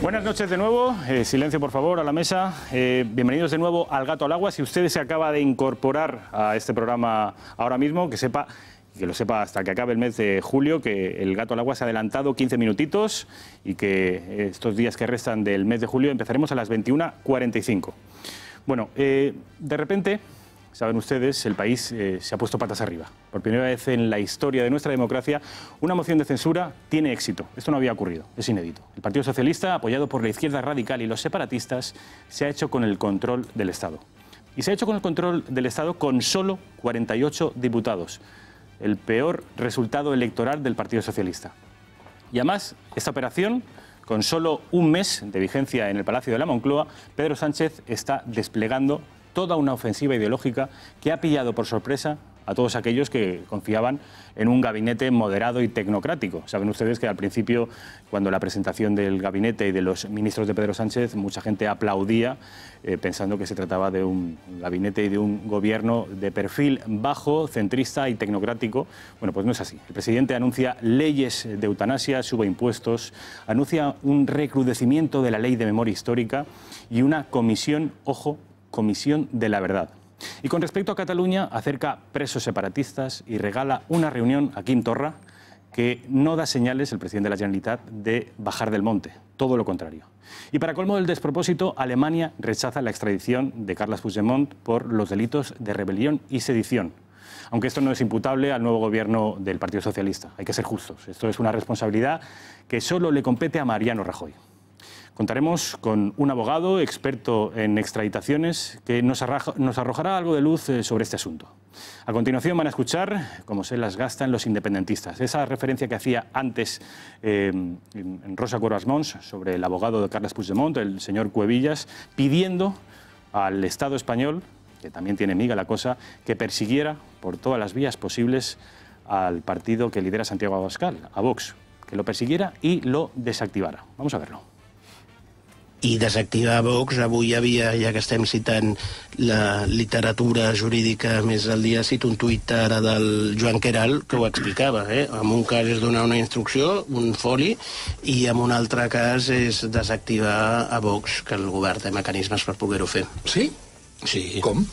Buenas noches de nuevo. Silencio, por favor, a la mesa. Bienvenidos de nuevo al Gato al Agua. Si usted se acaba de incorporar a este programa ahora mismo, que sepa, y que lo sepa hasta que acabe el mes de julio, que el Gato al Agua se ha adelantado 15 minutitos y que estos días que restan del mes de julio empezaremos a las 21:45. Bueno, de repente, saben ustedes, el país se ha puesto patas arriba. Por primera vez en la historia de nuestra democracia, una moción de censura tiene éxito. Esto no había ocurrido, es inédito. El Partido Socialista, apoyado por la izquierda radical y los separatistas, se ha hecho con el control del Estado. Y se ha hecho con el control del Estado con solo 48 diputados. El peor resultado electoral del Partido Socialista. Y además, esta operación, con solo un mes de vigencia en el Palacio de la Moncloa, Pedro Sánchez está desplegando toda una ofensiva ideológica que ha pillado por sorpresa a todos aquellos que confiaban en un gabinete moderado y tecnocrático. Saben ustedes que al principio, cuando la presentación del gabinete y de los ministros de Pedro Sánchez, mucha gente aplaudía pensando que se trataba de un gabinete y de un gobierno de perfil bajo, centrista y tecnocrático. Bueno, pues no es así. El presidente anuncia leyes de eutanasia, sube impuestos, anuncia un recrudecimiento de la ley de memoria histórica y una comisión, ojo, Comisión de la Verdad. Y con respecto a Cataluña, acerca presos separatistas y regala una reunión a Quim Torra que no da señales, el presidente de la Generalitat, de bajar del monte. Todo lo contrario. Y para colmo del despropósito, Alemania rechaza la extradición de Carles Puigdemont por los delitos de rebelión y sedición. Aunque esto no es imputable al nuevo gobierno del Partido Socialista. Hay que ser justos. Esto es una responsabilidad que solo le compete a Mariano Rajoy. Contaremos con un abogado experto en extraditaciones que nos arrojará algo de luz sobre este asunto. A continuación van a escuchar cómo se las gastan los independentistas. Esa referencia que hacía antes en Rosa Cuervas Mons sobre el abogado de Carles Puigdemont, el señor Cuevillas, pidiendo al Estado español, que también tiene miga la cosa, que persiguiera por todas las vías posibles al partido que lidera Santiago Abascal, a Vox, que lo persiguiera y lo desactivara. Vamos a verlo. I desactivar Vox, avui hi havia, ja que estem citant la literatura jurídica més al dia, cito un tuit ara del Joan Queralt que ho explicava. En un cas és donar una instrucció, un foli, i en un altre cas és desactivar a Vox, que el govern té mecanismes per poder-ho fer. Sí? Sí. Com?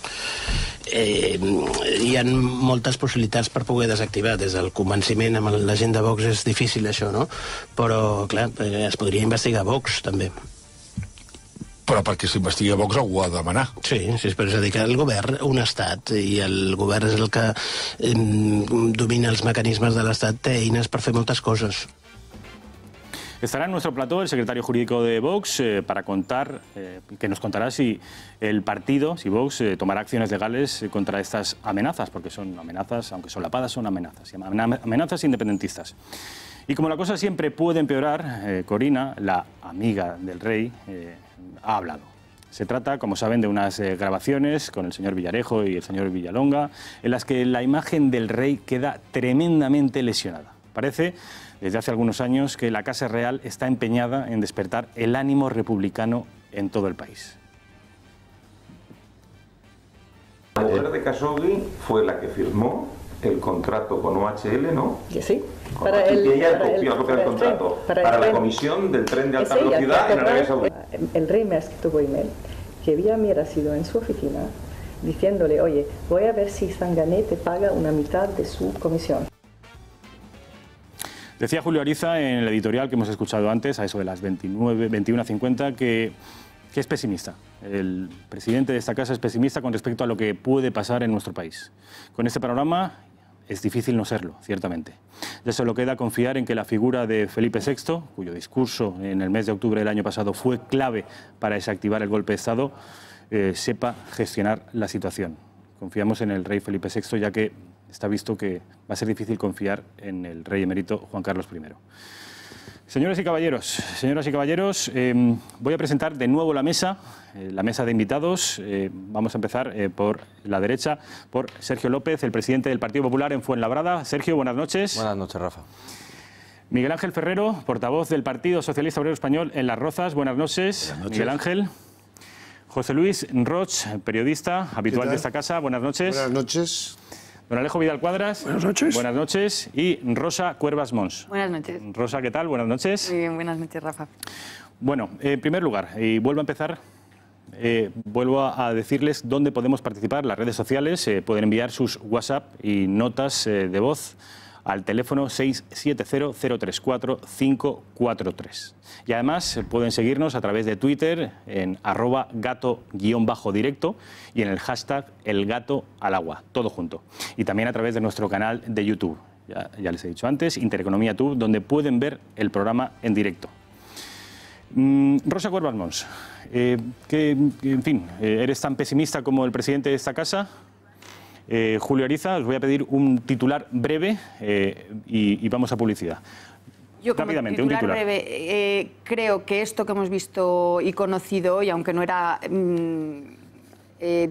Hi ha moltes possibilitats per poder desactivar. Des del convenciment amb la gent de Vox és difícil això, no? Però, clar, es podria investigar Vox, també. Però perquè s'investiga Vox algú ha de demanar. Sí, però és a dir que el govern, un estat, i el govern és el que domina els mecanismes de l'estat, té eines per fer moltes coses. Estará en nuestro plató el secretario jurídico de Vox para contar, que nos contará si el partido, si Vox, tomará acciones legales contra estas amenazas, porque son amenazas, aunque solapadas, son amenazas, amenazas independentistas. Y como la cosa siempre puede empeorar, Corina, la amiga del rey, ha hablado. Se trata, como saben, de unas grabaciones con el señor Villarejo y el señor Villalonga, en las que la imagen del rey queda tremendamente lesionada. Parece, desde hace algunos años, que la Casa Real está empeñada en despertar el ánimo republicano en todo el país. La mujer de Khashoggi fue la que firmó el contrato con OHL, ¿no? Sí. Y ella copió el contrato para la comisión del tren de alta velocidad en Arabia Saudita. El rey me ha escrito por email que Villamil ha sido en su oficina diciéndole, oye, voy a ver si Stangané te paga una mitad de su comisión. Decía Julio Ariza en el editorial que hemos escuchado antes, a eso de las 21:50, que es pesimista. El presidente de esta casa es pesimista con respecto a lo que puede pasar en nuestro país. Con este panorama es difícil no serlo, ciertamente. Ya solo queda confiar en que la figura de Felipe VI, cuyo discurso en el mes de octubre del año pasado fue clave para desactivar el golpe de Estado, sepa gestionar la situación. Confiamos en el rey Felipe VI, ya que está visto que va a ser difícil confiar en el rey emérito Juan Carlos I. Señoras y caballeros, voy a presentar de nuevo la mesa de invitados. Vamos a empezar por la derecha, por Sergio López, el presidente del Partido Popular en Fuenlabrada. Sergio, buenas noches. Buenas noches, Rafa. Miguel Ángel Ferrero, portavoz del Partido Socialista Obrero Español en Las Rozas. Buenas noches. Buenas noches. Miguel Ángel. José Luis Roch, periodista habitual de esta casa. Buenas noches. Buenas noches. Don Alejo Vidal Quadras. Buenas noches. Buenas noches. Y Rosa Cuervas Mons. Buenas noches. Rosa, ¿qué tal? Buenas noches. Muy bien, buenas noches, Rafa. Bueno, en primer lugar, y vuelvo a empezar, vuelvo a decirles dónde podemos participar. Las redes sociales pueden enviar sus WhatsApp y notas de voz al teléfono 670-034-543. Y además pueden seguirnos a través de Twitter en @gato_directo y en el hashtag #elgatoalagua, todo junto. Y también a través de nuestro canal de YouTube, ya les he dicho antes, Intereconomía Tube, donde pueden ver el programa en directo. Rosa Cuervas Mons, en fin, ¿eres tan pesimista como el presidente de esta casa? Julio Ariza, os voy a pedir un titular breve y vamos a publicidad. Yo como Rápidamente, titular un titular breve, creo que esto que hemos visto y conocido hoy, aunque no era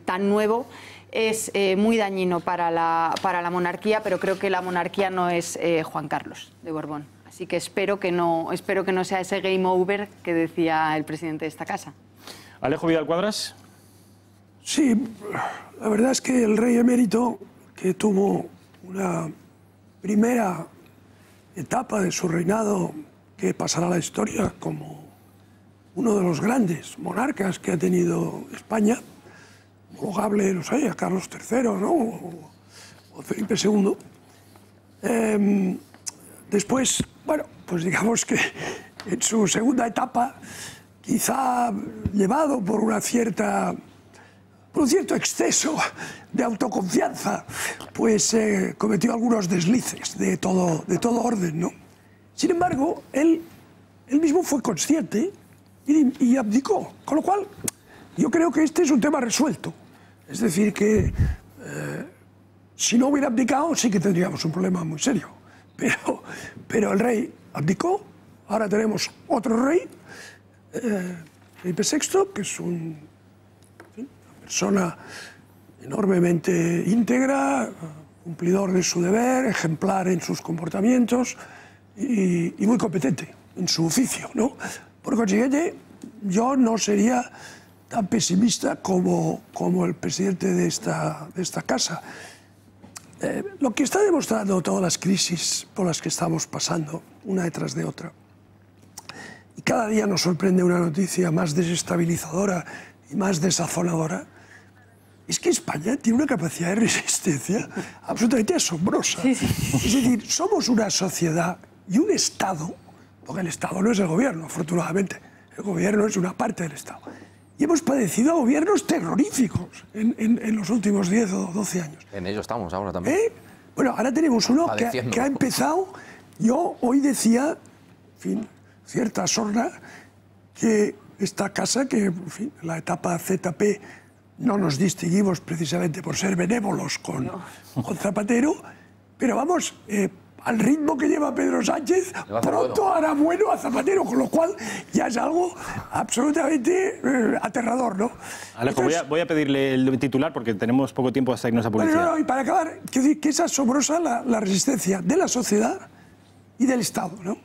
tan nuevo, es muy dañino para la monarquía, pero creo que la monarquía no es Juan Carlos de Borbón. Así que espero que no sea ese game over que decía el presidente de esta casa. Alejo Vidal Quadras. Sí, la verdad es que el rey emérito, que tuvo una primera etapa de su reinado que pasará a la historia como uno de los grandes monarcas que ha tenido España, homologable, no sé, a Carlos III, ¿no? O Felipe II. Después, bueno, pues digamos que en su segunda etapa, quizá llevado por un cierto exceso de autoconfianza, pues cometió algunos deslices de todo orden, ¿no? Sin embargo, él mismo fue consciente y abdicó, con lo cual yo creo que este es un tema resuelto. Es decir, que si no hubiera abdicado sí que tendríamos un problema muy serio, pero el rey abdicó, ahora tenemos otro rey, Felipe VI, que es una persona enormemente íntegra, cumplidor de su deber, ejemplar en sus comportamientos y muy competente en su oficio, ¿no? Por consiguiente, yo no sería tan pesimista como el presidente de esta casa. Lo que está demostrando todas las crisis por las que estamos pasando, una detrás de otra, y cada día nos sorprende una noticia más desestabilizadora y más desazonadora, es que España tiene una capacidad de resistencia absolutamente asombrosa. Sí, sí. Es decir, somos una sociedad y un Estado, porque el Estado no es el gobierno, afortunadamente, el gobierno es una parte del Estado. Y hemos padecido gobiernos terroríficos en los últimos 10 o 12 años. En ello estamos ahora también. Bueno, ahora tenemos uno que ha empezado. Yo hoy decía, en fin, cierta sorna, que esta casa, que en fin, en la etapa ZP no nos distinguimos precisamente por ser benévolos con Zapatero, pero vamos, al ritmo que lleva Pedro Sánchez, pronto hará bueno a Zapatero, con lo cual ya es algo absolutamente aterrador, ¿no? Alejo, Entonces, voy a pedirle el titular porque tenemos poco tiempo hasta irnos a publicidad. no, y para acabar, quiero decir que es asombrosa la resistencia de la sociedad y del Estado, ¿no?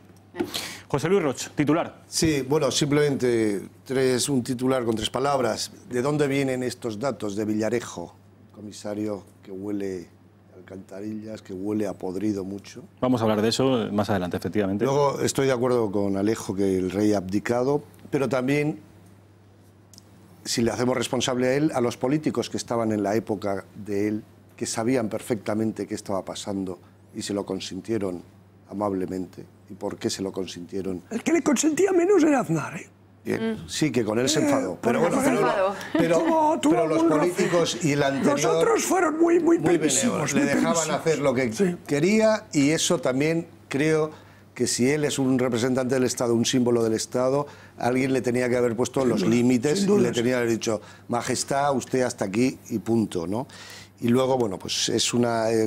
José Luis Roch, titular. Sí, bueno, simplemente un titular con 3 palabras. ¿De dónde vienen estos datos de Villarejo, comisario que huele a alcantarillas, que huele a podrido mucho? Vamos a hablar de eso más adelante, efectivamente. Luego estoy de acuerdo con Alejo que el rey ha abdicado, pero también, si le hacemos responsable a él, a los políticos que estaban en la época de él, que sabían perfectamente qué estaba pasando y se lo consintieron amablemente. ¿Y por qué se lo consintieron? El que le consentía menos era Aznar, ¿eh? Bien. Sí, que con él se enfadó. Pero bueno, tuvo los políticos y el anterior... Los otros fueron muy benévolos. permisivos. Le dejaban hacer lo que quería, y eso también creo que si él es un representante del Estado, un símbolo del Estado, alguien le tenía que haber puesto los límites y le tenía que haber dicho, Majestad, usted hasta aquí y punto, ¿no? Y luego, bueno, pues es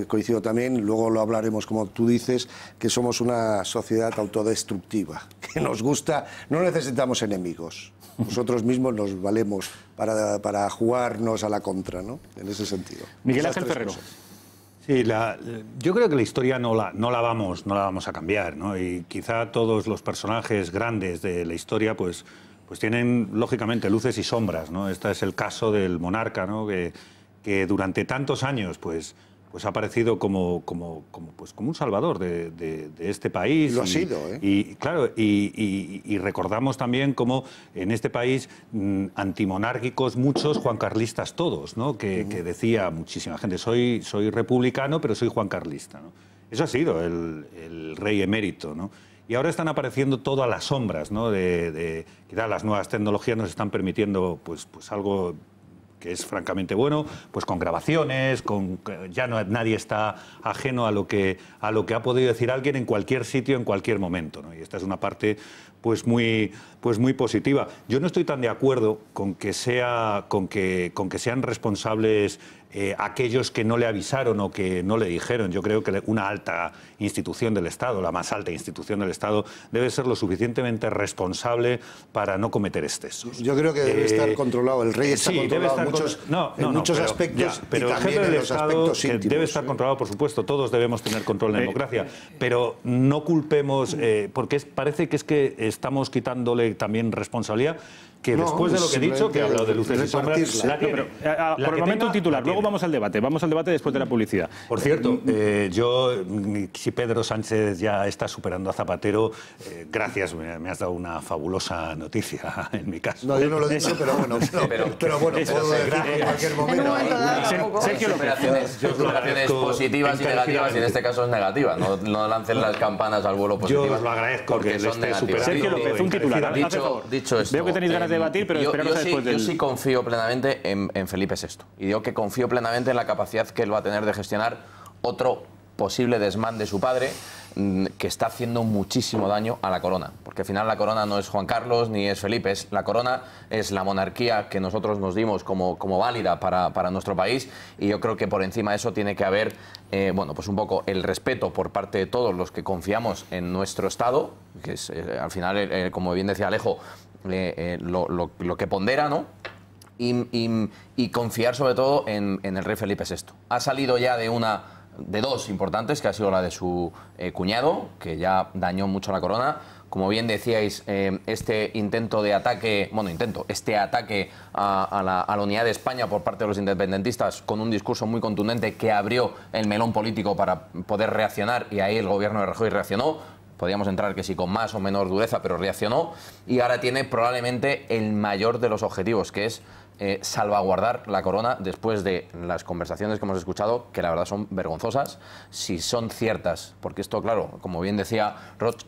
coincido también, luego lo hablaremos como tú dices, que somos una sociedad autodestructiva, que nos gusta, no necesitamos enemigos, nosotros mismos nos valemos para jugarnos a la contra, ¿no? En ese sentido. Miguel Ángel Ferrero. Sí, yo creo que la historia no la vamos a cambiar, ¿no? Y quizá todos los personajes grandes de la historia, pues tienen, lógicamente, luces y sombras, ¿no? Este es el caso del monarca, ¿no? Que durante tantos años pues pues ha aparecido como un salvador de este país. Lo ha sido, ¿eh? Y claro, y recordamos también como en este país antimonárquicos muchos, juancarlistas todos, ¿no? Que decía muchísima gente, soy republicano, pero soy juancarlista, ¿no? Eso ha sido el rey emérito, ¿no? Y ahora están apareciendo todo a las sombras, ¿no? Quizá las nuevas tecnologías nos están permitiendo pues algo que es francamente bueno, pues con grabaciones, ya nadie está ajeno a lo que ha podido decir alguien en cualquier sitio, en cualquier momento, ¿no? Y esta es una parte pues muy positiva. Yo no estoy tan de acuerdo con que sean responsables aquellos que no le avisaron o que no le dijeron. Yo creo que una alta institución del Estado, la más alta institución del Estado, debe ser lo suficientemente responsable para no cometer excesos. Yo creo que debe estar controlado. El rey está controlado en muchos aspectos, pero y el también jefe en del los Estado aspectos íntimos. debe estar controlado, por supuesto. Todos debemos tener control en la democracia, pero no culpemos, porque parece que es que estamos quitándole también responsabilidad, que después de lo que he dicho, que he hablado de luces y sombras, por el momento un titular, luego vamos al debate después de la publicidad. Por cierto, si Pedro Sánchez ya está superando a Zapatero, gracias, me has dado una fabulosa noticia en mi caso. No, yo no lo he dicho, pero bueno, puedo decir en cualquier momento. Sergio López. Superaciones positivas y negativas, y en este caso es negativa. No lancen las campanas al vuelo positivo. Yo os lo agradezco porque que son negativas. Sergio López, un titular. Dicho esto, veo que tenéis ganas de debatir, pero esperamos después del... Yo sí confío plenamente en Felipe VI. Y digo que confío plenamente en la capacidad que él va a tener de gestionar otro posible desmán de su padre, que está haciendo muchísimo daño a la corona. Porque al final la corona no es Juan Carlos ni es Felipe, la corona es la monarquía que nosotros nos dimos como válida para nuestro país, y yo creo que por encima de eso tiene que haber pues un poco el respeto por parte de todos los que confiamos en nuestro Estado, que es al final, como bien decía Alejo, lo que pondera, ¿no? Y confiar sobre todo en el rey Felipe VI. Ha salido ya de dos importantes, que ha sido la de su cuñado, que ya dañó mucho la corona. Como bien decíais, este ataque a la unidad de España por parte de los independentistas, con un discurso muy contundente que abrió el melón político para poder reaccionar, y ahí el gobierno de Rajoy reaccionó. Podríamos entrar que sí con más o menor dureza, pero reaccionó, y ahora tiene probablemente el mayor de los objetivos, que es salvaguardar la corona después de las conversaciones que hemos escuchado, que la verdad son vergonzosas, si son ciertas, porque esto, claro, como bien decía Roch,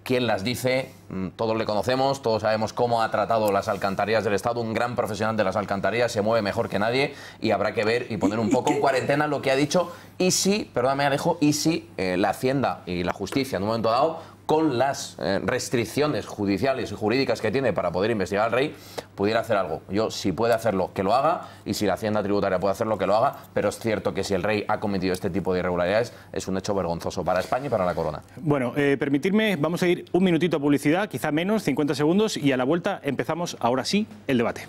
¿quién las dice? Todos le conocemos, todos sabemos cómo ha tratado las alcantarillas del Estado, un gran profesional de las alcantarillas, se mueve mejor que nadie, y habrá que ver y poner un poco en cuarentena lo que ha dicho, y si, perdóname Alejo, y si la Hacienda y la Justicia en un momento dado, con las restricciones judiciales y jurídicas que tiene para poder investigar al rey, pudiera hacer algo. Yo, si puede hacerlo, que lo haga, y si la Hacienda Tributaria puede hacerlo, que lo haga, pero es cierto que si el rey ha cometido este tipo de irregularidades, es un hecho vergonzoso para España y para la corona. Bueno, permitidme, vamos a ir un minutito a publicidad, quizá menos, 50 segundos, y a la vuelta empezamos, ahora sí, el debate.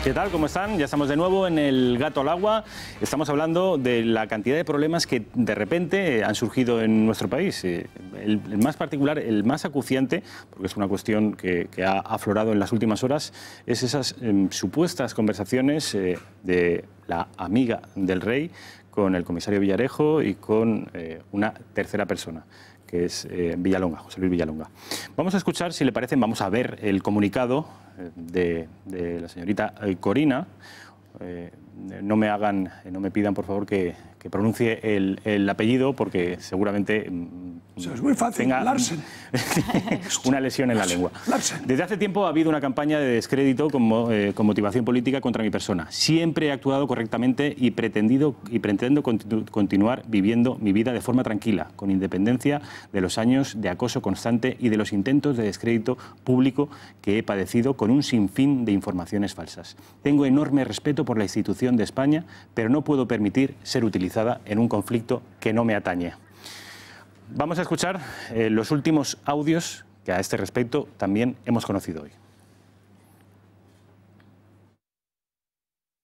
¿Qué tal? ¿Cómo están? Ya estamos de nuevo en el Gato al Agua. Estamos hablando de la cantidad de problemas que de repente han surgido en nuestro país. El más particular, el más acuciante, porque es una cuestión que ha aflorado en las últimas horas, es esas supuestas conversaciones de la amiga del rey con el comisario Villarejo y con una tercera persona, que es Villalonga, José Luis Villalonga. Vamos a escuchar, si le parecen, vamos a ver el comunicado de la señorita Corina. No me pidan, por favor, que pronuncie el apellido, porque seguramente es muy fácil, Larsen. Una lesión en la lengua. Larsen. Desde hace tiempo ha habido una campaña de descrédito con motivación política contra mi persona. Siempre he actuado correctamente y pretendo continuar viviendo mi vida de forma tranquila, con independencia de los años de acoso constante y de los intentos de descrédito público que he padecido con un sinfín de informaciones falsas. Tengo enorme respeto por la institución de España, pero no puedo permitir ser utilizada en un conflicto que no me atañe. Vamos a escuchar los últimos audios que a este respecto también hemos conocido hoy.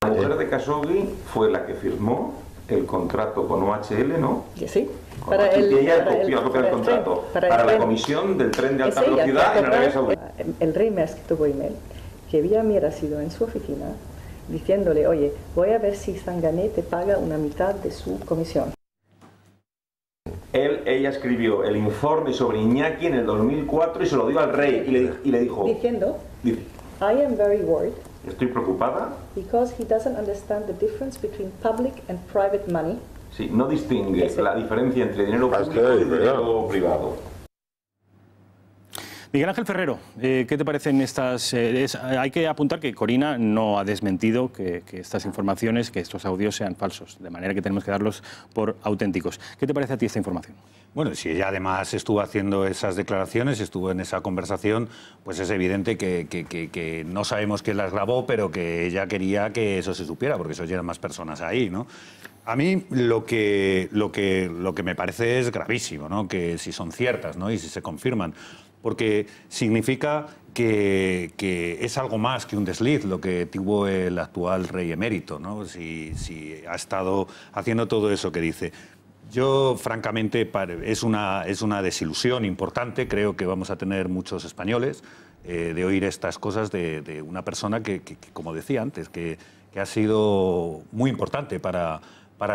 La mujer de Khashoggi fue la que firmó el contrato con OHL, ¿no? Sí. Para el, y ella copió el contrato para la comisión del tren de alta velocidad en Arabia Saudita. El rey me ha escrito por email que había sido en su oficina diciéndole, oye, voy a ver si Zengané te paga una mitad de su comisión. Ella escribió el informe sobre Iñaki en el 2004 y se lo dio al rey y le dijo... Diciendo, I am very worried. Estoy preocupada. Because he doesn't understand the difference between public and private money. Sí, no distingue la diferencia entre dinero público y dinero privado. Miguel Ángel Ferrero, ¿qué te parecen estas...? Hay que apuntar que Corina no ha desmentido que estas informaciones, que estos audios sean falsos, de manera que tenemos que darlos por auténticos. ¿Qué te parece a ti esta información? Bueno, si ella además estuvo haciendo esas declaraciones, estuvo en esa conversación, pues es evidente que no sabemos quién las grabó, pero que ella quería que eso se supiera, porque eso eran más personas ahí, ¿no? A mí lo que me parece es gravísimo, ¿no? Que si son ciertas, ¿no? Y si se confirman, porque significa que es algo más que un desliz lo que tuvo el actual rey emérito, ¿no? Si ha estado haciendo todo eso que dice. Yo, francamente, es una desilusión importante. Creo que vamos a tener muchos españoles de oír estas cosas de una persona que, como decía antes, que ha sido muy importante para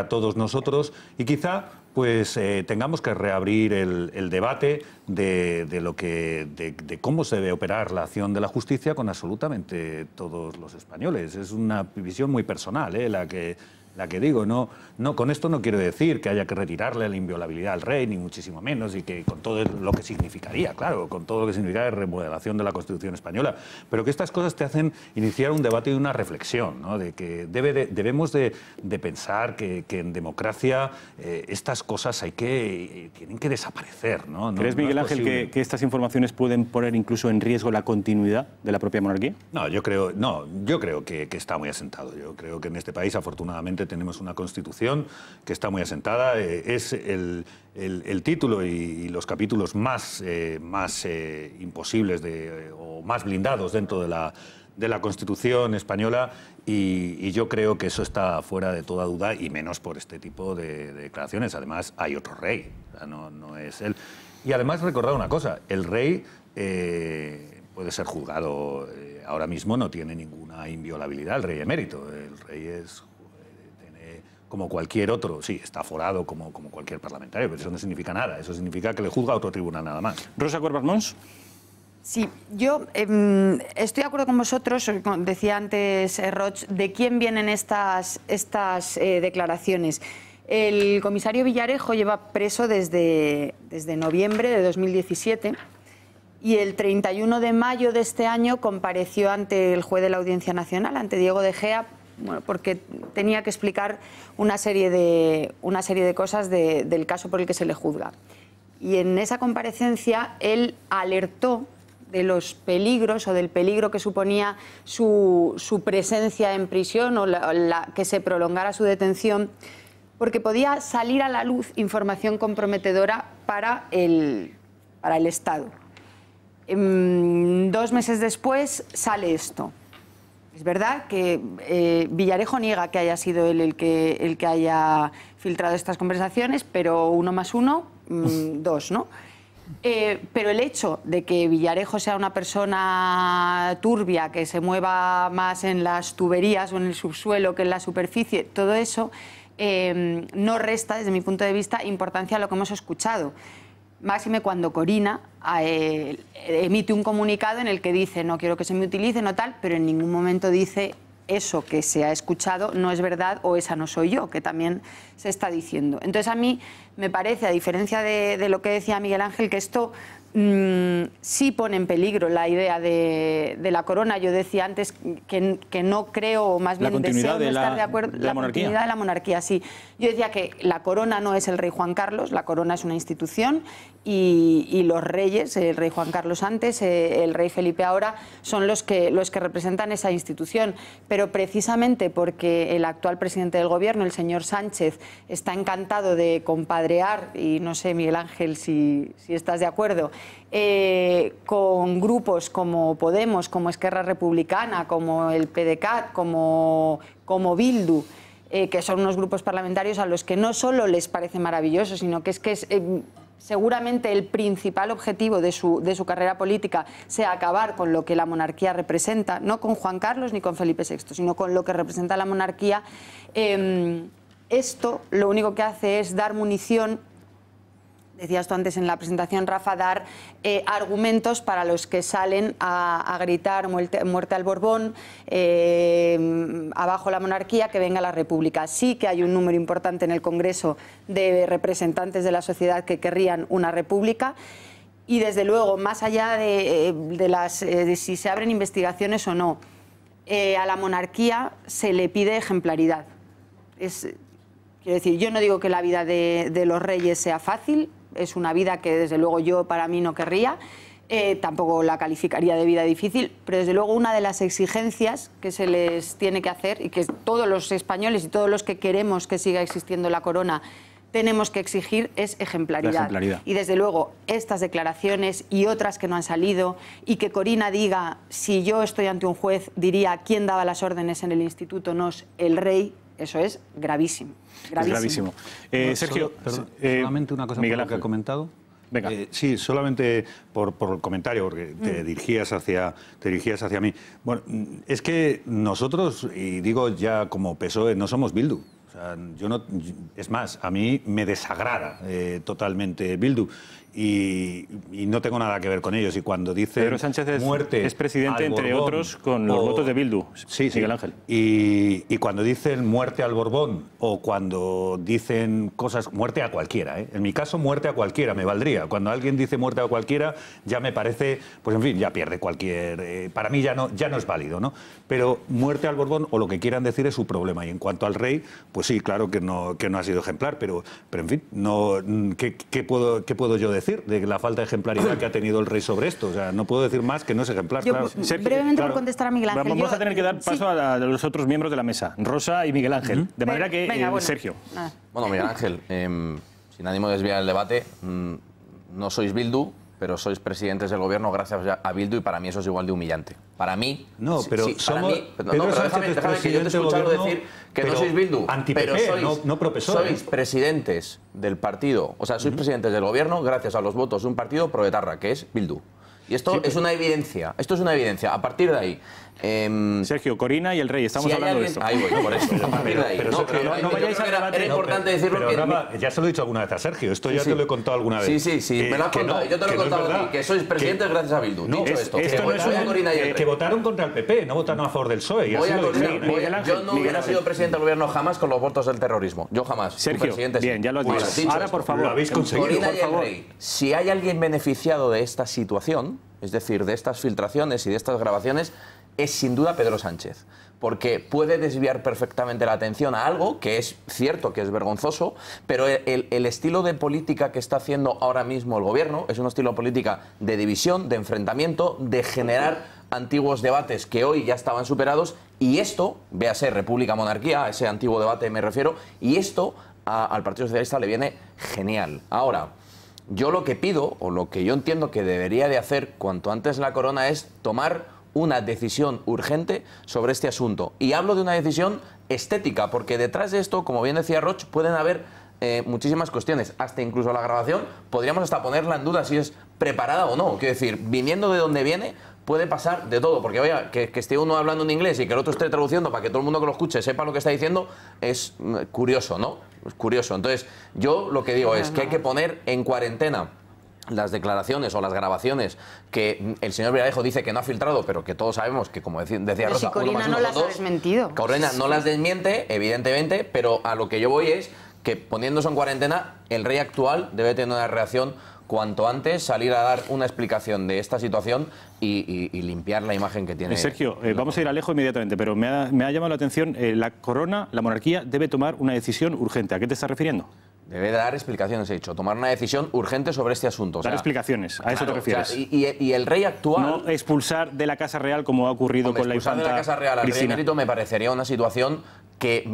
todos nosotros, y quizá pues tengamos que reabrir el debate de cómo se debe operar la acción de la justicia con absolutamente todos los españoles. Es una visión muy personal, la que digo. No, con esto no quiero decir que haya que retirarle la inviolabilidad al rey, ni muchísimo menos, y que con todo lo que significaría, claro, con todo lo que significa la remodelación de la Constitución española, pero que estas cosas te hacen iniciar un debate y una reflexión, ¿no? De que debemos de pensar que en democracia estas cosas tienen que desaparecer, ¿no? ¿Crees, Miguel Ángel, que estas informaciones pueden poner incluso en riesgo la continuidad de la propia monarquía? No, yo creo que está muy asentado. Yo creo que en este país, afortunadamente, tenemos una Constitución que está muy asentada. Es el título y los capítulos más imposibles o más blindados dentro de la Constitución española, y yo creo que eso está fuera de toda duda, y menos por este tipo de declaraciones. Además, hay otro rey, o sea, no es él. Y además, recordad una cosa, el rey puede ser juzgado, ahora mismo no tiene ninguna inviolabilidad el rey emérito. El rey tiene como cualquier otro, sí, está aforado como cualquier parlamentario, pero eso no significa nada, eso significa que le juzga a otro tribunal nada más. Rosa Cuervas Mons. Sí, yo estoy de acuerdo con vosotros, decía antes Roch, de quién vienen estas declaraciones. El comisario Villarejo lleva preso desde noviembre de 2017 y el 31 de mayo de este año compareció ante el juez de la Audiencia Nacional, ante Diego de Gea, porque tenía que explicar una serie de cosas del caso por el que se le juzga. Y en esa comparecencia él alertó de los peligros o del peligro que suponía su presencia en prisión o que se prolongara su detención, porque podía salir a la luz información comprometedora para el Estado. 2 meses después sale esto. Es verdad que Villarejo niega que haya sido él el que haya filtrado estas conversaciones, pero 1 más 1, 2, ¿no? Pero el hecho de que Villarejo sea una persona turbia, que se mueva más en las tuberías o en el subsuelo que en la superficie, todo eso no resta, desde mi punto de vista, importancia a lo que hemos escuchado. Máxime cuando Corina emite un comunicado en el que dice no quiero que se me utilice, no tal, pero en ningún momento dice eso que se ha escuchado no es verdad o esa no soy yo, que también se está diciendo. Entonces a mí me parece, a diferencia de lo que decía Miguel Ángel, que esto sí pone en peligro la idea de la corona. Yo decía antes que no creo, o más bien deseo no estar de acuerdo. La continuidad de la monarquía, sí. Yo decía que la corona no es el rey Juan Carlos, la corona es una institución y los reyes, el rey Juan Carlos antes, el rey Felipe ahora, son los que representan esa institución. Pero precisamente porque el actual presidente del gobierno, el señor Sánchez, está encantado de compadrear, y no sé, Miguel Ángel, si estás de acuerdo, con grupos como Podemos, como Esquerra Republicana, como el PDeCAT, como Bildu, que son unos grupos parlamentarios a los que no solo les parece maravilloso, sino que es seguramente el principal objetivo de su carrera política sea acabar con lo que la monarquía representa, no con Juan Carlos ni con Felipe VI, sino con lo que representa la monarquía. Esto lo único que hace es dar munición, decías tú antes en la presentación, Rafa, dar argumentos para los que salen a gritar muerte al Borbón, abajo la monarquía, que venga la República. Sí que hay un número importante en el Congreso de representantes de la sociedad que querrían una república. Y desde luego, más allá de si se abren investigaciones o no, a la monarquía se le pide ejemplaridad. Quiero decir, yo no digo que la vida de los reyes sea fácil, es una vida que desde luego yo para mí no querría, tampoco la calificaría de vida difícil, pero desde luego una de las exigencias que se les tiene que hacer y que todos los españoles y todos los que queremos que siga existiendo la corona tenemos que exigir es ejemplaridad. Y desde luego estas declaraciones y otras que no han salido, y que Corina diga, si yo estoy ante un juez, diría quién daba las órdenes en el instituto, no es el rey. Eso es gravísimo. Gravísimo. Sergio, solamente una cosa por lo que ha comentado. Venga. Sí, solamente por el comentario, porque te dirigías hacia mí. Bueno, es que nosotros, y digo ya como PSOE, no somos Bildu. O sea, es más, a mí me desagrada totalmente Bildu. Y no tengo nada que ver con ellos. Y cuando dicen Pedro Sánchez muerte es presidente, entre Borbón, otros, con los votos de Bildu. Sí, Miguel Ángel. Y cuando dicen muerte al Borbón, o cuando dicen cosas, muerte a cualquiera, en mi caso muerte a cualquiera me valdría. Cuando alguien dice muerte a cualquiera, ya me parece, pues en fin, ya pierde cualquier, para mí ya no es válido, ¿no? Pero muerte al Borbón, o lo que quieran decir, es su problema. Y en cuanto al rey, pues sí, claro que no ha sido ejemplar, pero en fin, ¿qué puedo yo decir de la falta de ejemplaridad que ha tenido el rey sobre esto? O sea, no puedo decir más que no es ejemplar. Yo, brevemente, por contestar a Miguel Ángel. Vamos a tener que dar paso a los otros miembros de la mesa, Rosa y Miguel Ángel. De manera que, Sergio. Bueno, Miguel Ángel, sin ánimo de desviar el debate, no sois Bildu, pero sois presidentes del gobierno gracias a Bildu, y para mí eso es igual de humillante. Para mí... No, pero sí, somos... pero déjame que yo te he escuchado decir que no sois Bildu, pero sois presidentes del partido, o sea, sois presidentes del gobierno gracias a los votos de un partido proetarra, que es Bildu. Y esto es una evidencia, A partir de ahí... Sergio, Corina y el rey, estamos hablando de esto. Ahí voy, por eso. A partir de ahí. No vayáis a debate. Era importante decirlo. Ya se lo he dicho alguna vez a Sergio, esto ya te lo he contado alguna vez. Sí, me lo has contado. Yo te lo he contado a ti, que sois presidentes gracias a Bildu. Dicho esto, que votaron contra el PP, no votaron a favor del PSOE. Yo no hubiera sido presidente del gobierno jamás con los votos del terrorismo. Yo jamás. Sergio, bien, ya lo has dicho. Ahora, por favor, lo habéis conseguido. Corina y el rey, si hay alguien beneficiado de esta situación, es decir, de estas filtraciones y de estas grabaciones, es sin duda Pedro Sánchez, porque puede desviar perfectamente la atención a algo que es cierto, que es vergonzoso, pero el estilo de política que está haciendo ahora mismo el gobierno es un estilo de política de división, de enfrentamiento, de generar antiguos debates que hoy ya estaban superados, y esto, véase República-Monarquía, a ese antiguo debate me refiero, y esto al Partido Socialista le viene genial. Ahora, yo lo que pido, o lo que yo entiendo que debería de hacer cuanto antes la corona, es tomar una decisión urgente sobre este asunto. Y hablo de una decisión estética, porque detrás de esto, como bien decía Roch, pueden haber muchísimas cuestiones. Hasta incluso la grabación podríamos hasta ponerla en duda si es preparada o no. Quiero decir, viniendo de donde viene, puede pasar de todo. Porque vaya, que esté uno hablando en inglés y que el otro esté traduciendo para que todo el mundo que lo escuche sepa lo que está diciendo, es curioso, ¿no? Es curioso. Entonces, yo lo que digo es que hay que poner en cuarentena las declaraciones o las grabaciones que el señor Villarejo dice que no ha filtrado, pero que todos sabemos que, como decía Rosa, si Corina no las ha desmentido. Corina no las desmiente, evidentemente, pero a lo que yo voy es que, poniéndose en cuarentena, el rey actual debe tener una reacción cuanto antes, salir a dar una explicación de esta situación y limpiar la imagen que tiene. Sergio, vamos a ir a Alejo inmediatamente, pero me ha llamado la atención, la corona, la monarquía, debe tomar una decisión urgente. ¿A qué te estás refiriendo? Debe dar explicaciones, he dicho, tomar una decisión urgente sobre este asunto. Dar explicaciones, a eso te refieres. O sea, y el rey actual... No expulsar de la Casa Real como ha ocurrido con la infanta de la Casa Real al rey Cristina. emérito me parecería una situación que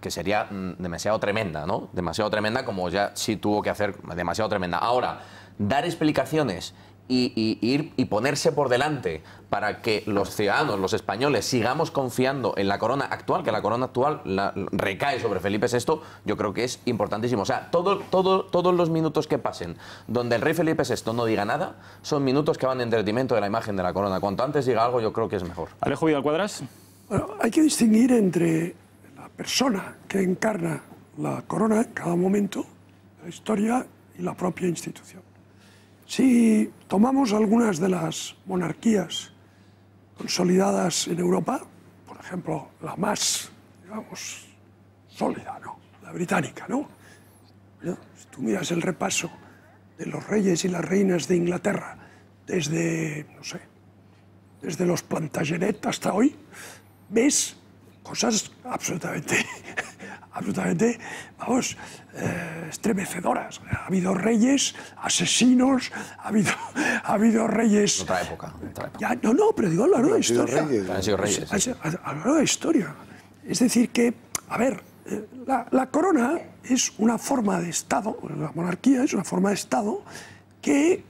sería demasiado tremenda, ¿no? Demasiado tremenda, como ya sí tuvo que hacer, demasiado tremenda. Ahora, dar explicaciones y ponerse por delante para que los ciudadanos, los españoles, sigamos confiando en la corona actual, que la corona actual recae sobre Felipe VI, yo creo que es importantísimo. O sea, todos los minutos que pasen donde el rey Felipe VI no diga nada son minutos que van en detrimento de la imagen de la corona. Cuanto antes diga algo, yo creo que es mejor. Alejo Vidal-Quadras. Bueno, hay que distinguir entre la persona que encarna la corona en cada momento, la historia y la propia institución. Si tomamos algunas de las monarquías consolidadas en Europa, por ejemplo, la más, digamos, sólida, ¿no? La británica, ¿no? Si tú miras el repaso de los reyes y las reinas de Inglaterra desde, no sé, desde los Plantagenet hasta hoy, ves cosas absolutamente, vamos, estremecedoras. Ha habido reyes asesinos, ha habido reyes... Otra época. Ya, no, pero digo a lo largo de la historia. Han sido reyes. A lo largo de la historia. Es decir que, a ver, la corona es una forma de Estado, la monarquía es una forma de Estado que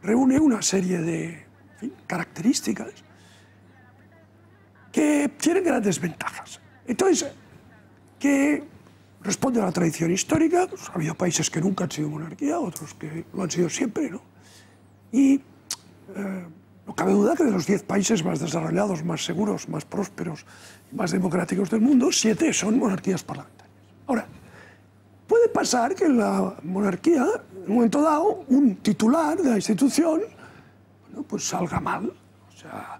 reúne una serie de características que tienen grandes ventajas. Entonces, que responde a la tradición histórica, pues, ha habido países que nunca han sido monarquía, otros que lo han sido siempre, ¿no? Y no cabe duda que de los 10 países más desarrollados, más seguros, más prósperos, más democráticos del mundo, 7 son monarquías parlamentarias. Ahora, puede pasar que en la monarquía, en un momento dado, un titular de la institución, bueno, pues salga mal, o sea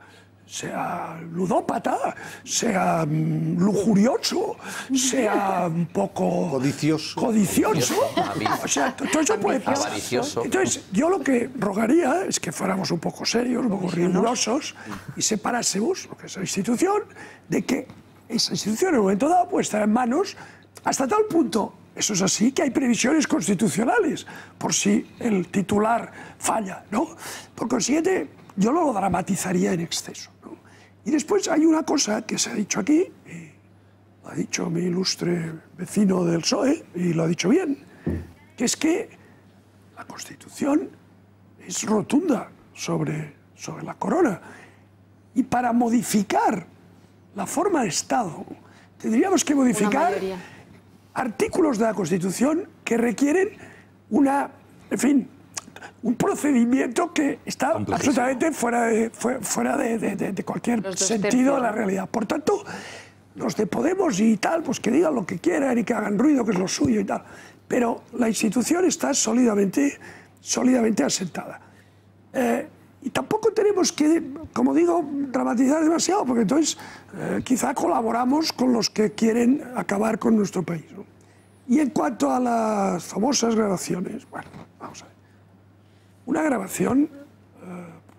ludópata, sea lujurioso, sea un poco... Codicioso. O sea, todo eso puede pasar. Entonces, yo lo que rogaría es que fuéramos un poco serios, un poco rigurosos y separásemos lo que es la institución de que esa institución en un momento dado puede estar en manos hasta tal punto. Eso es así, que hay previsiones constitucionales por si el titular falla, ¿no? Por consiguiente, yo no lo dramatizaría en exceso, ¿no? Y después hay una cosa que se ha dicho aquí, y lo ha dicho mi ilustre vecino del PSOE, y lo ha dicho bien, que es que la Constitución es rotunda sobre la corona. Y para modificar la forma de Estado, tendríamos que modificar artículos de la Constitución que requieren un procedimiento que está absolutamente fuera de cualquier sentido de la realidad. Por tanto, los de Podemos y tal, pues que digan lo que quieran y que hagan ruido, que es lo suyo y tal. Pero la institución está sólidamente asentada. Y tampoco tenemos que, como digo, dramatizar demasiado, porque entonces quizá colaboramos con los que quieren acabar con nuestro país, ¿no? Y en cuanto a las famosas grabaciones, bueno, vamos a ver. Una grabación,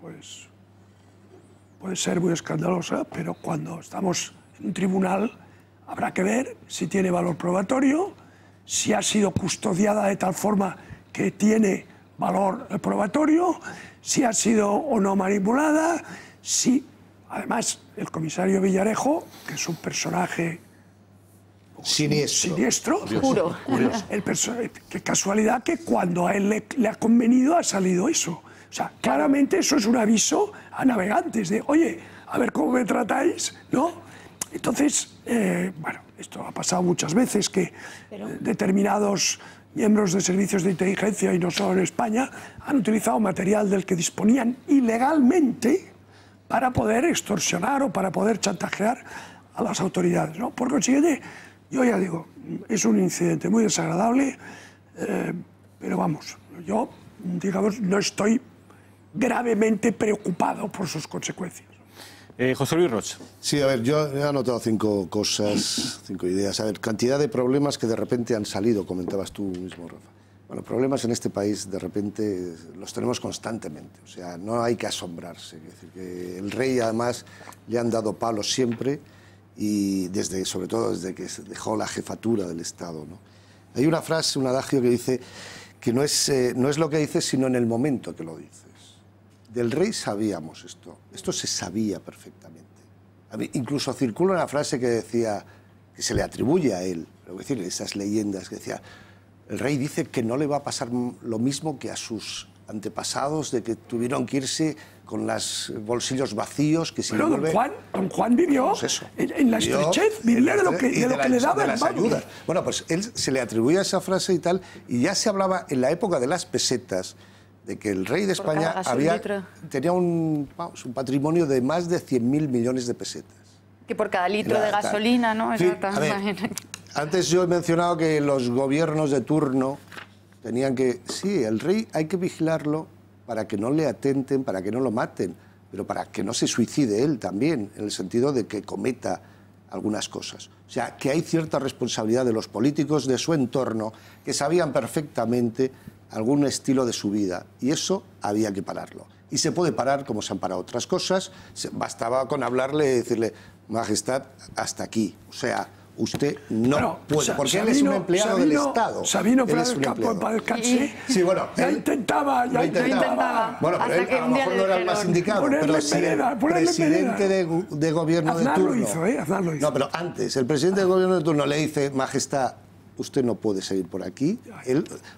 pues, puede ser muy escandalosa, pero cuando estamos en un tribunal habrá que ver si tiene valor probatorio, si ha sido custodiada de tal forma que tiene valor probatorio, si ha sido o no manipulada, si, además, el comisario Villarejo, que es un personaje siniestro, Curioso. qué casualidad que cuando a él le ha convenido ha salido eso. O sea, claramente eso es un aviso a navegantes de, oye, a ver cómo me tratáis, ¿no? Entonces, bueno, esto ha pasado muchas veces que determinados miembros de servicios de inteligencia, y no solo en España, han utilizado material del que disponían ilegalmente para poder extorsionar o para poder chantajear a las autoridades, ¿no? Por consiguiente, yo ya digo, es un incidente muy desagradable, pero vamos, yo, digamos, no estoy gravemente preocupado por sus consecuencias. José Luis Roch. Sí, a ver, yo he anotado 5 cosas, 5 ideas. A ver, cantidad de problemas que de repente han salido, comentabas tú mismo, Rafa. Bueno, problemas en este país de repente los tenemos constantemente, o sea, no hay que asombrarse. Es decir, que el rey además le han dado palos siempre, y sobre todo desde que dejó la jefatura del Estado, ¿no? Hay una frase, un adagio que dice que no es lo que dices, sino en el momento que lo dices. Del rey sabíamos esto se sabía perfectamente. Incluso circula una frase que decía, que se le atribuye a él, es decir, esas leyendas que decía, el rey dice que no le va a pasar lo mismo que a sus antepasados de que tuvieron que irse con los bolsillos vacíos, que si bueno, don Juan vivió pues en la estrechez, vivía de lo que le daba las ayudas. Bueno, pues él se le atribuía esa frase y tal, y ya se hablaba en la época de las pesetas de que el rey de España tenía un patrimonio de más de 100.000 millones de pesetas. Que por cada litro de gasolina, ¿no? Sí, a ver, antes yo he mencionado que los gobiernos de turno tenían que... Sí, el rey hay que vigilarlo para que no le atenten, para que no lo maten, pero para que no se suicide él también, en el sentido de que cometa algunas cosas. O sea, que hay cierta responsabilidad de los políticos de su entorno que sabían perfectamente algún estilo de su vida, y eso había que pararlo. Y se puede parar como se han parado otras cosas, bastaba con hablarle y decirle, Majestad, hasta aquí. O sea, usted no puede, porque él es un empleado del Estado. Sabino fuera del campo en paz descanse. Sí, bueno, ya intentaba. Bueno, pero él a lo mejor no era el más indicado, pero sí el presidente de gobierno de turno. Aznar lo hizo. No, pero antes, el presidente de gobierno de turno le dice, Majestad, usted no puede seguir por aquí,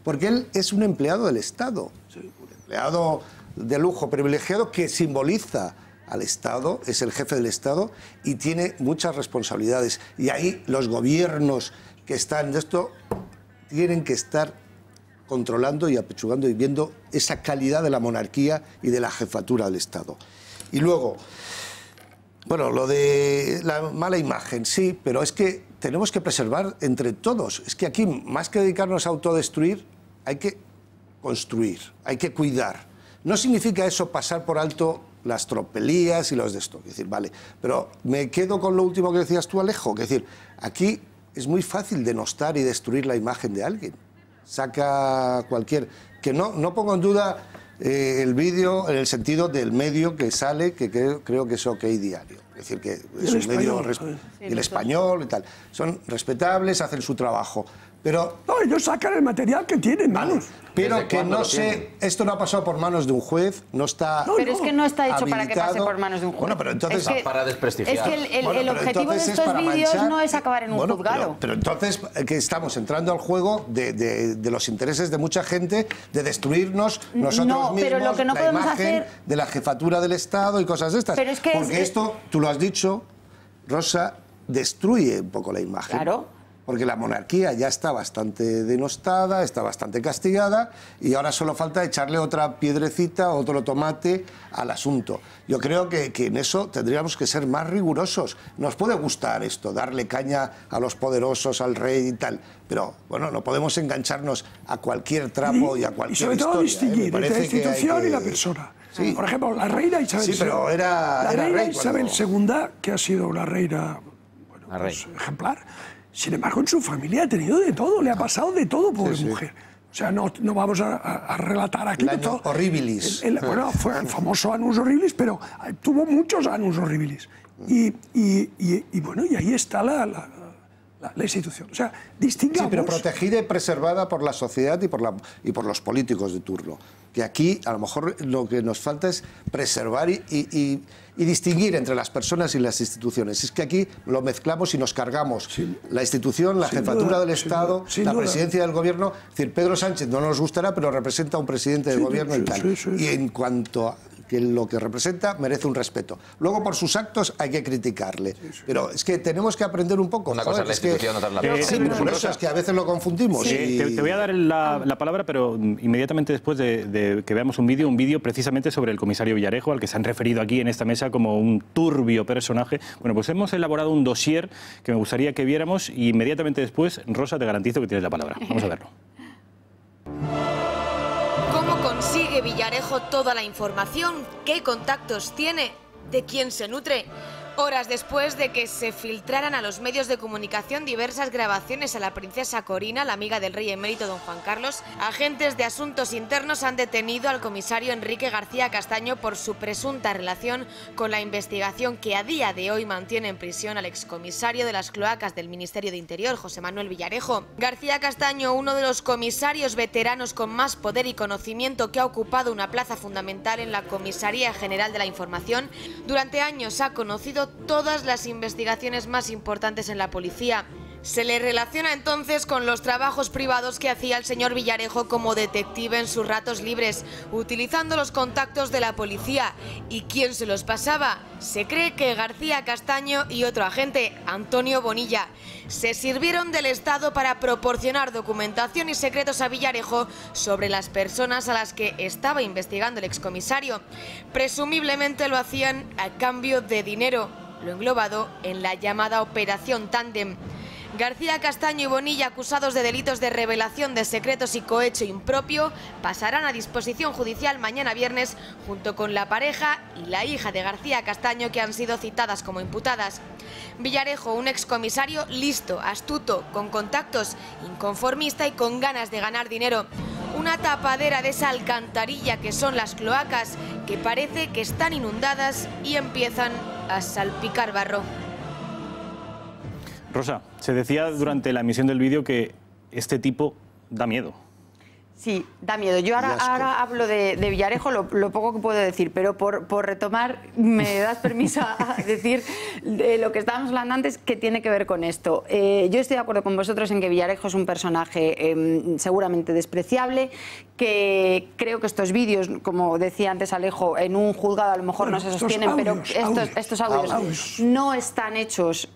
porque él es un empleado del Estado, un empleado de lujo privilegiado que simboliza al Estado, es el jefe del Estado y tiene muchas responsabilidades. Y ahí los gobiernos que están de esto tienen que estar controlando y apechugando y viendo esa calidad de la monarquía y de la jefatura del Estado. Y luego, bueno, lo de la mala imagen, sí, pero es que tenemos que preservar entre todos. Es que aquí, más que dedicarnos a autodestruir, hay que construir, hay que cuidar. No significa eso pasar por alto las tropelías y los de esto. Es decir, vale, pero me quedo con lo último que decías tú, Alejo, que es decir, aquí es muy fácil denostar y destruir la imagen de alguien. Saca cualquier... Que no pongo en duda el vídeo en el sentido del medio que sale, que creo que es OK Diario. Es decir, que es un medio... El Español y tal. Son respetables, hacen su trabajo. Pero... No, ellos sacan el material que tienen, manos. Pero que no sé, esto no ha pasado por manos de un juez, no está... Pero es que no está hecho para que pase por manos de un juez. Bueno, pero entonces... Es que, para desprestigiar. Es que el objetivo de estos vídeos no es acabar en un juzgado. Pero entonces que estamos entrando al juego de los intereses de mucha gente, de destruirnos nosotros mismos, pero lo que no la podemos imagen hacer... de la jefatura del Estado y cosas de estas. Pero es que porque esto, tú lo has dicho, Rosa, destruye un poco la imagen. Claro. Porque la monarquía ya está bastante denostada, está bastante castigada y ahora solo falta echarle otra piedrecita, otro tomate al asunto. Yo creo que en eso tendríamos que ser más rigurosos. Nos puede gustar esto, darle caña a los poderosos, al rey y tal, pero bueno, no podemos engancharnos a cualquier trapo y a cualquier historia. Y sobre todo distinguir entre la institución y la persona. Sí. Por ejemplo, la reina Isabel II. Sí, pero la reina Isabel II, que ha sido una reina ejemplar. Sin embargo, en su familia ha tenido de todo, le ha pasado de todo, pobre mujer. O sea, no vamos a relatar aquí... El año horribilis. Bueno, fue el famoso Annus Horribilis, pero tuvo muchos Annus Horribilis. Y bueno, y ahí está la institución. O sea, distingamos... Sí, pero protegida y preservada por la sociedad y por los políticos de turno. Que aquí, a lo mejor, lo que nos falta es preservar y distinguir entre las personas y las instituciones. Es que aquí lo mezclamos y nos cargamos la institución, la jefatura del Estado, la presidencia del gobierno. Es decir, Pedro Sánchez no nos gustará, pero representa a un presidente del gobierno y tal. Y en cuanto a que lo que representa merece un respeto. Luego, por sus actos hay que criticarle. Pero es que tenemos que aprender un poco. Una cosa es la institución, otra es la persona. Sí, pero eso es que a veces lo confundimos. Sí. Te voy a dar la palabra, pero inmediatamente después de que veamos un vídeo precisamente sobre el comisario Villarejo, al que se han referido aquí en esta mesa como un turbio personaje. Bueno, pues hemos elaborado un dossier que me gustaría que viéramos y inmediatamente después, Rosa, te garantizo que tienes la palabra. Vamos a verlo. ¿Cómo consigue Villarejo toda la información? ¿Qué contactos tiene? ¿De quién se nutre? Horas después de que se filtraran a los medios de comunicación diversas grabaciones a la princesa Corina, la amiga del rey emérito don Juan Carlos, agentes de asuntos internos han detenido al comisario Enrique García Castaño por su presunta relación con la investigación que a día de hoy mantiene en prisión al excomisario de las cloacas del Ministerio de Interior, José Manuel Villarejo. García Castaño, uno de los comisarios veteranos con más poder y conocimiento que ha ocupado una plaza fundamental en la Comisaría General de la Información, durante años ha conocido todas las investigaciones más importantes en la policía. Se le relaciona entonces con los trabajos privados que hacía el señor Villarejo como detective en sus ratos libres, utilizando los contactos de la policía. ¿Y quién se los pasaba? Se cree que García Castaño y otro agente, Antonio Bonilla, se sirvieron del Estado para proporcionar documentación y secretos a Villarejo sobre las personas a las que estaba investigando el excomisario. Presumiblemente lo hacían a cambio de dinero, lo englobado en la llamada Operación Tándem. García Castaño y Bonilla, acusados de delitos de revelación de secretos y cohecho impropio, pasarán a disposición judicial mañana viernes junto con la pareja y la hija de García Castaño, que han sido citadas como imputadas. Villarejo, un excomisario listo, astuto, con contactos, inconformista y con ganas de ganar dinero. Una tapadera de esa alcantarilla que son las cloacas, que parece que están inundadas y empiezan a salpicar barro. Rosa, se decía durante la emisión del vídeo que este tipo da miedo. Sí, da miedo. Yo ahora hablo de Villarejo, lo poco que puedo decir, pero por retomar, me das permiso a decir de lo que estábamos hablando antes, que tiene que ver con esto. Yo estoy de acuerdo con vosotros en que Villarejo es un personaje seguramente despreciable, que creo que estos vídeos, como decía antes Alejo, en un juzgado a lo mejor no se sostienen, pero estos audios no están hechos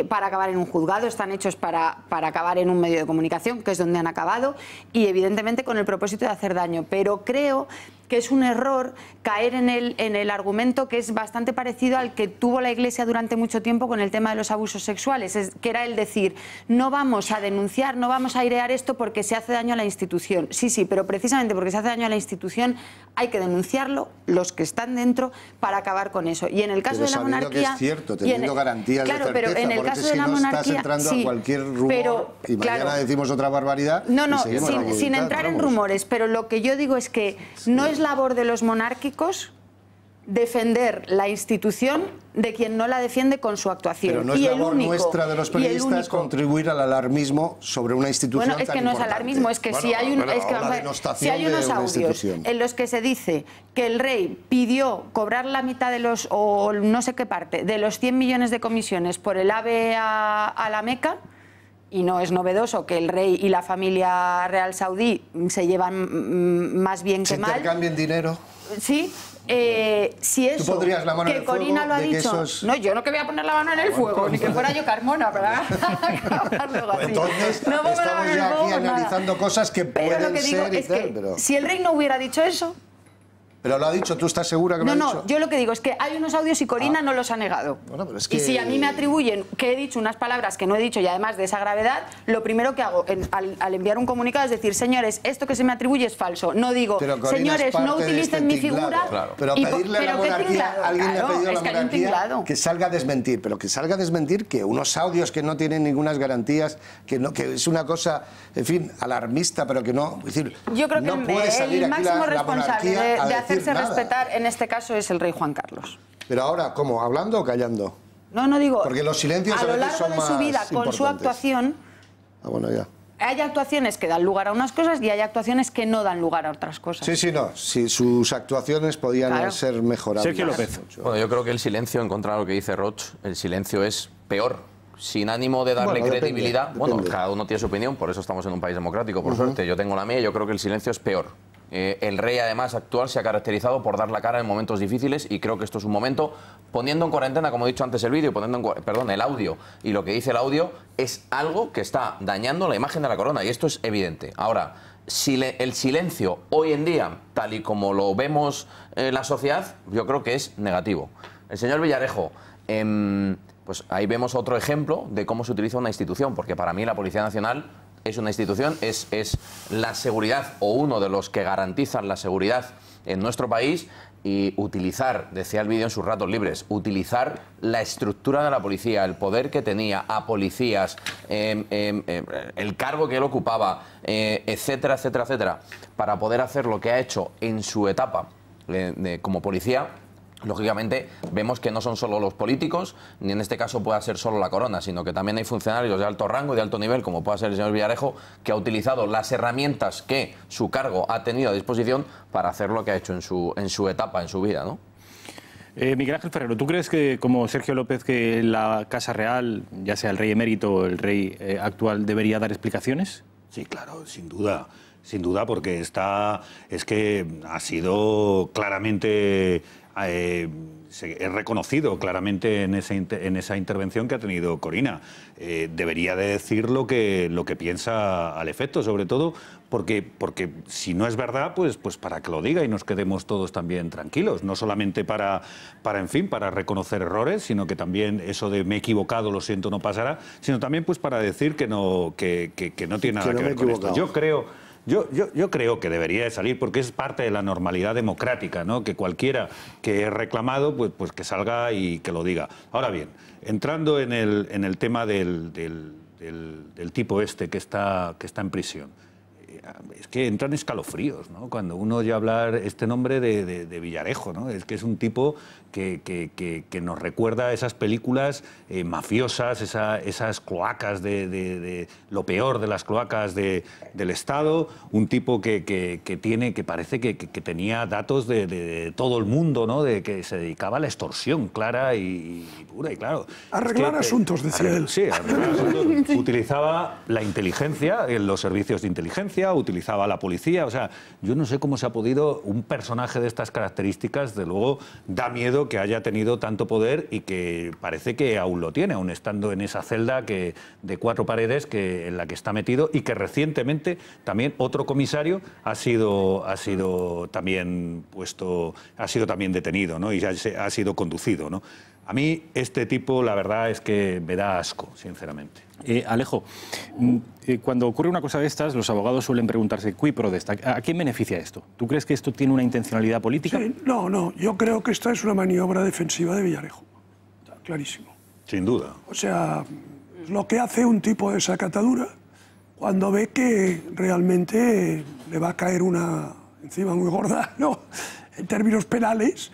para acabar en un juzgado, están hechos para acabar en un medio de comunicación, que es donde han acabado, y evidentemente con el propósito de hacer daño. Pero creo que es un error caer en el argumento que es bastante parecido al que tuvo la Iglesia durante mucho tiempo con el tema de los abusos sexuales, que era el decir, no vamos a denunciar, no vamos a airear esto porque se hace daño a la institución. Sí, sí, pero precisamente porque se hace daño a la institución hay que denunciarlo, los que están dentro, para acabar con eso. Y en el caso de la monarquía... que es cierto, teniendo garantías de certeza, pero en el porque caso si de la no monarquía, estás entrando a cualquier rumor y mañana decimos otra barbaridad. No, sin entrar en rumores, pero lo que yo digo es que no es labor de los monárquicos defender la institución de quien no la defiende con su actuación. Pero no es labor nuestra de los periodistas contribuir al alarmismo sobre una institución tan importante. Bueno, es que no es alarmismo, es que si hay unos audios en los que se dice que el rey pidió cobrar la mitad de los, o no sé qué parte, de los 100 millones de comisiones por el AVE a la Meca, y no es novedoso que el rey y la familia real saudí se llevan más bien que mal. ¿Se intercambian dinero? Sí. Si eso, ¿tú pondrías la mano que en el fuego Corina lo ha dicho, no, yo no que voy a poner la mano en el fuego, ni que fuera yo Carmona, ¿verdad? Pues entonces no estamos ya aquí analizando cosas que pueden lo que digo ser y es tal, que pero... si el rey no hubiera dicho eso... Pero lo ha dicho, ¿tú estás segura que lo ha dicho? No, yo lo que digo es que hay unos audios y Corina no los ha negado. Bueno, pero es que... Y si a mí me atribuyen que he dicho unas palabras que no he dicho y además de esa gravedad, lo primero que hago al enviar un comunicado es decir, señores, esto que se me atribuye es falso. No digo, señores, no utilicen mi figura... Claro. Pero pedirle a la monarquía, alguien le ha pedido a la monarquía que salga a desmentir, pero que salga a desmentir que unos audios que no tienen ninguna garantías, que es una cosa, en fin, alarmista, pero que no... Es decir, yo creo que no puede salir el aquí máximo la responsable monarquía de hacerse nada. respetar en este caso es el rey Juan Carlos. Pero ahora, ¿cómo? ¿Hablando o callando? No digo... Porque los silencios a lo largo de su vida, con su actuación... Ah, bueno, ya. Hay actuaciones que dan lugar a unas cosas y hay actuaciones que no dan lugar a otras cosas. Sí, no. Si sus actuaciones podían ser mejorables. Sergio López. Bueno, yo creo que el silencio, en contra de lo que dice Roch, el silencio es peor. Sin ánimo de darle credibilidad. Depende. Bueno, cada uno tiene su opinión, por eso estamos en un país democrático, por suerte. Yo tengo la mía y yo creo que el silencio es peor. El rey, además, actual se ha caracterizado por dar la cara en momentos difíciles y creo que esto es un momento, poniendo en cuarentena, como he dicho antes el vídeo, el audio, y lo que dice el audio es algo que está dañando la imagen de la corona y esto es evidente. Ahora, si el silencio hoy en día, tal y como lo vemos en la sociedad, yo creo que es negativo. El señor Villarejo... pues ahí vemos otro ejemplo de cómo se utiliza una institución, porque para mí la Policía Nacional es una institución, es la seguridad o uno de los que garantizan la seguridad en nuestro país y utilizar, decía el vídeo en sus ratos libres, utilizar la estructura de la policía, el poder que tenía a policías, el cargo que él ocupaba, etcétera, etcétera, etcétera, para poder hacer lo que ha hecho en su etapa como policía. Lógicamente vemos que no son solo los políticos, ni en este caso pueda ser solo la corona, sino que también hay funcionarios de alto rango y de alto nivel, como pueda ser el señor Villarejo, que ha utilizado las herramientas que su cargo ha tenido a disposición para hacer lo que ha hecho en su etapa, en su vida, ¿no? Miguel Ángel Ferrero, ¿tú crees que, como Sergio López, que la Casa Real, ya sea el rey emérito o el rey actual, debería dar explicaciones? Sí, claro, sin duda. Sin duda, porque es que ha sido claramente... he reconocido claramente en esa intervención que ha tenido Corina. Debería de decir lo que piensa al efecto, sobre todo porque si no es verdad, pues para que lo diga y nos quedemos todos también tranquilos. No solamente para reconocer errores, sino que también eso de me he equivocado, lo siento, no pasará, sino también pues para decir que no tiene nada que ver con esto. Yo creo que debería de salir porque es parte de la normalidad democrática, ¿no? Que cualquiera que he reclamado, pues que salga y que lo diga. Ahora bien, entrando en el tema del tipo este que está en prisión, es que entran escalofríos, ¿no? Cuando uno oye hablar este nombre de Villarejo, ¿no? Es que es un tipo que nos recuerda a esas películas mafiosas, esas cloacas de lo peor de las cloacas del Estado, un tipo que parece que tenía datos de todo el mundo, ¿no? De que se dedicaba a la extorsión clara y pura, y claro. Arreglar asuntos, decía él. Sí, arreglar asuntos. Utilizaba la inteligencia, los servicios de inteligencia, utilizaba la policía, o sea, yo no sé cómo se ha podido un personaje de estas características, de luego da miedo que haya tenido tanto poder y que parece que aún lo tiene, aún estando en esa celda de 4 paredes en la que está metido, y que recientemente también otro comisario ha sido también detenido, ¿no? Y ha sido conducido, ¿no? A mí este tipo, la verdad es que me da asco, sinceramente. Alejo, cuando ocurre una cosa de estas, los abogados suelen preguntarse, ¿qui pro de esta? ¿A quién beneficia esto? ¿Tú crees que esto tiene una intencionalidad política? Sí, no, yo creo que esta es una maniobra defensiva de Villarejo, está clarísimo. Sin duda. O sea, es lo que hace un tipo de esa catadura cuando ve que realmente le va a caer una encima muy gorda, ¿no? En términos penales,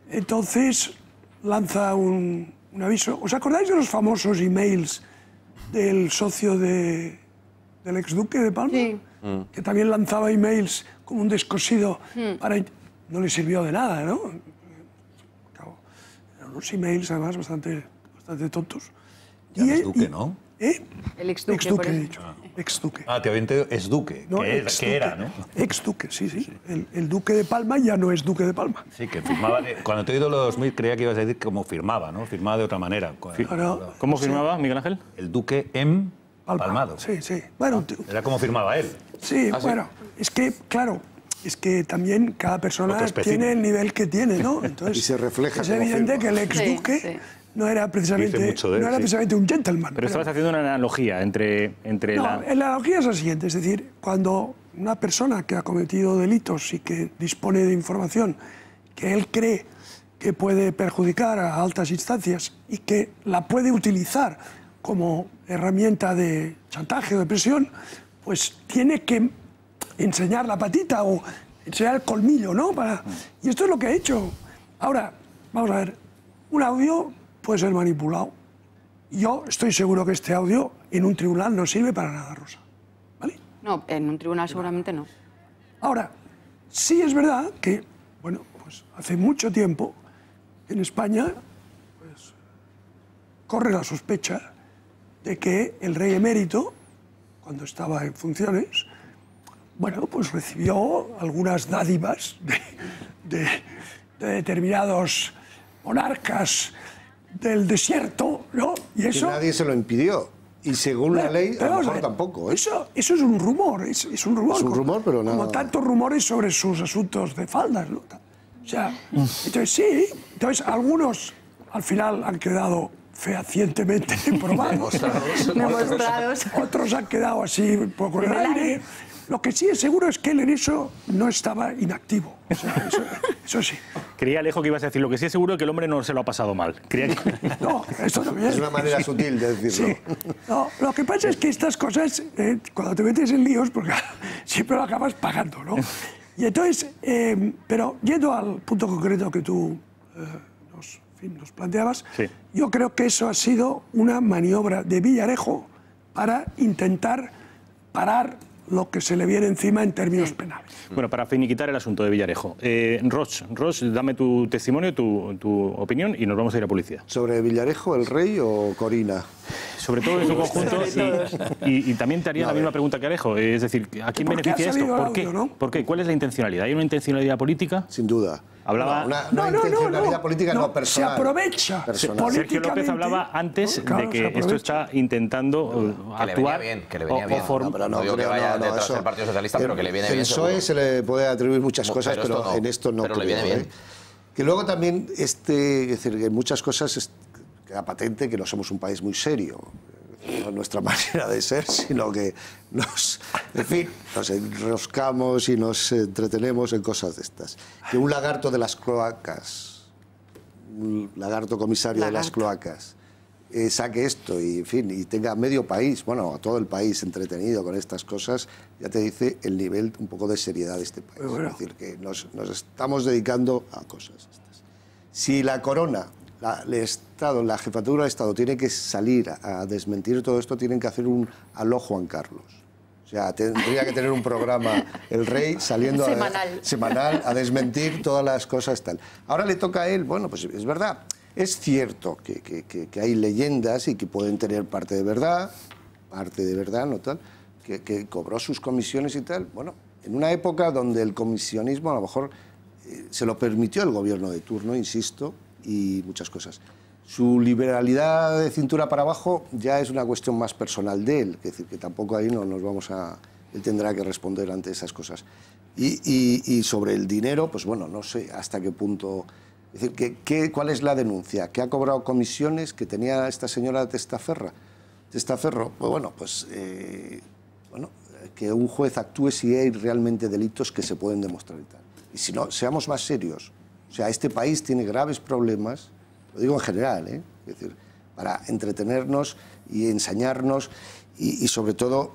entonces lanza un aviso. ¿Os acordáis de los famosos emails del socio del exduque de Palma? Sí. Que también lanzaba emails como un descosido para... No le sirvió de nada, ¿no? Eran unos emails, además, bastante tontos. Ya no es duque, ¿no? El exduque, Exduque, he dicho. Exduque. Ah, te había entendido exduque, No, que era, ¿no? Exduque, sí. El duque de Palma ya no es duque de Palma. Sí, que firmaba... Cuando te he oído los mails creía que ibas a decir cómo firmaba, ¿no? Firmaba de otra manera. ¿Cómo firmaba, Miguel Ángel? El duque M. Palmado. Sí. Bueno, era como firmaba él. Sí, bueno, es que, claro, es que también cada persona tiene el nivel que tiene, ¿no? Entonces, y se refleja. Es evidente que el exduque no era precisamente un gentleman. Pero estabas haciendo una analogía entre la analogía es la siguiente, es decir, cuando una persona que ha cometido delitos y que dispone de información que él cree que puede perjudicar a altas instancias y que la puede utilizar como herramienta de chantaje o de presión, pues tiene que enseñar la patita o enseñar el colmillo, ¿no? Y esto es lo que ha hecho. Ahora, vamos a ver, un audio puede ser manipulado. Yo estoy seguro que este audio en un tribunal no sirve para nada, Rosa. ¿Vale? No, en un tribunal seguramente no. Ahora, sí es verdad que, bueno, pues hace mucho tiempo en España pues, corre la sospecha de que el rey emérito, cuando estaba en funciones, bueno, pues recibió algunas dádivas de determinados monarcas del desierto, ¿no? Y eso... Que nadie se lo impidió. Y según la ley, a lo mejor tampoco, ¿eh? Eso es un rumor, es un rumor. Es un rumor, pero nada... Como tantos rumores sobre sus asuntos de faldas, ¿no? O sea, entonces sí, algunos al final han quedado fehacientemente probados. Demostrados. Otros han quedado así un poco en el aire. Lo que sí es seguro es que él en eso no estaba inactivo. O sea, eso sí. Creía, Alejo, que ibas a decir, lo que sí es seguro es que el hombre no se lo ha pasado mal. No, esto también. Es una manera sutil de decirlo. Sí. No, lo que pasa es que estas cosas, cuando te metes en líos, porque siempre lo acabas pagando, ¿no? Y entonces, pero yendo al punto concreto que tú nos planteabas, sí. Yo creo que eso ha sido una maniobra de Villarejo para intentar parar lo que se le viene encima en términos penales. Bueno, para finiquitar el asunto de Villarejo, Roch, dame tu testimonio, tu opinión y nos vamos a ir a publicidad. ¿Sobre Villarejo, el rey o Corina? Sobre todo en su conjunto y también te haría la misma pregunta que Alejo, es decir, ¿a quién beneficia esto? ¿Por qué? ¿Por qué? ¿Cuál es la intencionalidad? ¿Hay una intencionalidad política? Sin duda. Hablaba... Una intencionalidad política no personal. Se aprovecha. Sergio López hablaba antes de que esto está intentando actuar... Que le venía bien. No digo que vaya detrás del Partido Socialista, pero que le viene bien. El PSOE se le puede atribuir muchas cosas, pero en esto no. Pero le viene bien. Que luego también, es decir, en muchas cosas queda patente que no somos un país muy serio. No es nuestra manera de ser, sino que nos enroscamos y nos entretenemos en cosas de estas. Que un lagarto de las cloacas, un lagarto comisario de las cloacas, saque esto y, en fin, y tenga medio país, bueno, a todo el país entretenido con estas cosas, ya te dice el nivel un poco de seriedad de este país. Es decir, que nos estamos dedicando a cosas estas. Si la corona... el Estado, la jefatura de Estado tiene que salir a desmentir todo esto, tienen que hacer un aló Juan Carlos. O sea, tendría que tener un programa el rey saliendo semanal a desmentir todas las cosas tal. Ahora le toca a él, bueno, pues es verdad, es cierto que hay leyendas y que pueden tener parte de verdad, no tal, que cobró sus comisiones y tal. Bueno, en una época donde el comisionismo a lo mejor se lo permitió el gobierno de turno, insisto, y muchas cosas. Su liberalidad de cintura para abajo ya es una cuestión más personal de él, es decir, que tampoco ahí no nos vamos a... Él tendrá que responder ante esas cosas. Y sobre el dinero, pues bueno, no sé hasta qué punto... Es decir, ¿cuál es la denuncia? ¿Que ha cobrado comisiones que tenía esta señora Testaferro? Pues bueno, que un juez actúe si hay realmente delitos que se pueden demostrar y tal. Y si no, seamos más serios. O sea, este país tiene graves problemas, lo digo en general, es decir, para entretenernos y ensañarnos y sobre todo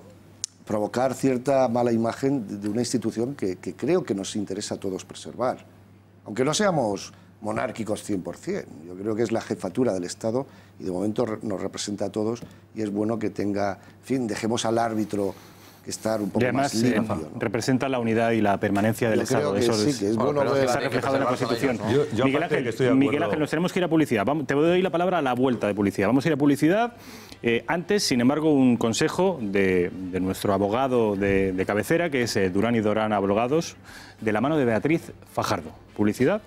provocar cierta mala imagen de una institución que creo que nos interesa a todos preservar. Aunque no seamos monárquicos 100%, yo creo que es la jefatura del Estado y de momento nos representa a todos y es bueno que tenga, en fin, dejemos al árbitro que estar un poco además, más limpio, ¿no? Representa la unidad y la permanencia del Estado. Eso sí, que es bueno que está reflejado en la Constitución. Yo Miguel Ángel, nos tenemos que ir a publicidad. Te doy la palabra a la vuelta de publicidad. Vamos a ir a publicidad. Antes, sin embargo, un consejo de nuestro abogado de cabecera, que es Durán y Durán Abogados, de la mano de Beatriz Fajardo. Publicidad,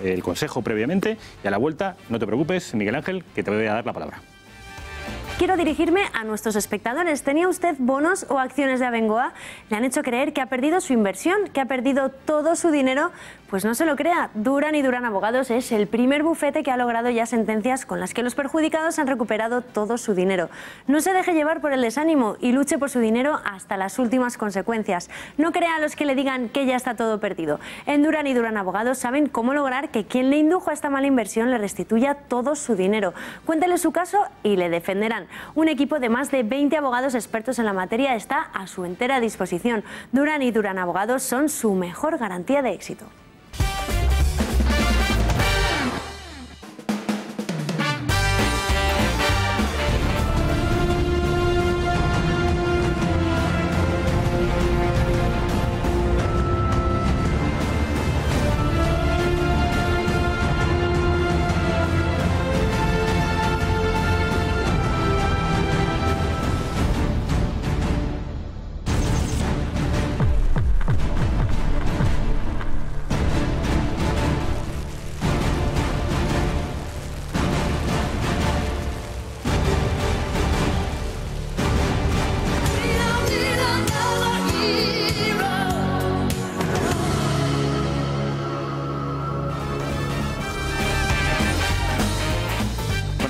el consejo previamente, y a la vuelta, no te preocupes, Miguel Ángel, que te voy a dar la palabra. Quiero dirigirme a nuestros espectadores. ¿Tenía usted bonos o acciones de Abengoa? ¿Le han hecho creer que ha perdido su inversión, que ha perdido todo su dinero? Pues no se lo crea. Durán y Durán Abogados es el primer bufete que ha logrado ya sentencias con las que los perjudicados han recuperado todo su dinero. No se deje llevar por el desánimo y luche por su dinero hasta las últimas consecuencias. No crea a los que le digan que ya está todo perdido. En Durán y Durán Abogados saben cómo lograr que quien le indujo a esta mala inversión le restituya todo su dinero. Cuéntele su caso y le defenderán. Un equipo de más de 20 abogados expertos en la materia está a su entera disposición. Durán y Durán Abogados son su mejor garantía de éxito.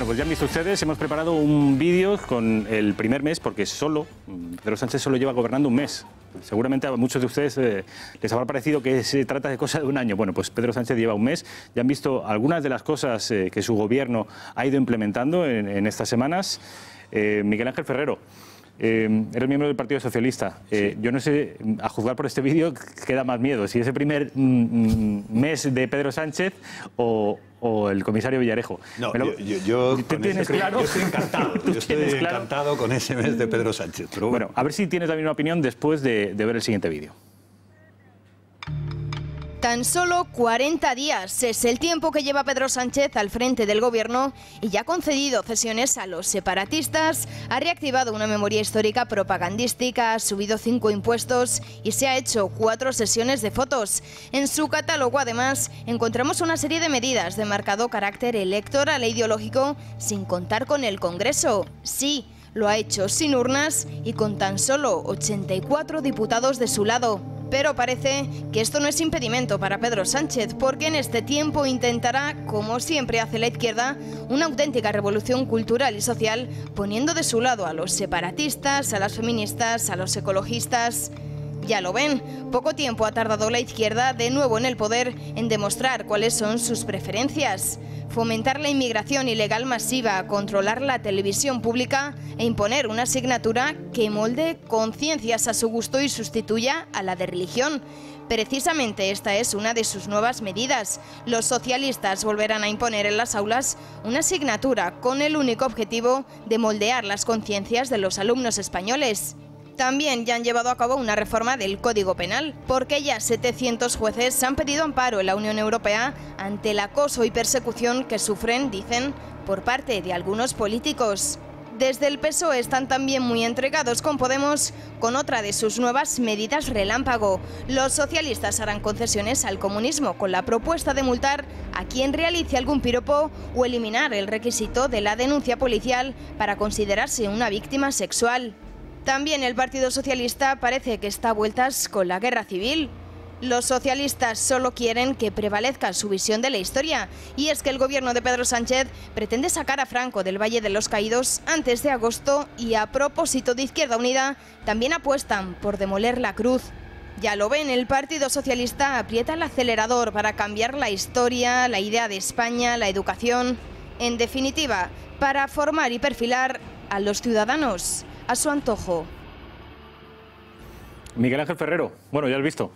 Pues ya han visto ustedes, hemos preparado un vídeo con el primer mes, porque Pedro Sánchez solo lleva gobernando un mes. Seguramente a muchos de ustedes les habrá parecido que se trata de cosa de un año. Bueno, pues Pedro Sánchez lleva un mes. Ya han visto algunas de las cosas que su gobierno ha ido implementando en estas semanas. Miguel Ángel Ferrero, eres miembro del Partido Socialista. Yo no sé, a juzgar por este vídeo, ¿qué da más miedo? ¿Si es el primer mes de Pedro Sánchez o el comisario Villarejo? No, yo ¿Tienes claro? Yo estoy encantado. Yo estoy encantado con ese mes de Pedro Sánchez. Pero bueno, a ver si tienes también una opinión después de ver el siguiente vídeo. Tan solo 40 días es el tiempo que lleva Pedro Sánchez al frente del gobierno y ya ha concedido cesiones a los separatistas, ha reactivado una memoria histórica propagandística, ha subido 5 impuestos y se ha hecho 4 sesiones de fotos. En su catálogo, además, encontramos una serie de medidas de marcado carácter electoral e ideológico sin contar con el Congreso. Sí, lo ha hecho sin urnas y con tan solo 84 diputados de su lado. Pero parece que esto no es impedimento para Pedro Sánchez, porque en este tiempo intentará, como siempre hace la izquierda, una auténtica revolución cultural y social, poniendo de su lado a los separatistas, a las feministas, a los ecologistas. Ya lo ven, poco tiempo ha tardado la izquierda, de nuevo en el poder, en demostrar cuáles son sus preferencias. Fomentar la inmigración ilegal masiva, controlar la televisión pública e imponer una asignatura que molde conciencias a su gusto y sustituya a la de religión. Precisamente esta es una de sus nuevas medidas. Los socialistas volverán a imponer en las aulas una asignatura con el único objetivo de moldear las conciencias de los alumnos españoles. También ya han llevado a cabo una reforma del Código Penal, porque ya 700 jueces han pedido amparo en la Unión Europea ante el acoso y persecución que sufren, dicen, por parte de algunos políticos. Desde el PSOE están también muy entregados con Podemos con otra de sus nuevas medidas relámpago. Los socialistas harán concesiones al comunismo con la propuesta de multar a quien realice algún piropo o eliminar el requisito de la denuncia policial para considerarse una víctima sexual. También el Partido Socialista parece que está a vueltas con la guerra civil. Los socialistas solo quieren que prevalezca su visión de la historia, y es que el gobierno de Pedro Sánchez pretende sacar a Franco del Valle de los Caídos antes de agosto y, a propósito de Izquierda Unida, también apuestan por demoler la cruz. Ya lo ven, el Partido Socialista aprieta el acelerador para cambiar la historia, la idea de España, la educación, en definitiva, para formar y perfilar a los ciudadanos a su antojo. Miguel Ángel Ferrero, bueno, ya has visto.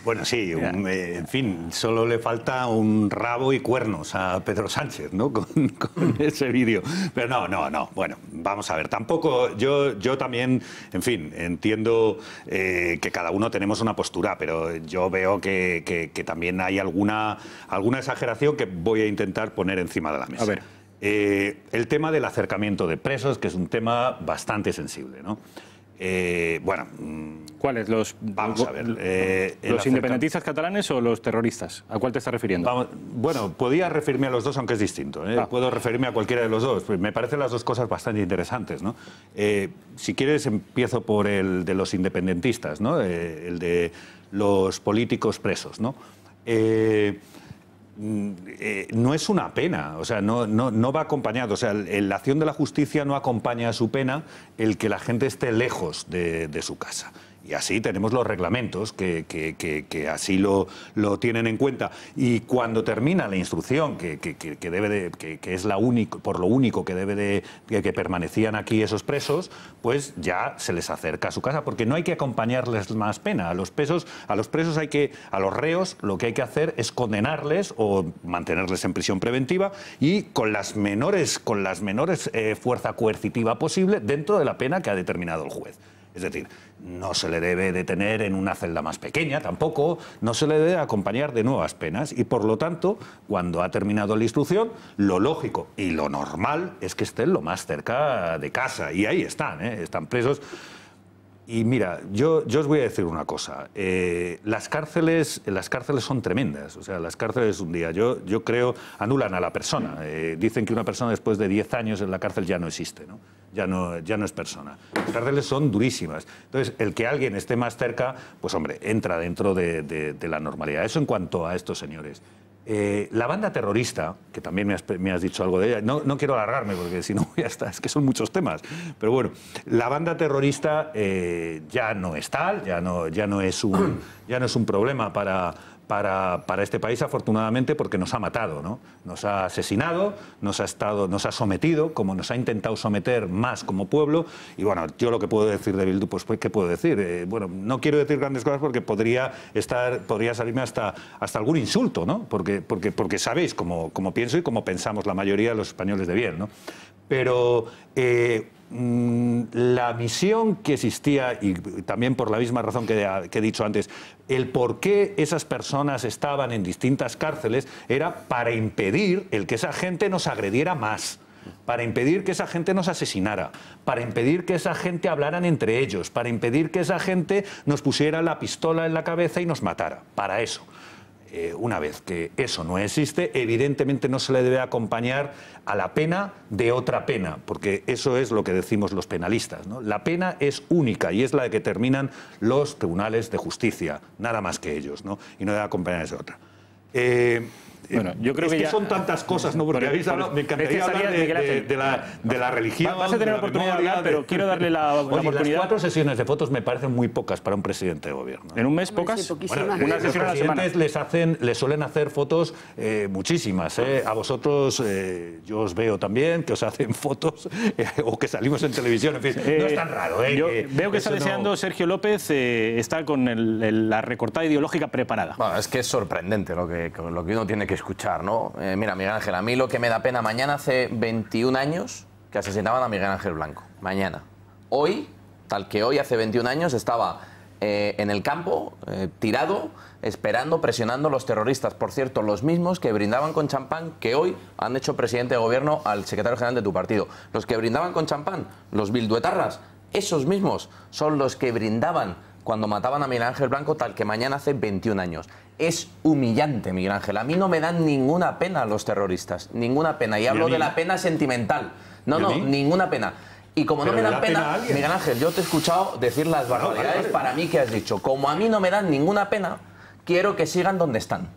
Bueno, sí, en fin, solo le falta un rabo y cuernos a Pedro Sánchez, ¿no? Con ese vídeo. Pero no, bueno, vamos a ver, tampoco, yo también, en fin, entiendo que cada uno tenemos una postura, pero yo veo que también hay alguna exageración que voy a intentar poner encima de la mesa. A ver. El tema del acercamiento de presos, que es un tema bastante sensible, ¿no? Bueno, ¿cuáles? Vamos a ver. ¿Los independentistas catalanes o los terroristas? ¿A cuál te estás refiriendo? Bueno, podía referirme a los dos, aunque es distinto. Puedo referirme a cualquiera de los dos. Pues me parecen las dos cosas bastante interesantes, ¿no? Si quieres, empiezo por el de los independentistas, ¿no? El de los políticos presos, ¿no? No es una pena, o sea, no va acompañado, o sea, la acción de la justicia no acompaña a su pena el que la gente esté lejos de su casa. Y así tenemos los reglamentos que así lo tienen en cuenta. Y cuando termina la instrucción, que es por lo único que debe de que permanecían aquí esos presos, pues ya se les acerca a su casa, porque no hay que acompañarles más pena. A los presos a los reos, lo que hay que hacer es condenarles o mantenerles en prisión preventiva y con las menores fuerza coercitiva posible dentro de la pena que ha determinado el juez. Es decir, no se le debe detener en una celda más pequeña, tampoco, no se le debe acompañar de nuevas penas y, por lo tanto, cuando ha terminado la instrucción, lo lógico y lo normal es que estén lo más cerca de casa. Y ahí están presos. Y mira, yo os voy a decir una cosa. Las cárceles son tremendas. O sea, las cárceles un día, yo creo, anulan a la persona. Dicen que una persona después de 10 años en la cárcel ya no existe, ¿no? Ya no es persona. Las cárceles son durísimas. Entonces, el que alguien esté más cerca, pues hombre, entra dentro de la normalidad. Eso en cuanto a estos señores. La banda terrorista, que también me has dicho algo de ella, no quiero alargarme porque si no ya está, es que son muchos temas, pero bueno, la banda terrorista ya no es tal, ya no es un problema para para este país, afortunadamente, porque nos ha matado, ¿no? Nos ha asesinado, nos ha sometido, como nos ha intentado someter más como pueblo. Y bueno, yo lo que puedo decir de Bildu, pues ¿qué puedo decir? Bueno, no quiero decir grandes cosas porque podría salirme hasta algún insulto, ¿no? Porque sabéis cómo pienso y cómo pensamos la mayoría de los españoles de bien, ¿no? Pero la misión que existía, y también por la misma razón que he dicho antes, el por qué esas personas estaban en distintas cárceles era para impedir el que esa gente nos agrediera más, para impedir que esa gente nos asesinara, para impedir que esa gente hablaran entre ellos, para impedir que esa gente nos pusiera la pistola en la cabeza y nos matara, para eso. Una vez que eso no existe, evidentemente no se le debe acompañar a la pena de otra pena, porque eso es lo que decimos los penalistas, ¿no? La pena es única y es la que determinan los tribunales de justicia, nada más que ellos, ¿no? Y no debe acompañarse de otra. Bueno, yo creo que son tantas cosas, ¿no? Porque habéis hablado, me encantaría hablar de la religión. Vas a tener la oportunidad de hablar, pero quiero darle la oportunidad. Las 4 sesiones de fotos me parecen muy pocas para un presidente de gobierno. ¿En un mes pocas? Bueno, una sesión a la semana. Les suelen hacer fotos muchísimas. A vosotros yo os veo también, que os hacen fotos o que salimos en televisión. En fin, no es tan raro. Yo veo que está deseando Sergio López, está con la recortada ideológica preparada. Bueno, es que es sorprendente lo que uno tiene que escuchar, ¿no? Mira, Miguel Ángel, a mí lo que me da pena, mañana hace 21 años que asesinaban a Miguel Ángel Blanco. Mañana. Hoy, tal que hoy, hace 21 años, estaba en el campo, tirado, esperando, presionando a los terroristas. Por cierto, los mismos que brindaban con champán, que hoy han hecho presidente de gobierno al secretario general de tu partido. Los que brindaban con champán, los bilduetarras, esos mismos son los que brindaban cuando mataban a Miguel Ángel Blanco, tal que mañana hace 21 años. Es humillante, Miguel Ángel. A mí no me dan ninguna pena los terroristas, ninguna pena. Y hablo de la pena sentimental. No, ninguna pena. Y como no me dan pena, Miguel Ángel, yo te he escuchado decir las barbaridades para mí que has dicho. Como a mí no me dan ninguna pena, quiero que sigan donde están.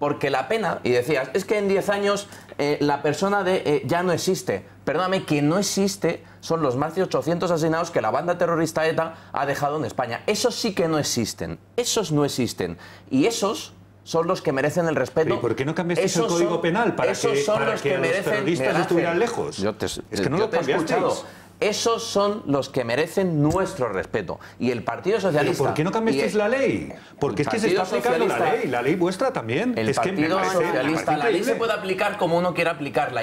Porque la pena, y decías, es que en 10 años la persona ya no existe. Perdóname, que no existe son los más de 800 asesinados que la banda terrorista ETA ha dejado en España. Esos sí que no existen. Esos no existen. Y esos son los que merecen el respeto. ¿Y por qué no cambiasteis el Código Penal para que los terroristas estuvieran lejos? Es que no lo cambiasteis. Esos son los que merecen nuestro respeto. Y el Partido Socialista... ¿Pero por qué no cambiasteis la ley? Porque es que se está aplicando la ley vuestra también. El Partido Socialista, la ley se puede aplicar como uno quiera aplicarla,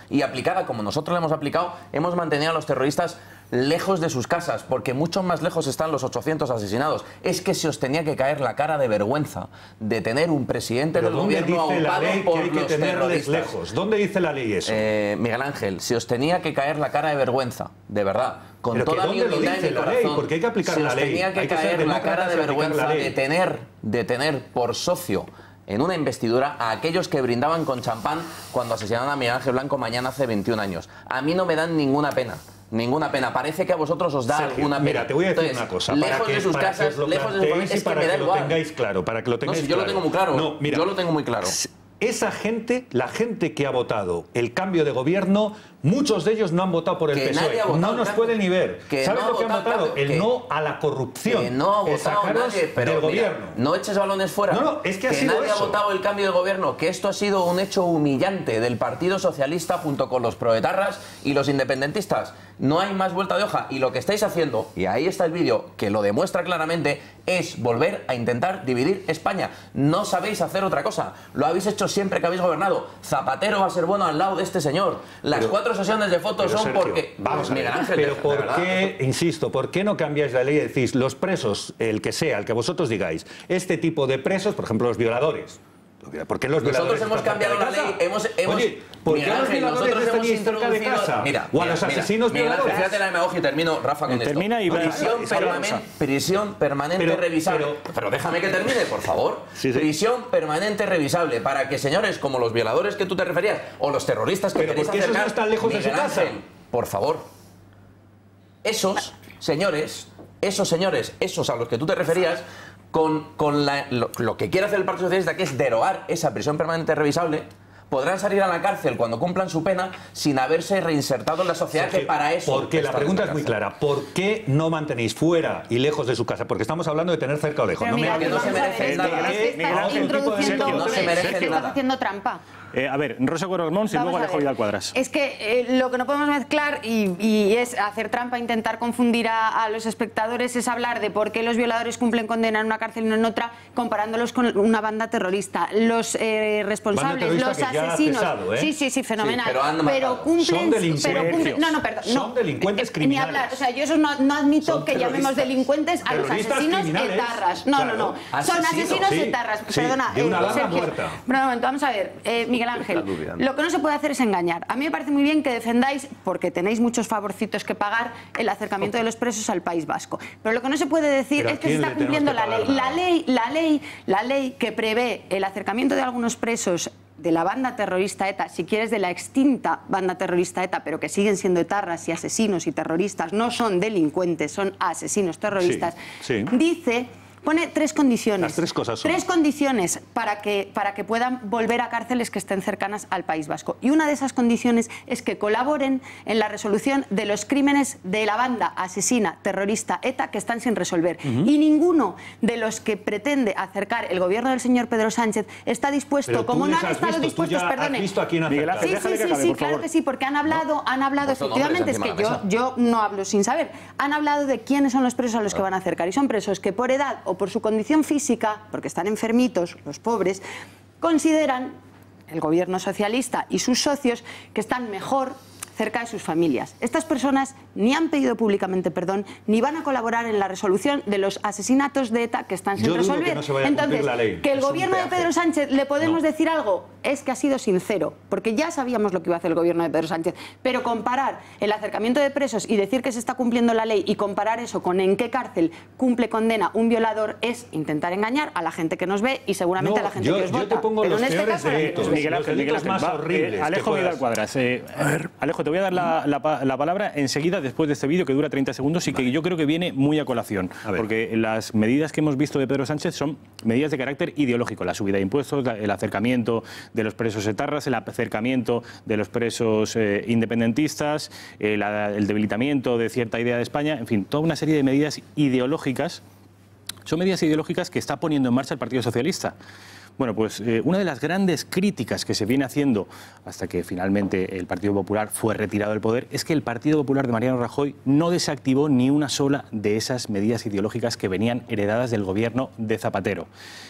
y aplicada como nosotros la hemos aplicado, hemos mantenido a los terroristas lejos de sus casas, porque mucho más lejos están los 800 asesinados. Es que se os tenía que caer la cara de vergüenza de tener un presidente del gobierno ocupado por los terroristas. Lejos? ¿Dónde dice la ley eso? Miguel Ángel, se os tenía que caer la cara de vergüenza, de verdad. Con toda mi humildad en mi corazón, porque hay que aplicar la ley. Se os tenía que caer la cara de vergüenza de tener por socio en una investidura a aquellos que brindaban con champán cuando asesinaron a Miguel Ángel Blanco mañana hace 21 años. A mí no me dan ninguna pena. Ninguna pena. Parece que a vosotros os da alguna pena. Mira, te voy a decir una cosa. Lejos de sus casas, lejos de sus familias, es que me da igual. Para que lo tengáis claro, para que lo tengáis claro. Yo lo tengo muy claro. No, mira, yo lo tengo muy claro. Esa gente, la gente que ha votado el cambio de gobierno, muchos de ellos no han votado por el PSOE. No nos pueden ni ver. ¿Sabes lo que han votado? El no a la corrupción. Que no ha votado nadie, pero del gobierno. No eches balones fuera. No, es que ha sido nadie ha votado el cambio de gobierno. Que esto ha sido un hecho humillante del Partido Socialista junto con los proetarras y los independentistas. No hay más vuelta de hoja. Y lo que estáis haciendo, y ahí está el vídeo que lo demuestra claramente, es volver a intentar dividir España. No sabéis hacer otra cosa. Lo habéis hecho siempre que habéis gobernado. Zapatero va a ser bueno al lado de este señor. Las 4 sesiones de fotos son Sergio, porque... Vamos, Miguel Ángel, pero ¿por qué, insisto, por qué no cambiáis la ley y decís los presos, el que sea, el que vosotros digáis, este tipo de presos, por ejemplo, los violadores? ¿Por qué los nosotros hemos cambiado la ley, Oye, ¿por qué los violadores tenéis cerca de casa? Mira, o a los asesinos violadores. Fíjate la demagogia y termino, Rafa, con termina esto. Prisión permanente revisable. Pero déjame que termine, por favor. Prisión permanente revisable para que señores como los violadores que tú te referías o los terroristas que queréis acercar... Pero esos no están lejos de su casa. Por favor. Esos señores, esos a los que tú te referías... Con lo que quiere hacer el Partido Socialista, que es derogar esa prisión permanente revisable, podrán salir a la cárcel cuando cumplan su pena sin haberse reinsertado en la sociedad, que para eso... Porque la pregunta es muy clara. ¿Por qué no mantenéis fuera y lejos de su casa? Porque estamos hablando de tener cerca o lejos. No se merecen nada. Estás haciendo trampa. A ver, Rosa Cuervo Armón y luego Alejo Vidal Cuadras. Es que lo que no podemos mezclar y es hacer trampa, intentar confundir a los espectadores, es hablar de por qué los violadores cumplen condena en una cárcel y no en otra, comparándolos con una banda terrorista. Los responsables, los asesinos... Sí, fenomenal. Pero cumplen... Son delincuentes criminales. Ni hablar. O sea, yo eso no admito que llamemos delincuentes a los asesinos etarras. No. Son asesinos etarras. Perdona, Sergio. Un momento, vamos a ver. Miguel Ángel, lo que no se puede hacer es engañar. A mí me parece muy bien que defendáis, porque tenéis muchos favorcitos que pagar, el acercamiento de los presos al País Vasco. Pero lo que no se puede decir es que se está cumpliendo la ley. La ley que prevé el acercamiento de algunos presos de la banda terrorista ETA, si quieres de la extinta banda terrorista ETA, pero que siguen siendo etarras y asesinos y terroristas, no son delincuentes, son asesinos terroristas, pone tres condiciones. Las tres cosas son. Tres condiciones para que puedan volver a cárceles que estén cercanas al País Vasco. Y una de esas condiciones es que colaboren en la resolución de los crímenes de la banda asesina terrorista ETA que están sin resolver. Y ninguno de los que pretende acercar el gobierno del señor Pedro Sánchez está dispuesto, como no han estado dispuestos, perdone. Sí, claro que sí, porque han hablado efectivamente, es que yo no hablo sin saber. Han hablado de quiénes son los presos a los que van a acercar. Y son presos que por edad o por su condición física, porque están enfermitos, los pobres, consideran, el gobierno socialista y sus socios, que están mejor cerca de sus familias. Estas personas ni han pedido públicamente perdón, ni van a colaborar en la resolución de los asesinatos de ETA que están sin resolver. Entonces, que el gobierno de Pedro Sánchez le podemos decir algo, es que ha sido sincero, porque ya sabíamos lo que iba a hacer el gobierno de Pedro Sánchez, pero comparar el acercamiento de presos y decir que se está cumpliendo la ley y comparar eso con en qué cárcel cumple condena un violador es intentar engañar a la gente que nos ve y seguramente a la gente que os vota. Yo te pongo los peores delitos, los delitos más horribles. Alejo Vidal Cuadras. Alejo, te voy a dar la palabra enseguida después de este vídeo que dura 30 segundos y que yo creo que viene muy a colación. Porque las medidas que hemos visto de Pedro Sánchez son medidas de carácter ideológico. La subida de impuestos, el acercamiento de los presos etarras, el acercamiento de los presos independentistas, el debilitamiento de cierta idea de España, en fin, toda una serie de medidas ideológicas. Son medidas ideológicas que está poniendo en marcha el Partido Socialista. Bueno, pues una de las grandes críticas que se viene haciendo hasta que finalmente el Partido Popular fue retirado del poder es que el Partido Popular de Mariano Rajoy no desactivó ni una sola de esas medidas ideológicas que venían heredadas del gobierno de Zapatero.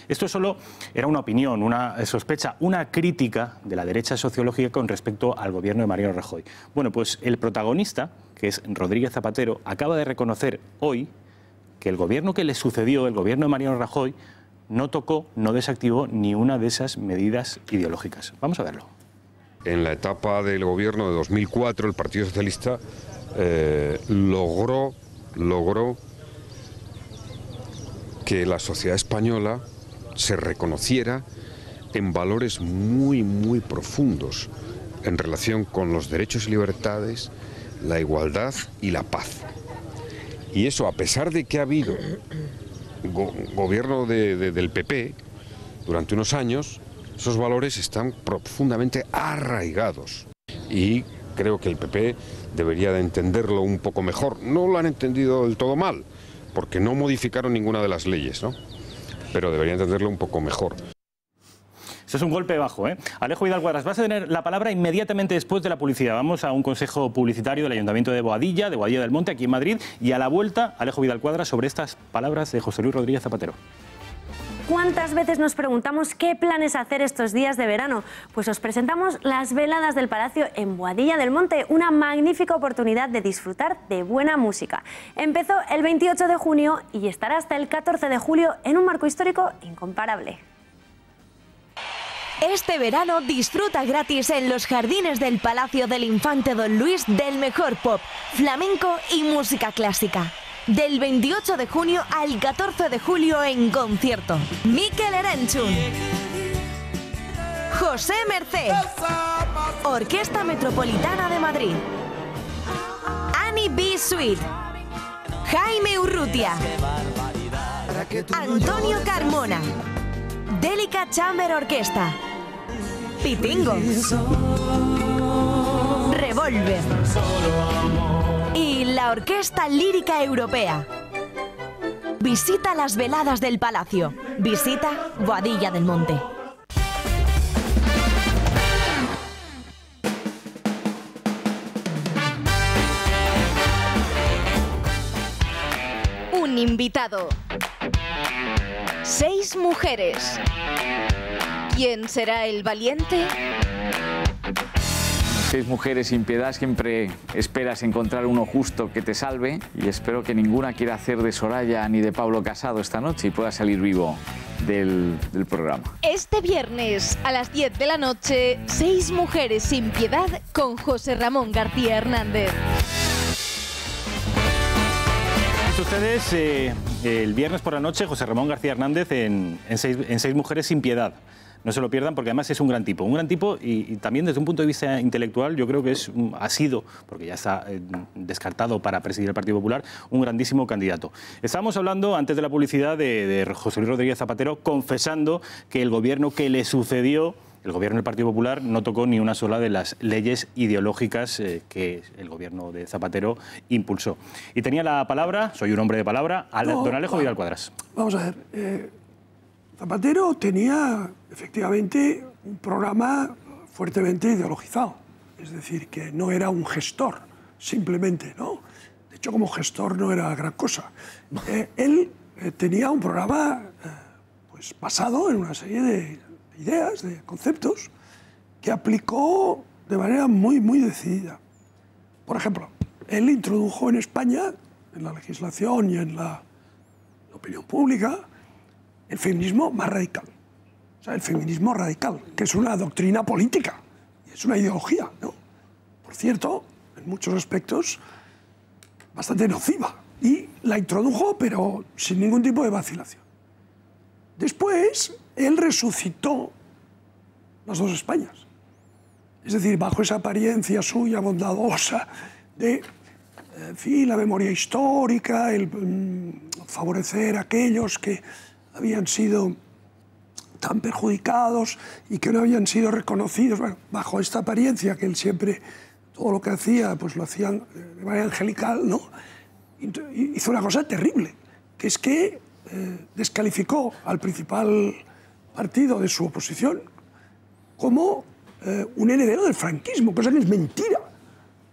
Esto solo era una opinión, una sospecha, una crítica de la derecha sociológica con respecto al gobierno de Mariano Rajoy. Bueno, pues el protagonista, que es Rodríguez Zapatero, acaba de reconocer hoy que el gobierno que le sucedió, el gobierno de Mariano Rajoy, no tocó, no desactivó ni una de esas medidas ideológicas. Vamos a verlo. En la etapa del gobierno de 2004, el Partido Socialista logró que la sociedad española se reconociera en valores muy, muy profundos en relación con los derechos y libertades, la igualdad y la paz. Y eso, a pesar de que ha habido gobierno del PP durante unos años, esos valores están profundamente arraigados y creo que el PP debería de entenderlo un poco mejor. No lo han entendido del todo mal, porque no modificaron ninguna de las leyes, ¿no? Pero debería entenderlo un poco mejor. Eso es un golpe bajo, ¿eh? Alejo Vidal Cuadras, vas a tener la palabra inmediatamente después de la publicidad. Vamos a un consejo publicitario del Ayuntamiento de Boadilla del Monte, aquí en Madrid, y a la vuelta, Alejo Vidal Cuadras sobre estas palabras de José Luis Rodríguez Zapatero. ¿Cuántas veces nos preguntamos qué planes hacer estos días de verano? Pues os presentamos las veladas del Palacio en Boadilla del Monte, una magnífica oportunidad de disfrutar de buena música. Empezó el 28 de junio y estará hasta el 14 de julio en un marco histórico incomparable. Este verano disfruta gratis en los jardines del Palacio del Infante Don Luis del mejor pop, flamenco y música clásica. Del 28 de junio al 14 de julio en concierto. Mikel Erenchun, José Merced, Orquesta Metropolitana de Madrid, Annie B. Sweet, Jaime Urrutia, Antonio Carmona, Delica Chamber Orquesta, Pitingo, Revolver y la Orquesta Lírica Europea. Visita las veladas del Palacio. Visita Boadilla del Monte. Un invitado. 6 mujeres. ¿Quién será el valiente? 6 mujeres sin piedad, siempre esperas encontrar uno justo que te salve y espero que ninguna quiera hacer de Soraya ni de Pablo Casado esta noche y pueda salir vivo del programa. Este viernes a las 10 de la noche, 6 mujeres sin piedad con José Ramón García Hernández. Ustedes el viernes por la noche José Ramón García Hernández en seis mujeres sin piedad. No se lo pierdan porque además es un gran tipo y también desde un punto de vista intelectual yo creo que ha sido, porque ya está descartado para presidir el Partido Popular, un grandísimo candidato. Estábamos hablando antes de la publicidad de José Luis Rodríguez Zapatero confesando que el gobierno que le sucedió, el gobierno del Partido Popular, no tocó ni una sola de las leyes ideológicas que el gobierno de Zapatero impulsó. Y tenía la palabra, soy un hombre de palabra, don Alejo Vidal Quadras. Vamos a ver, Zapatero tenía efectivamente un programa fuertemente ideologizado, es decir, que no era un gestor, simplemente, ¿no? De hecho, como gestor no era gran cosa. Él tenía un programa pues, basado en una serie de ideas, de conceptos, que aplicó de manera muy, muy decidida. Por ejemplo, él introdujo en España, en la legislación y en la opinión pública, el feminismo más radical. O sea, el feminismo radical, que es una doctrina política, es una ideología, ¿no? Por cierto, en muchos aspectos, bastante nociva. Y la introdujo, pero sin ningún tipo de vacilación. Después, él resucitó las dos Españas. Es decir, bajo esa apariencia suya bondadosa de, en fin, la memoria histórica, el favorecer a aquellos que habían sido tan perjudicados y que no habían sido reconocidos. Bueno, bajo esta apariencia que él siempre, todo lo que hacía, pues lo hacían de manera angelical, ¿no? Hizo una cosa terrible, que es que descalificó al principal partido de su oposición como un heredero del franquismo, cosa que es mentira.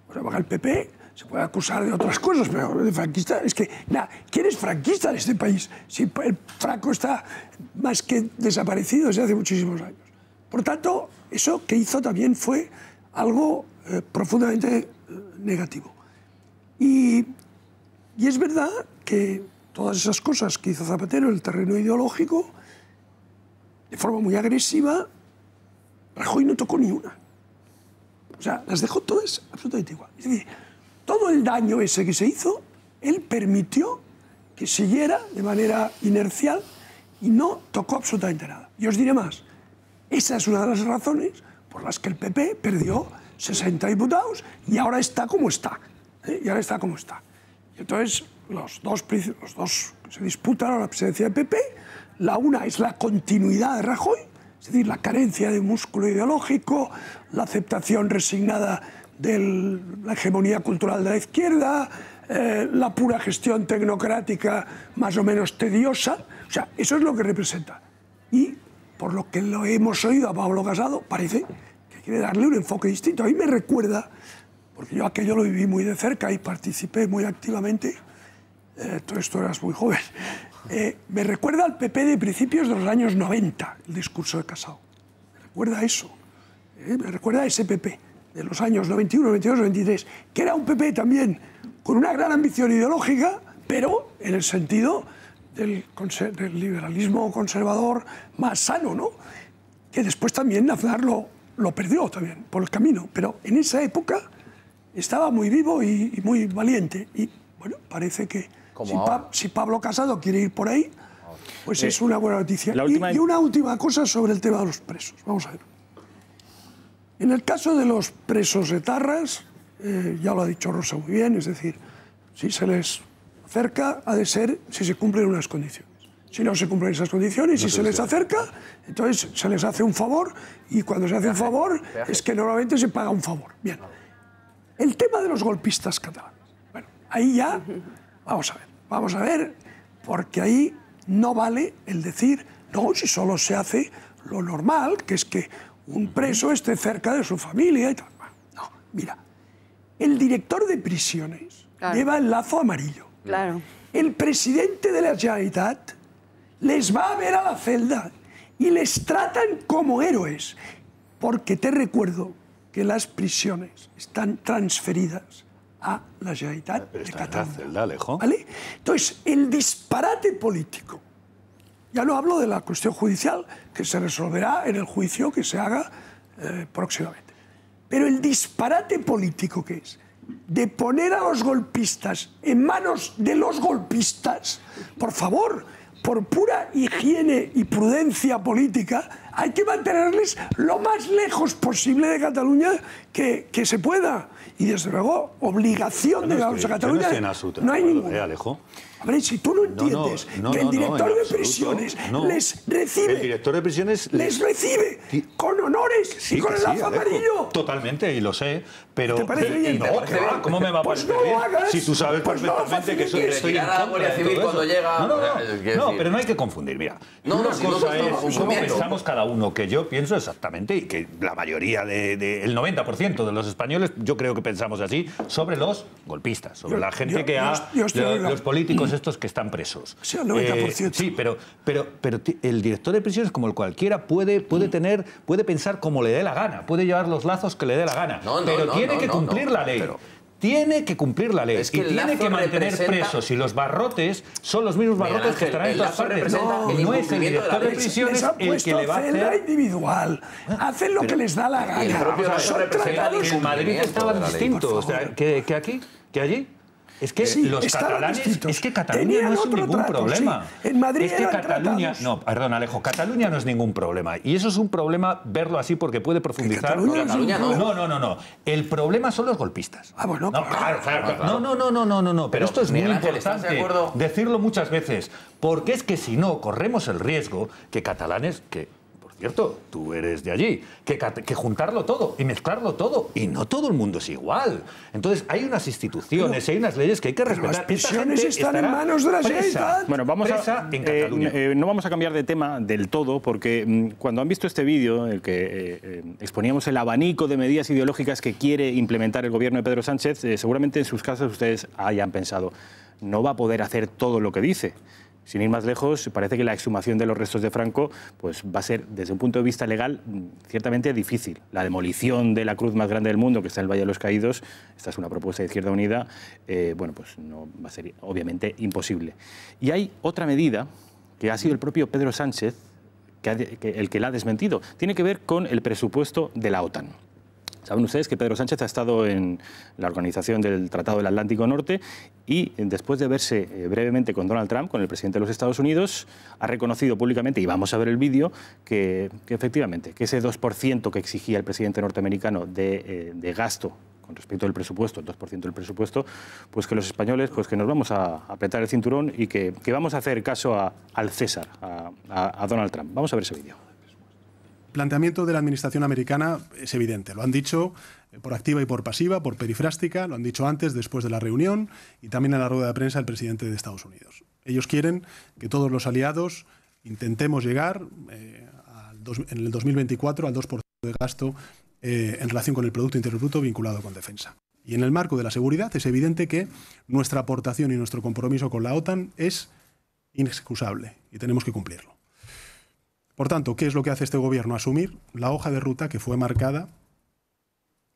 O sea, el PP se puede acusar de otras cosas, pero de franquista es que, nada, ¿quién es franquista en este país? Si el Franco está más que desaparecido desde hace muchísimos años. Por tanto, eso que hizo también fue algo profundamente negativo. Y es verdad que todas esas cosas que hizo Zapatero en el terreno ideológico, de forma muy agresiva, Rajoy no tocó ni una. O sea, las dejó todas absolutamente igual. Es decir, todo el daño ese que se hizo, él permitió que siguiera de manera inercial y no tocó absolutamente nada. Y os diré más, esa es una de las razones por las que el PP perdió 60 diputados y ahora está como está. Y ahora está como está. Y entonces, los dos que se disputan a la presidencia del PP, la una es la continuidad de Rajoy, es decir, la carencia de músculo ideológico, la aceptación resignada de la hegemonía cultural de la izquierda, la pura gestión tecnocrática más o menos tediosa. O sea, eso es lo que representa. Y por lo que lo hemos oído a Pablo Casado, parece que quiere darle un enfoque distinto. A mí me recuerda, porque yo aquello lo viví muy de cerca y participé muy activamente, todo esto eras muy joven, me recuerda al PP de principios de los años 90, el discurso de Casado. Me recuerda a eso, me recuerda a ese PP de los años 91, 92, 93, que era un PP también con una gran ambición ideológica, pero en el sentido del liberalismo conservador más sano, ¿no? Que después también Aznar lo perdió también por el camino, pero en esa época estaba muy vivo y muy valiente. Y bueno, parece que si Pablo Casado quiere ir por ahí, pues es una buena noticia. Y una última cosa sobre el tema de los presos. Vamos a ver. En el caso de los presos etarras, ya lo ha dicho Rosa muy bien, es decir, si se les acerca, ha de ser si se cumplen unas condiciones. Si no se cumplen esas condiciones y se les acerca, entonces se les hace un favor, y cuando se hace un favor es que normalmente se paga un favor. Bien. El tema de los golpistas catalanes. Bueno, ahí ya vamos a ver, porque ahí no vale el decir, no, si solo se hace lo normal, que es que un preso esté cerca de su familia y tal. No, mira, el director de prisiones lleva el lazo amarillo. Claro. El presidente de la Generalitat les va a ver a la celda y les tratan como héroes, porque te recuerdo que las prisiones están transferidas a la Generalitat de Cataluña. Celda, Alejo. ¿Vale? Entonces, el disparate político, ya no hablo de la cuestión judicial, que se resolverá en el juicio que se haga próximamente, pero el disparate político que es de poner a los golpistas en manos de los golpistas, por favor, por pura higiene y prudencia política, hay que mantenerles lo más lejos posible de Cataluña que se pueda. Y desde luego, obligación de darlos a Cataluña no hay ninguna. Alejo. Hombre, si tú no entiendes que el director de prisiones les recibe... El director de prisiones les recibe con honores y con el lazo amarillo. Totalmente, y lo sé, pero... ¿Te parece bien? No, ¿cómo me va a parecer bien? Si tú sabes perfectamente que estoy en contra de todo eso. No, pero no hay que confundir, mira. Una cosa es cómo pensamos cada uno, que yo pienso exactamente, y que la mayoría, el 90% de los españoles, yo creo que pensamos así, sobre los golpistas, sobre la gente que ha... Los políticos estos que están presos. Sí, el 90%. Sí, pero el director de prisiones, como el cualquiera, puede pensar como le dé la gana, puede llevar los lazos que le dé la gana, pero tiene que cumplir la ley. Tiene que cumplir la ley y tiene que mantener presos, y los barrotes son los mismos barrotes que estarán en todas partes. No es el director de prisiones el que le va a hacer... individual. Hacen lo que les da la gana. En Madrid estaban distintos que aquí, que allí. Es que los catalanes, es que Cataluña no es ningún problema. Sí. En Madrid es que Cataluña, no, perdón, Alejo, Cataluña no es ningún problema. Y eso es un problema verlo así, porque puede profundizar. No. El problema son los golpistas. Ah, bueno, no, claro. No. Pero esto es muy importante decirlo muchas veces, porque es que si no corremos el riesgo que catalanes cierto, tú eres de allí, que juntarlo todo y mezclarlo todo, y no todo el mundo es igual. Entonces hay unas instituciones, hay unas leyes que hay que respetar. Las prisiones están en manos de la Generalitat. Bueno, no vamos a cambiar de tema del todo, porque cuando han visto este vídeo, en el que exponíamos el abanico de medidas ideológicas que quiere implementar el gobierno de Pedro Sánchez, seguramente en sus casas ustedes hayan pensado, no va a poder hacer todo lo que dice. Sin ir más lejos, parece que la exhumación de los restos de Franco pues, va a ser, desde un punto de vista legal, ciertamente difícil. La demolición de la cruz más grande del mundo, que está en el Valle de los Caídos, esta es una propuesta de Izquierda Unida, bueno, pues no va a ser obviamente imposible. Y hay otra medida que ha sido el propio Pedro Sánchez el que la ha desmentido. Tiene que ver con el presupuesto de la OTAN. Saben ustedes que Pedro Sánchez ha estado en la organización del Tratado del Atlántico Norte y después de verse brevemente con Donald Trump, con el presidente de los Estados Unidos, ha reconocido públicamente, y vamos a ver el vídeo, que efectivamente, que ese 2% que exigía el presidente norteamericano de gasto con respecto al presupuesto, el 2% del presupuesto, pues que los españoles, pues que nos vamos a apretar el cinturón y que vamos a hacer caso al César, a Donald Trump. Vamos a ver ese vídeo. El planteamiento de la administración americana es evidente. Lo han dicho por activa y por pasiva, por perifrástica, lo han dicho antes, después de la reunión y también en la rueda de prensa el presidente de Estados Unidos. Ellos quieren que todos los aliados intentemos llegar en el 2024 al 2% de gasto en relación con el Producto Interior Bruto vinculado con defensa. Y en el marco de la seguridad es evidente que nuestra aportación y nuestro compromiso con la OTAN es inexcusable y tenemos que cumplirlo. Por tanto, ¿qué es lo que hace este gobierno? Asumir la hoja de ruta que fue marcada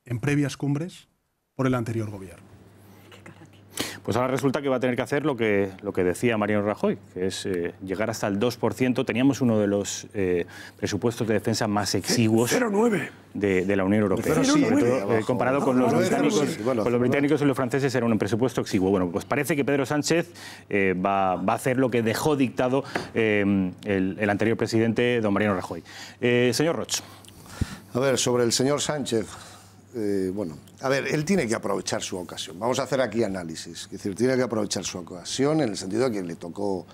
en previas cumbres por el anterior gobierno. Pues ahora resulta que va a tener que hacer lo que decía Mariano Rajoy, que es llegar hasta el 2%. Teníamos uno de los presupuestos de defensa más exiguos de la Unión Europea. Sobre todo, comparado con los británicos y los franceses, era un presupuesto exiguo. Bueno, pues parece que Pedro Sánchez va a hacer lo que dejó dictado el anterior presidente, don Mariano Rajoy. Señor Roig. A ver, sobre el señor Sánchez... bueno, a ver, él tiene que aprovechar su ocasión. Vamos a hacer aquí análisis. Es decir, tiene que aprovechar su ocasión en el sentido de que le tocó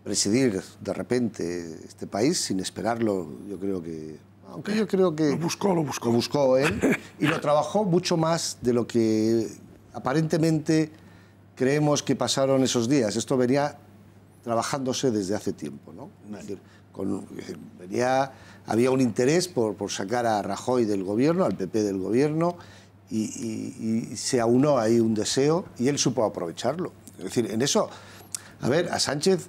presidir de repente este país sin esperarlo. Yo creo que... Aunque yo creo que... Lo buscó él y lo trabajó mucho más de lo que aparentemente creemos que pasaron esos días. Esto venía trabajándose desde hace tiempo, ¿no? Es decir, había un interés por sacar a Rajoy del gobierno, al PP del gobierno, y se aunó ahí un deseo y él supo aprovecharlo. Es decir, en eso, a ver, a Sánchez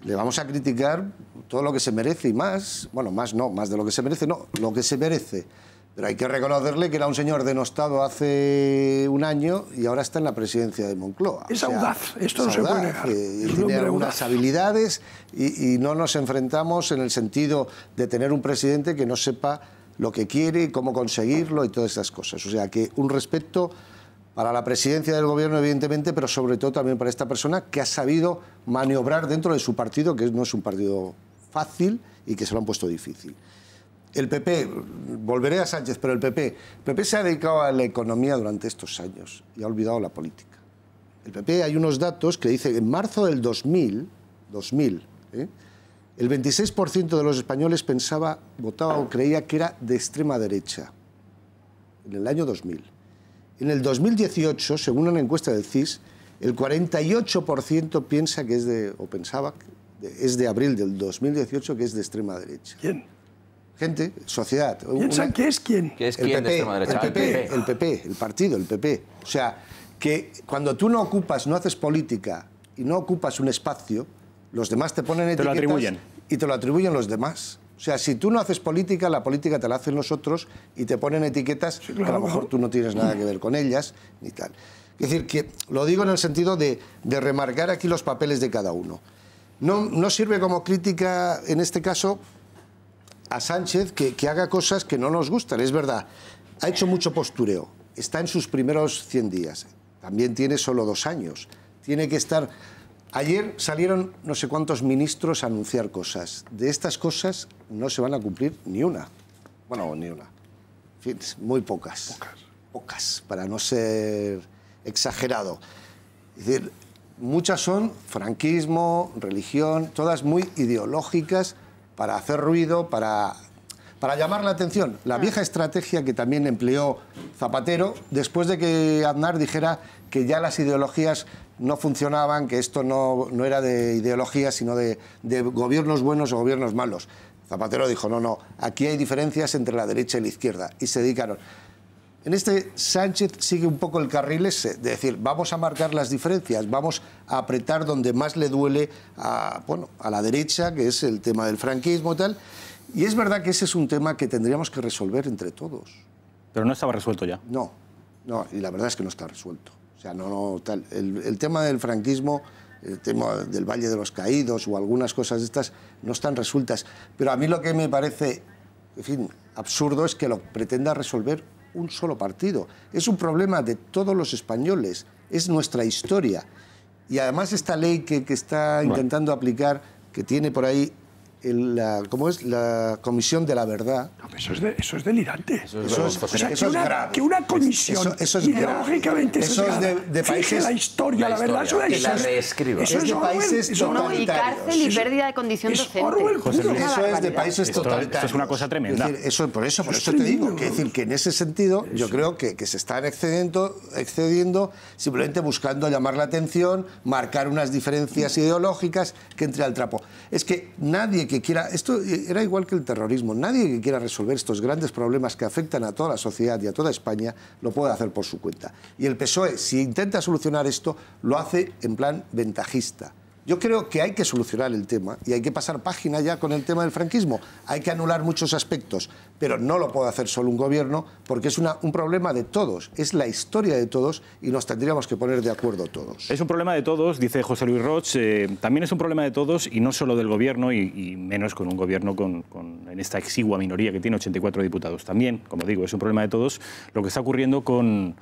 le vamos a criticar todo lo que se merece y más, bueno, más no, más de lo que se merece, no, lo que se merece. Pero hay que reconocerle que era un señor denostado hace un año y ahora está en la presidencia de Moncloa. Es audaz, esto no se puede negar. Tiene algunas habilidades y no nos enfrentamos en el sentido de tener un presidente que no sepa lo que quiere, cómo conseguirlo y todas esas cosas. O sea, que un respeto para la presidencia del gobierno, evidentemente, pero sobre todo también para esta persona que ha sabido maniobrar dentro de su partido, que no es un partido fácil y que se lo han puesto difícil. El PP, volveré a Sánchez, pero el PP se ha dedicado a la economía durante estos años y ha olvidado la política. El PP, hay unos datos que dicen que en marzo del 2000 el 26% de los españoles votaba o creía que era de extrema derecha, en el año 2000. En el 2018, según una encuesta del CIS, el 48% piensa que pensaba, es de abril del 2018, que es de extrema derecha. ¿Quién? Gente, sociedad. ¿Piensan que es quién? ¿Qué es quién de extrema derecha? El PP, el partido, el PP. O sea, que cuando tú no haces política y no ocupas un espacio, los demás te ponen etiquetas. Te lo atribuyen. Y te lo atribuyen los demás. O sea, si tú no haces política, la política te la hacen los otros y te ponen etiquetas que a lo mejor tú no tienes nada que ver con ellas ni tal. Es decir, que lo digo en el sentido de remarcar aquí los papeles de cada uno. No sirve como crítica, en este caso, a Sánchez que haga cosas que no nos gustan. Es verdad, ha hecho mucho postureo. Está en sus primeros 100 días. También tiene solo 2 años. Tiene que estar... Ayer salieron no sé cuántos ministros a anunciar cosas. De estas cosas no se van a cumplir ni una. Bueno, ni una. En fin, muy pocas. Pocas, para no ser exagerado. Es decir, muchas son franquismo, religión, todas muy ideológicas para hacer ruido, para llamar la atención. La vieja estrategia que también empleó Zapatero, después de que Aznar dijera que ya las ideologías no funcionaban, que esto no era de ideología, sino de gobiernos buenos o gobiernos malos. Zapatero dijo, no, aquí hay diferencias entre la derecha y la izquierda, y se dedicaron. En este Sánchez sigue un poco el carril ese, de decir, vamos a marcar las diferencias, vamos a apretar donde más le duele a la derecha, que es el tema del franquismo y tal. Y es verdad que ese es un tema que tendríamos que resolver entre todos. Pero no estaba resuelto ya. No, y la verdad es que no está resuelto. O sea, tal. El tema del franquismo, el tema del Valle de los Caídos o algunas cosas de estas no están resueltas. Pero a mí lo que me parece, en fin, absurdo es que lo pretenda resolver un solo partido. Es un problema de todos los españoles, es nuestra historia. Y además esta ley que está intentando aplicar, que tiene por ahí ¿cómo es? La Comisión de la Verdad. No, eso es delirante. Eso es grave. Que una comisión ideológicamente eso es de países, la historia, la verdad, eso que la reescriba. Eso es de países totalitarios. Y cárcel y pérdida de condición docente. Eso es de países totalitarios. Esto es una cosa tremenda. Es decir, por eso te digo, que en ese sentido yo creo que se están excediendo simplemente buscando llamar la atención, marcar unas diferencias ideológicas que entre al trapo. Es que nadie que quiera, esto era igual que el terrorismo, nadie que quiera resolver estos grandes problemas que afectan a toda la sociedad y a toda España lo puede hacer por su cuenta. Y el PSOE, si intenta solucionar esto, lo hace en plan ventajista. Yo creo que hay que solucionar el tema y hay que pasar página ya con el tema del franquismo. Hay que anular muchos aspectos, pero no lo puede hacer solo un gobierno porque es un problema de todos, es la historia de todos y nos tendríamos que poner de acuerdo todos. Es un problema de todos, dice José Luis Roig, también es un problema de todos y no solo del gobierno y menos con un gobierno en esta exigua minoría que tiene 84 diputados. También, como digo, es un problema de todos lo que está ocurriendo con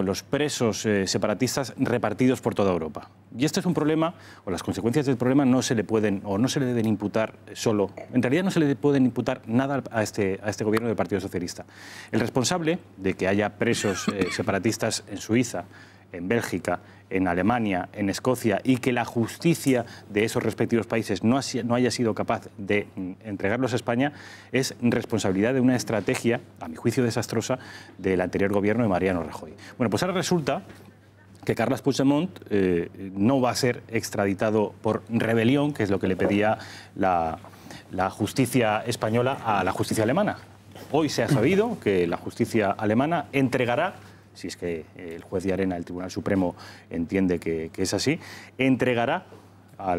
los presos separatistas repartidos por toda Europa. Y este es un problema, o las consecuencias del problema no se le pueden o no se le deben imputar solo. En realidad no se le pueden imputar nada a este gobierno del Partido Socialista. El responsable de que haya presos separatistas en Suiza, en Bélgica, en Alemania, en Escocia, y que la justicia de esos respectivos países no haya sido capaz de entregarlos a España, es responsabilidad de una estrategia, a mi juicio desastrosa, del anterior gobierno de Mariano Rajoy. Bueno, pues ahora resulta que Carles Puigdemont no va a ser extraditado por rebelión, que es lo que le pedía la justicia española a la justicia alemana. Hoy se ha sabido que la justicia alemana entregará, si es que el juez de Arena del Tribunal Supremo entiende que es así, entregará a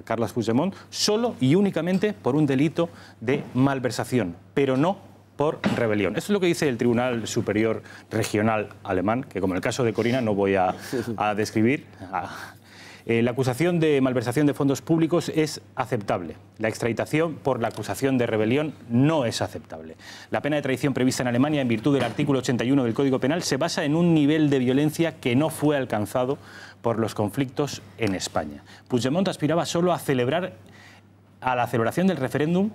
Carles Puigdemont solo y únicamente por un delito de malversación, pero no por rebelión. Esto es lo que dice el Tribunal Superior Regional Alemán, que como en el caso de Corina no voy a describir. La acusación de malversación de fondos públicos es aceptable. La extraditación por la acusación de rebelión no es aceptable. La pena de traición prevista en Alemania en virtud del artículo 81 del Código Penal se basa en un nivel de violencia que no fue alcanzado por los conflictos en España. Puigdemont aspiraba solo a la celebración del referéndum.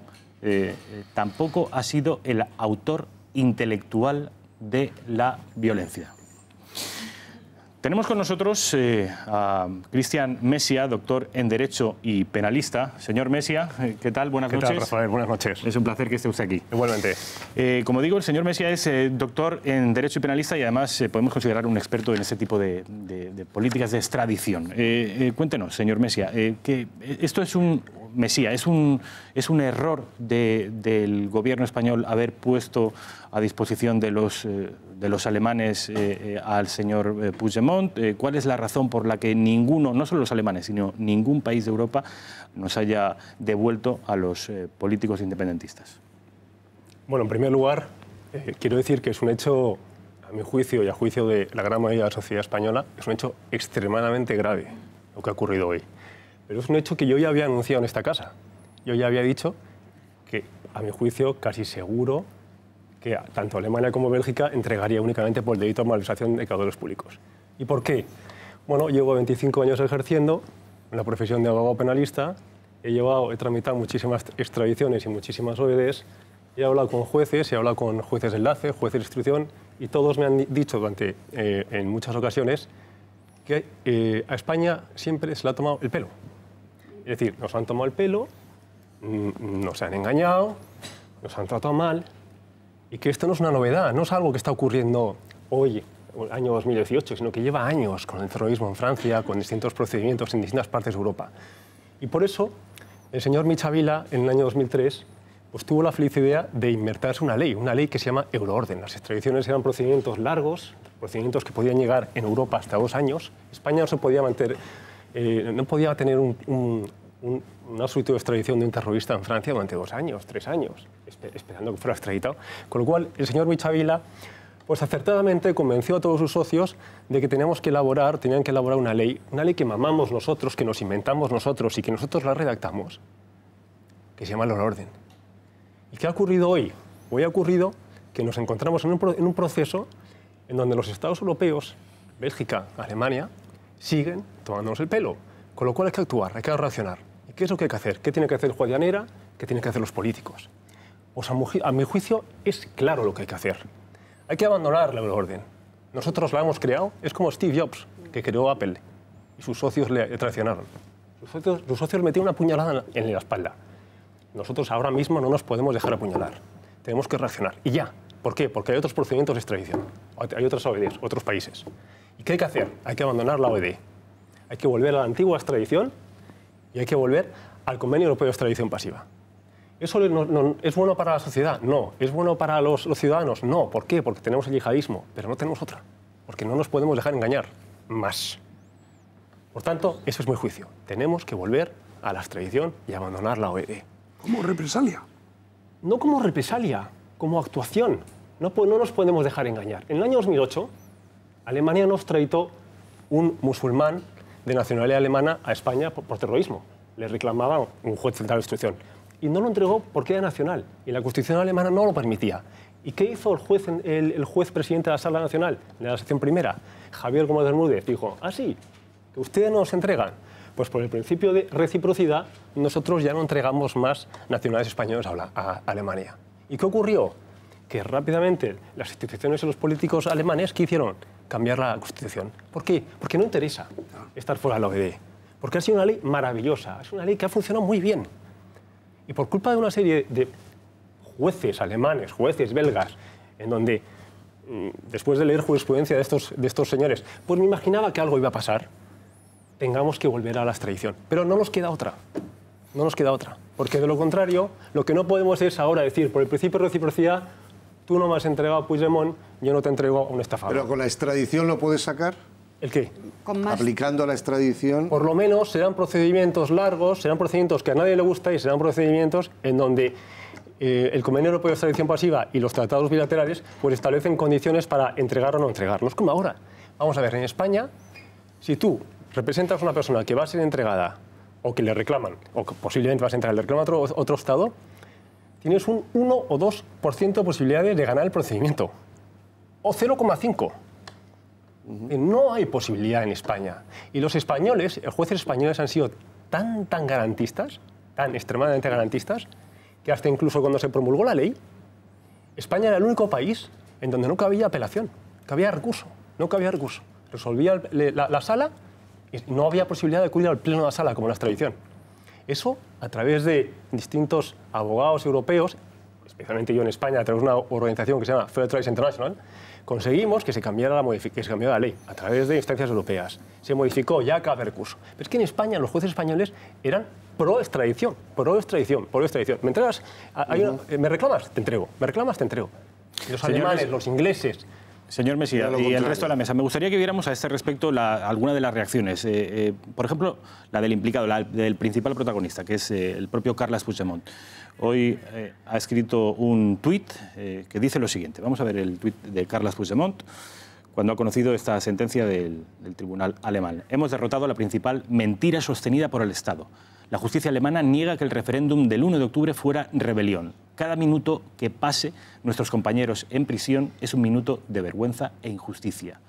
Tampoco ha sido el autor intelectual de la violencia. Tenemos con nosotros a Cristian Mesia, doctor en Derecho y penalista. Señor Mesia, ¿qué tal? Buenas noches. ¿Qué tal, Rafael? Buenas noches. Es un placer que esté usted aquí. Igualmente. Como digo, el señor Mesia es doctor en Derecho y penalista y además podemos considerar un experto en este tipo de políticas de extradición. Cuéntenos, señor Mesia, que esto es un... Mesía, ¿es un error del gobierno español haber puesto a disposición de los alemanes al señor Puigdemont? ¿Cuál es la razón por la que ninguno, no solo los alemanes, sino ningún país de Europa nos haya devuelto a los políticos independentistas? Bueno, en primer lugar, quiero decir que es un hecho, a mi juicio y a juicio de la gran mayoría de la sociedad española, es un hecho extremadamente grave lo que ha ocurrido hoy. Pero es un hecho que yo ya había anunciado en esta casa. Yo ya había dicho que, a mi juicio, casi seguro que tanto Alemania como Bélgica entregaría únicamente por el delito de malversación de caudales públicos. ¿Y por qué? Bueno, llevo 25 años ejerciendo en la profesión de abogado penalista, he tramitado muchísimas extradiciones y muchísimas OEDs, he hablado con jueces, he hablado con jueces de enlace, jueces de instrucción, y todos me han dicho en muchas ocasiones que a España siempre se le ha tomado el pelo. Es decir, nos han tomado el pelo, nos han engañado, nos han tratado mal, y que esto no es una novedad, no es algo que está ocurriendo hoy, el año 2018, sino que lleva años con el terrorismo en Francia, con distintos procedimientos en distintas partes de Europa. Y por eso, el señor Michavila, en el año 2003, pues tuvo la feliz idea de inventarse una ley que se llama Euroorden. Las extradiciones eran procedimientos largos, procedimientos que podían llegar en Europa hasta 2 años. España no se podía mantener... no podía tener una solicitud de extradición de un terrorista en Francia durante 2 años, 3 años, esperando que fuera extraditado. Con lo cual, el señor Michavila, pues acertadamente convenció a todos sus socios de que tenían que elaborar una ley que mamamos nosotros, que nos inventamos nosotros y que nosotros la redactamos, que se llama la Euroorden. ¿Y qué ha ocurrido hoy? Hoy ha ocurrido que nos encontramos en un proceso en donde los Estados europeos, Bélgica, Alemania, siguen tomándonos el pelo. Con lo cual hay que actuar, hay que reaccionar. ¿Y qué es lo que hay que hacer? ¿Qué tiene que hacer el juez de Llanera? ¿Qué tienen que hacer los políticos? Pues a mi juicio es claro lo que hay que hacer. Hay que abandonar la Euroorden. Nosotros la hemos creado, es como Steve Jobs, que creó Apple, y sus socios le traicionaron. Sus socios metieron una puñalada en la espalda. Nosotros ahora mismo no nos podemos dejar apuñalar. Tenemos que reaccionar. Y ya. ¿Por qué? Porque hay otros procedimientos de extradición. Hay otras OEDs, otros países. ¿Y qué hay que hacer? Hay que abandonar la OED. Hay que volver a la antigua extradición y hay que volver al Convenio Europeo de Extradición Pasiva. ¿Eso es bueno para la sociedad? No. ¿Es bueno para los ciudadanos? No. ¿Por qué? Porque tenemos el yihadismo, pero no tenemos otra. Porque no nos podemos dejar engañar más. Por tanto, eso es mi juicio. Tenemos que volver a la extradición y abandonar la OED. ¿Como represalia? No como represalia, como actuación. No nos podemos dejar engañar. En el año 2008, Alemania nos extraditó un musulmán de nacionalidad alemana a España por terrorismo. Le reclamaba un juez central de instrucción. Y no lo entregó porque era nacional. Y la Constitución alemana no lo permitía. ¿Y qué hizo el juez presidente de la Sala Nacional, de la sección primera? Javier Gómez Bermúdez dijo, sí, que ustedes no nos entregan. Pues por el principio de reciprocidad, nosotros ya no entregamos más nacionales españoles a Alemania. ¿Y qué ocurrió? Que rápidamente las instituciones y los políticos alemanes, ¿qué hicieron? cambiar la Constitución. ¿Por qué? Porque no interesa estar fuera de la OED. Porque ha sido una ley maravillosa, es una ley que ha funcionado muy bien. Y por culpa de una serie de jueces alemanes, jueces belgas, en donde, después de leer jurisprudencia de estos señores, pues me imaginaba que algo iba a pasar, tengamos que volver a la extradición. Pero no nos queda otra. No nos queda otra. Porque de lo contrario, lo que no podemos es ahora decir, por el principio de reciprocidad, tú no me has entregado a Puigdemont, yo no te entrego a un estafador. ¿Pero con la extradición lo puedes sacar? ¿El qué? Aplicando la extradición. Por lo menos serán procedimientos largos, serán procedimientos que a nadie le gusta y serán procedimientos en donde el Convenio Europeo de Extradición Pasiva y los tratados bilaterales pues establecen condiciones para entregar o no entregar. No es como ahora. Vamos a ver, en España, si tú representas a una persona que va a ser entregada o que le reclaman, o que posiblemente vas a entrar, le reclama a otro Estado, tienes un 1 o 2% de posibilidades de ganar el procedimiento. O 0,5%. No hay posibilidad en España. Y los españoles, los jueces españoles han sido tan garantistas, tan extremadamente garantistas, que hasta incluso cuando se promulgó la ley, España era el único país en donde no cabía apelación, cabía recurso, no cabía recurso. Resolvía la sala y no había posibilidad de acudir al pleno de la sala, como la extradición. Eso, a través de distintos abogados europeos, especialmente yo en España, a través de una organización que se llama Fair Trials International, conseguimos que se cambiara la ley a través de instancias europeas. Se modificó, ya cabe recurso. Pero es que en España los jueces españoles eran pro extradición. ¿Me entregas? ¿Me reclamas? Te entrego. ¿Me reclamas? Te entrego. Y los alemanes, los ingleses... Señor Mesía, y el resto de la mesa, me gustaría que viéramos a este respecto alguna de las reacciones. Por ejemplo, la del implicado, la del principal protagonista, que es el propio Carles Puigdemont. Hoy ha escrito un tuit que dice lo siguiente. Vamos a ver el tuit de Carles Puigdemont cuando ha conocido esta sentencia del tribunal alemán. Hemos derrotado la principal mentira sostenida por el Estado. La justicia alemana niega que el referéndum del 1 de octubre fuera rebelión. Cada minuto que pase nuestros compañeros en prisión es un minuto de vergüenza e injusticia.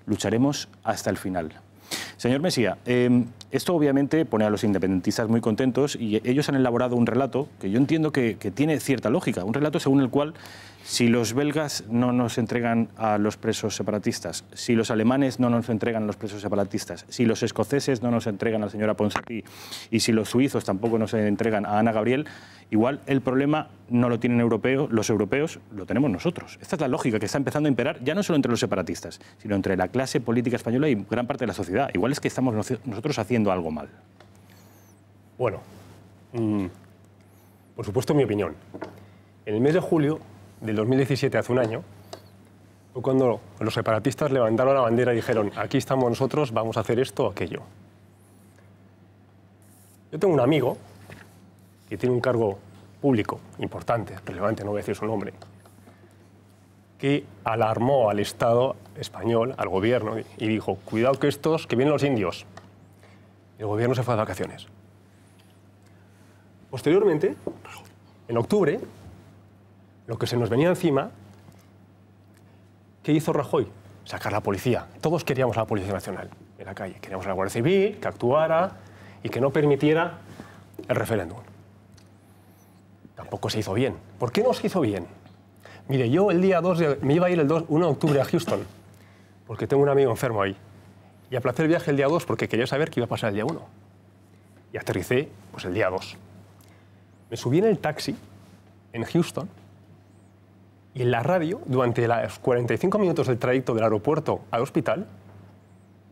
Lucharemos hasta el final. Señor Mesía, esto obviamente pone a los independentistas muy contentos y ellos han elaborado un relato que yo entiendo que tiene cierta lógica, un relato según el cual si los belgas no nos entregan a los presos separatistas, si los alemanes no nos entregan a los presos separatistas, si los escoceses no nos entregan a la señora Ponsatí y si los suizos tampoco nos entregan a Ana Gabriel, igual el problema no lo tienen los europeos, lo tenemos nosotros. Esta es la lógica que está empezando a imperar ya no solo entre los separatistas, sino entre la clase política española y gran parte de la sociedad. Igual es que estamos nosotros haciendo algo mal. Bueno, por supuesto mi opinión. En el mes de julio del 2017, hace un año, fue cuando los separatistas levantaron la bandera y dijeron, aquí estamos nosotros, vamos a hacer esto o aquello. Yo tengo un amigo que tiene un cargo público importante, relevante, no voy a decir su nombre, que alarmó al Estado español, al gobierno, y dijo, cuidado que vienen los indios. Y el gobierno se fue de vacaciones. Posteriormente, en octubre, lo que se nos venía encima, ¿qué hizo Rajoy? Sacar la policía. Todos queríamos a la Policía Nacional en la calle. Queríamos a la Guardia Civil, que actuara y que no permitiera el referéndum. Tampoco se hizo bien. ¿Por qué no se hizo bien? Mire, yo el día 2 me iba a ir el 1 de octubre a Houston, porque tengo un amigo enfermo ahí. Y aplacé el viaje el día 2 porque quería saber qué iba a pasar el día 1. Y aterricé pues, el día 2. Me subí en el taxi en Houston y en la radio, durante los 45 minutos del trayecto del aeropuerto al hospital,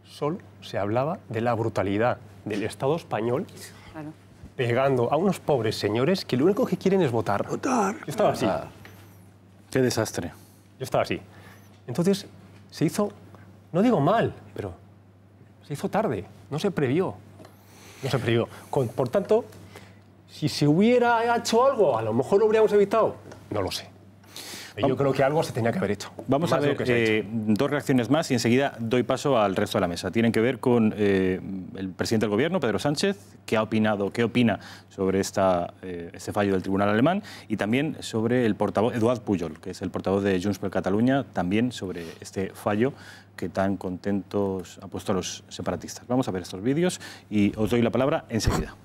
solo se hablaba de la brutalidad del Estado español pegando a unos pobres señores que lo único que quieren es votar. Yo estaba así. Qué desastre. Yo estaba así. Entonces se hizo, no digo mal, pero se hizo tarde, no se previó. No se previó. Por tanto, si se hubiera hecho algo, a lo mejor lo habríamos evitado. No lo sé. Yo creo que algo se tenía que haber hecho. Vamos a ver dos reacciones más y enseguida doy paso al resto de la mesa. Tienen que ver con el presidente del Gobierno, Pedro Sánchez, qué opina sobre este fallo del Tribunal alemán, y también sobre el portavoz Eduard Pujol, que es el portavoz de Junts per Catalunya, también sobre este fallo que tan contentos ha puesto a los separatistas. Vamos a ver estos vídeos y os doy la palabra enseguida.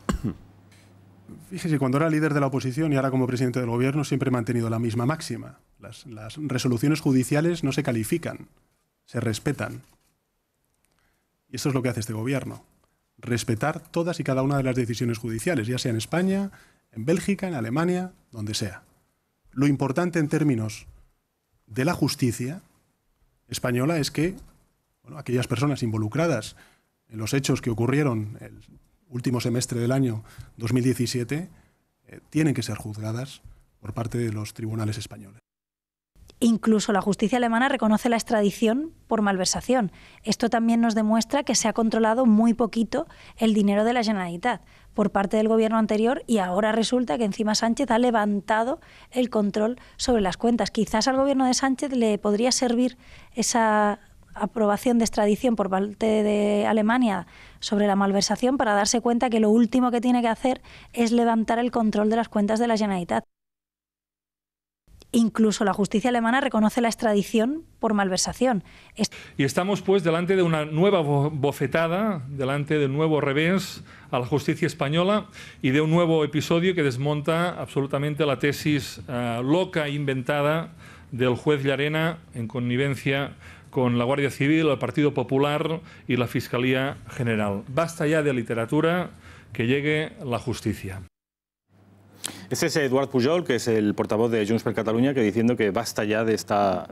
Fíjese, cuando era líder de la oposición y ahora como presidente del Gobierno siempre he mantenido la misma máxima. Las resoluciones judiciales no se califican, se respetan. Y eso es lo que hace este gobierno. Respetar todas y cada una de las decisiones judiciales, ya sea en España, en Bélgica, en Alemania, donde sea. Lo importante en términos de la justicia española es que aquellas personas involucradas en los hechos que ocurrieron el último semestre del año 2017 tienen que ser juzgadas por parte de los tribunales españoles. Incluso la justicia alemana reconoce la extradición por malversación. Esto también nos demuestra que se ha controlado muy poquito el dinero de la Generalitat por parte del gobierno anterior y ahora resulta que encima Sánchez ha levantado el control sobre las cuentas. Quizás al gobierno de Sánchez le podría servir esa aprobación de extradición por parte de Alemania sobre la malversación para darse cuenta que lo último que tiene que hacer es levantar el control de las cuentas de la Generalitat. Incluso la justicia alemana reconoce la extradición por malversación. Y estamos pues delante de una nueva bofetada, delante de un nuevo revés a la justicia española y de un nuevo episodio que desmonta absolutamente la tesis loca e inventada del juez Llarena en connivencia con la Guardia Civil, el Partido Popular y la Fiscalía General. Basta ya de literatura, que llegue la justicia. Ese es Eduard Pujol, que es el portavoz de Junts per Catalunya, que diciendo que basta ya de esta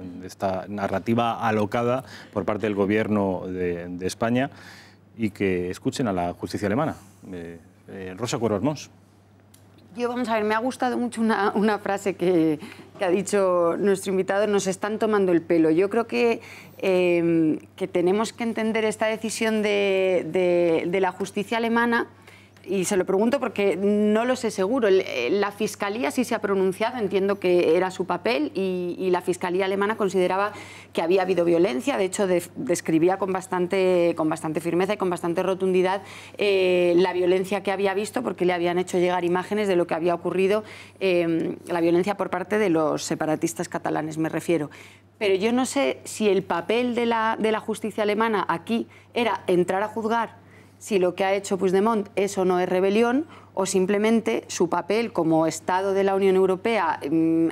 narrativa alocada por parte del gobierno de España y que escuchen a la justicia alemana. Rosa Cuervo Mons. Yo, vamos a ver, me ha gustado mucho una frase que ha dicho nuestro invitado: nos están tomando el pelo. Yo creo que tenemos que entender esta decisión de la justicia alemana. Y se lo pregunto porque no lo sé seguro. La Fiscalía sí se ha pronunciado, entiendo que era su papel, y la Fiscalía alemana consideraba que había habido violencia. De hecho, describía con bastante firmeza y con bastante rotundidad la violencia que había visto, porque le habían hecho llegar imágenes de lo que había ocurrido, la violencia por parte de los separatistas catalanes, me refiero. Pero yo no sé si el papel de la justicia alemana aquí era entrar a juzgar si lo que ha hecho Puigdemont es o no es rebelión, o simplemente su papel como Estado de la Unión Europea,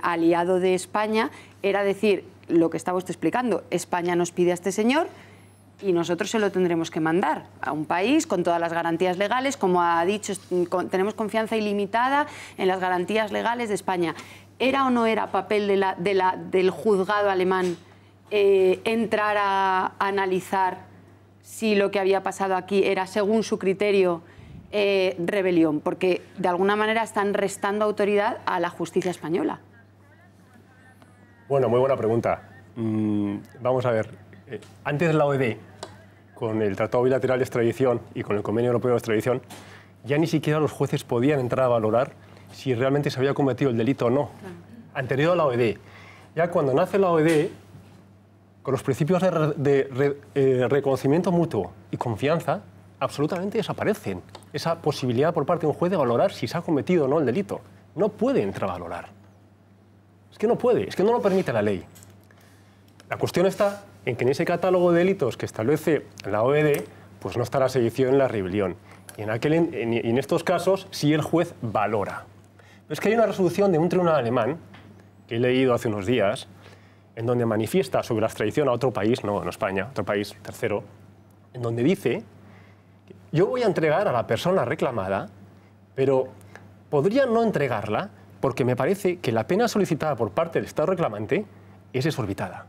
aliado de España, era decir lo que estaba usted explicando: España nos pide a este señor y nosotros se lo tendremos que mandar a un país con todas las garantías legales. Como ha dicho, tenemos confianza ilimitada en las garantías legales de España. ¿Era o no era papel del juzgado alemán entrar a analizar si lo que había pasado aquí era, según su criterio, rebelión? Porque de alguna manera están restando autoridad a la justicia española. Bueno, muy buena pregunta. Vamos a ver. Antes de la OED, con el Tratado Bilateral de Extradición y con el Convenio Europeo de Extradición, ya ni siquiera los jueces podían entrar a valorar si realmente se había cometido el delito o no. Claro. Anterior a la OED. Ya cuando nace la OED, con los principios de reconocimiento mutuo y confianza, absolutamente desaparecen. Esa posibilidad por parte de un juez de valorar si se ha cometido o no el delito. No puede entrar a valorar. Es que no puede, es que no lo permite la ley. La cuestión está en que en ese catálogo de delitos que establece la OED, pues no está la sedición y la rebelión. Y en estos casos sí el juez valora. Pero es que hay una resolución de un tribunal alemán, que he leído hace unos días, en donde manifiesta sobre la extradición a otro país, no en España, otro país tercero, en donde dice: yo voy a entregar a la persona reclamada, pero podría no entregarla porque me parece que la pena solicitada por parte del Estado reclamante es exorbitada.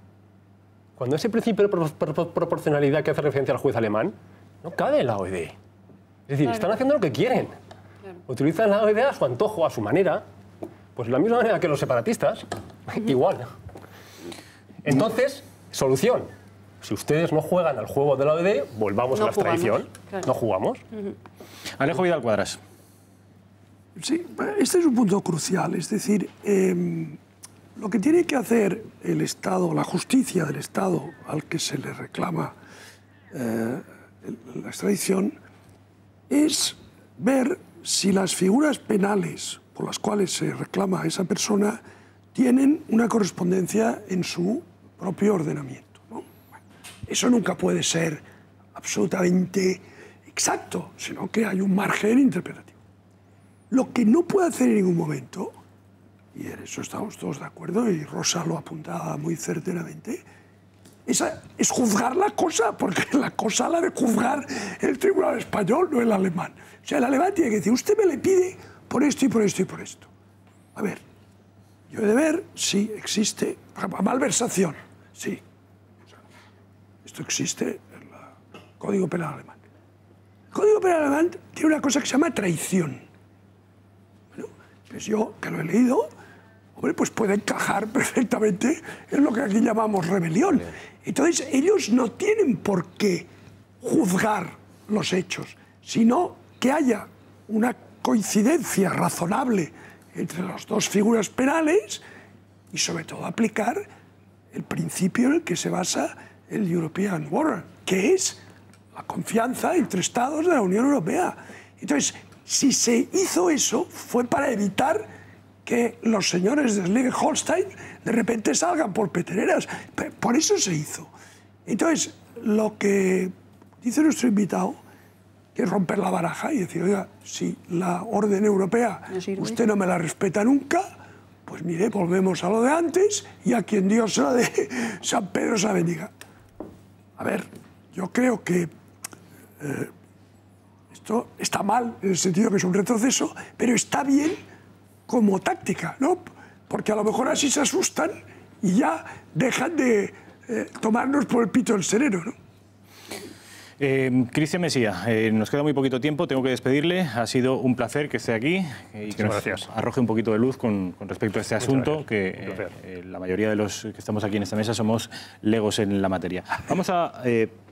Cuando ese principio de proporcionalidad que hace referencia al juez alemán no cabe en la OED. Es decir, claro, están haciendo lo que quieren. Claro. Utilizan la OED a su antojo, a su manera, pues de la misma manera que los separatistas, igual. Entonces, solución. Si ustedes no juegan al juego de la OED, volvamos a la extradición. Claro. No jugamos. Alejo Vidal Quadras. Sí, este es un punto crucial. Es decir, lo que tiene que hacer el Estado, la justicia del Estado al que se le reclama la extradición, es ver si las figuras penales por las cuales se reclama a esa persona tienen una correspondencia en su propio ordenamiento, ¿no? Bueno, eso nunca puede ser absolutamente exacto, sino que hay un margen interpretativo. Lo que no puede hacer en ningún momento, y en eso estamos todos de acuerdo, y Rosa lo apuntaba muy certeramente, Esa es juzgar la cosa, porque la cosa la de juzgar el tribunal español, no el alemán. O sea, el alemán tiene que decir, usted me le pide por esto y por esto y por esto. A ver, yo he de ver si existe malversación, sí. O sea, esto existe en el Código Penal alemán. El Código Penal alemán tiene una cosa que se llama traición. Bueno, pues yo, que lo he leído, hombre, pues puede encajar perfectamente en lo que aquí llamamos rebelión. Entonces, ellos no tienen por qué juzgar los hechos, sino que haya una coincidencia razonable entre las dos figuras penales y, sobre todo, aplicar el principio en el que se basa el European Warrant, que es la confianza entre Estados de la Unión Europea. Entonces, si se hizo eso, fue para evitar que los señores de Schleswig-Holstein de repente salgan por peteneras. Por eso se hizo. Entonces, lo que dice nuestro invitado, que es romper la baraja y decir, oiga, si la orden europea usted no me la respeta nunca, pues mire, volvemos a lo de antes y a quien Dios se la dé, San Pedro se la bendiga. A ver, yo creo que esto está mal, en el sentido que es un retroceso, pero está bien como táctica, ¿no? Porque a lo mejor así se asustan y ya dejan de tomarnos por el pito del sereno, ¿no? Cristian Mesía, nos queda muy poquito tiempo, tengo que despedirle. Ha sido un placer que esté aquí y que nos arroje un poquito de luz con respecto a este asunto, que la mayoría de los que estamos aquí en esta mesa somos legos en la materia. Vamos a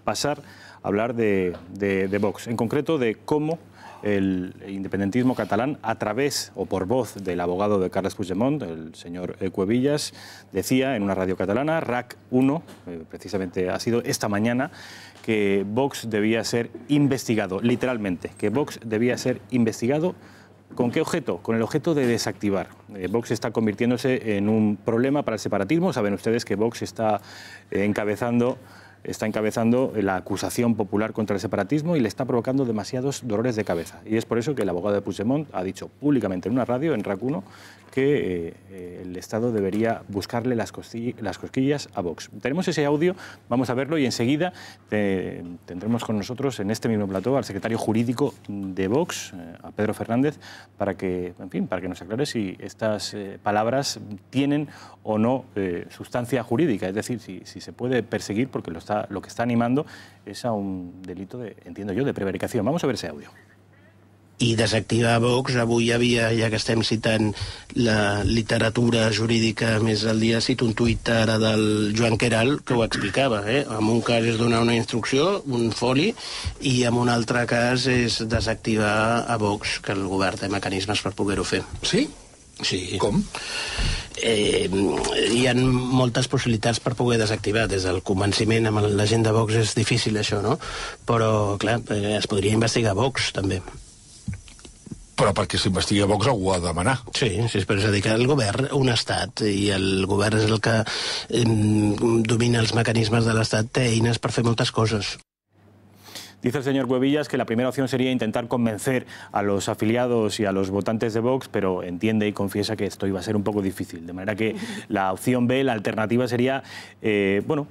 pasar a hablar de Vox, en concreto de cómo el independentismo catalán, a través o por voz del abogado de Carles Puigdemont, el señor Cuevillas, decía en una radio catalana, RAC 1, precisamente ha sido esta mañana, que Vox debía ser investigado, literalmente, que Vox debía ser investigado. ¿Con qué objeto? Con el objeto de desactivar. Vox está convirtiéndose en un problema para el separatismo. Saben ustedes que Vox está encabezando la acusación popular contra el separatismo y le está provocando demasiados dolores de cabeza. Y es por eso que el abogado de Puigdemont ha dicho públicamente en una radio, en RAC 1, que el Estado debería buscarle las cosquillas a Vox. Tenemos ese audio, vamos a verlo y enseguida tendremos con nosotros en este mismo plató al secretario jurídico de Vox, a Pedro Fernández, para que nos aclare si estas palabras tienen o no sustancia jurídica, es decir, si se puede perseguir, porque lo que está animando es a un delito, entiendo yo, de prevaricación. Vamos a ver ese audio. I desactivar Vox, avui hi havia, ja que estem citant la literatura jurídica més al dia, cito un tuit ara del Joan Queralt que ho explicava, En un cas és donar una instrucció, un foli, i en un altre cas és desactivar a Vox, que el govern té mecanismes per poder-ho fer. Sí? Sí. Com? Hi ha moltes possibilitats per poder desactivar. Des del convenciment amb la gent de Vox és difícil això, no? Però, clar, es podria investigar Vox, també. Però perquè s'investigui a Vox algú ha de demanar. Sí, però és a dir que el govern, un estat, i el govern és el que domina els mecanismes de l'estat, té eines per fer moltes coses. Dice el señor Cuevillas que la primera opción sería intentar convencer a los afiliados y a los votantes de Vox, pero entiende y confiesa que esto iba a ser un poco difícil. De manera que la opción B, la alternativa, sería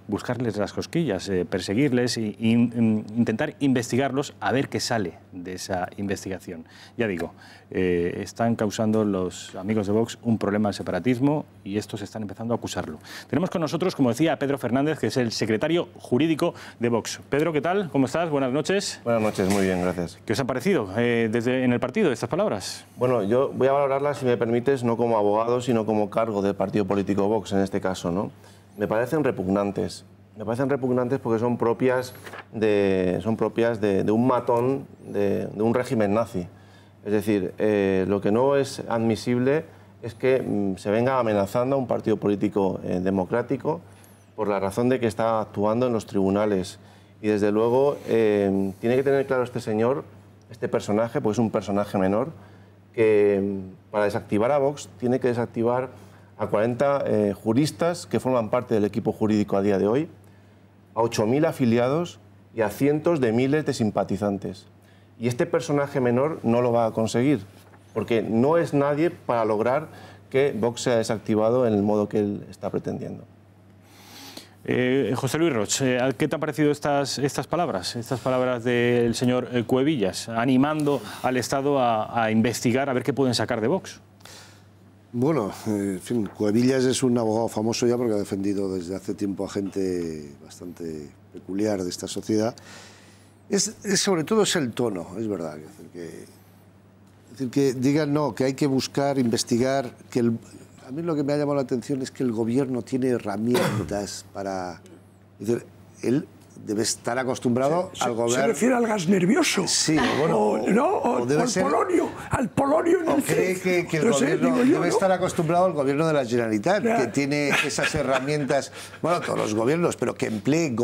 buscarles las cosquillas, perseguirles e intentar investigarlos a ver qué sale de esa investigación. Ya digo, están causando los amigos de Vox un problema al separatismo y estos están empezando a acusarlo. Tenemos con nosotros, como decía, a Pedro Fernández, que es el secretario jurídico de Vox. Pedro, ¿qué tal? ¿Cómo estás? Buenas noches. Buenas noches, muy bien, gracias. ¿Qué os han parecido en el partido estas palabras? Bueno, yo voy a valorarlas, si me permites, no como abogado, sino como cargo del partido político Vox, en este caso, ¿no? Me parecen repugnantes. Me parecen repugnantes porque son propias de un matón de un régimen nazi. Es decir, lo que no es admisible es que se venga amenazando a un partido político democrático por la razón de que está actuando en los tribunales. Y desde luego tiene que tener claro este señor, este personaje, pues es un personaje menor, que para desactivar a Vox tiene que desactivar a 40 juristas que forman parte del equipo jurídico a día de hoy, a 8.000 afiliados y a cientos de miles de simpatizantes. Y este personaje menor no lo va a conseguir, porque no es nadie para lograr que Vox sea desactivado en el modo que él está pretendiendo. José Luis Roch, ¿qué te han parecido estas palabras del señor Cuevillas, animando al Estado a investigar, a ver qué pueden sacar de Vox? Bueno, en fin, Cuevillas es un abogado famoso ya porque ha defendido desde hace tiempo a gente bastante peculiar de esta sociedad. Sobre todo es el tono, es verdad. Es decir, que digan no, que hay que buscar, investigar, a mí lo que me ha llamado la atención es que el gobierno tiene herramientas para... Es decir, él debe estar acostumbrado al gobierno... ¿Se refiere al gas nervioso? Sí, bueno... o al polonio en el cree que el gobierno debe estar acostumbrado al gobierno de la Generalitat, que tiene esas herramientas, bueno, todos los gobiernos, pero que emplee,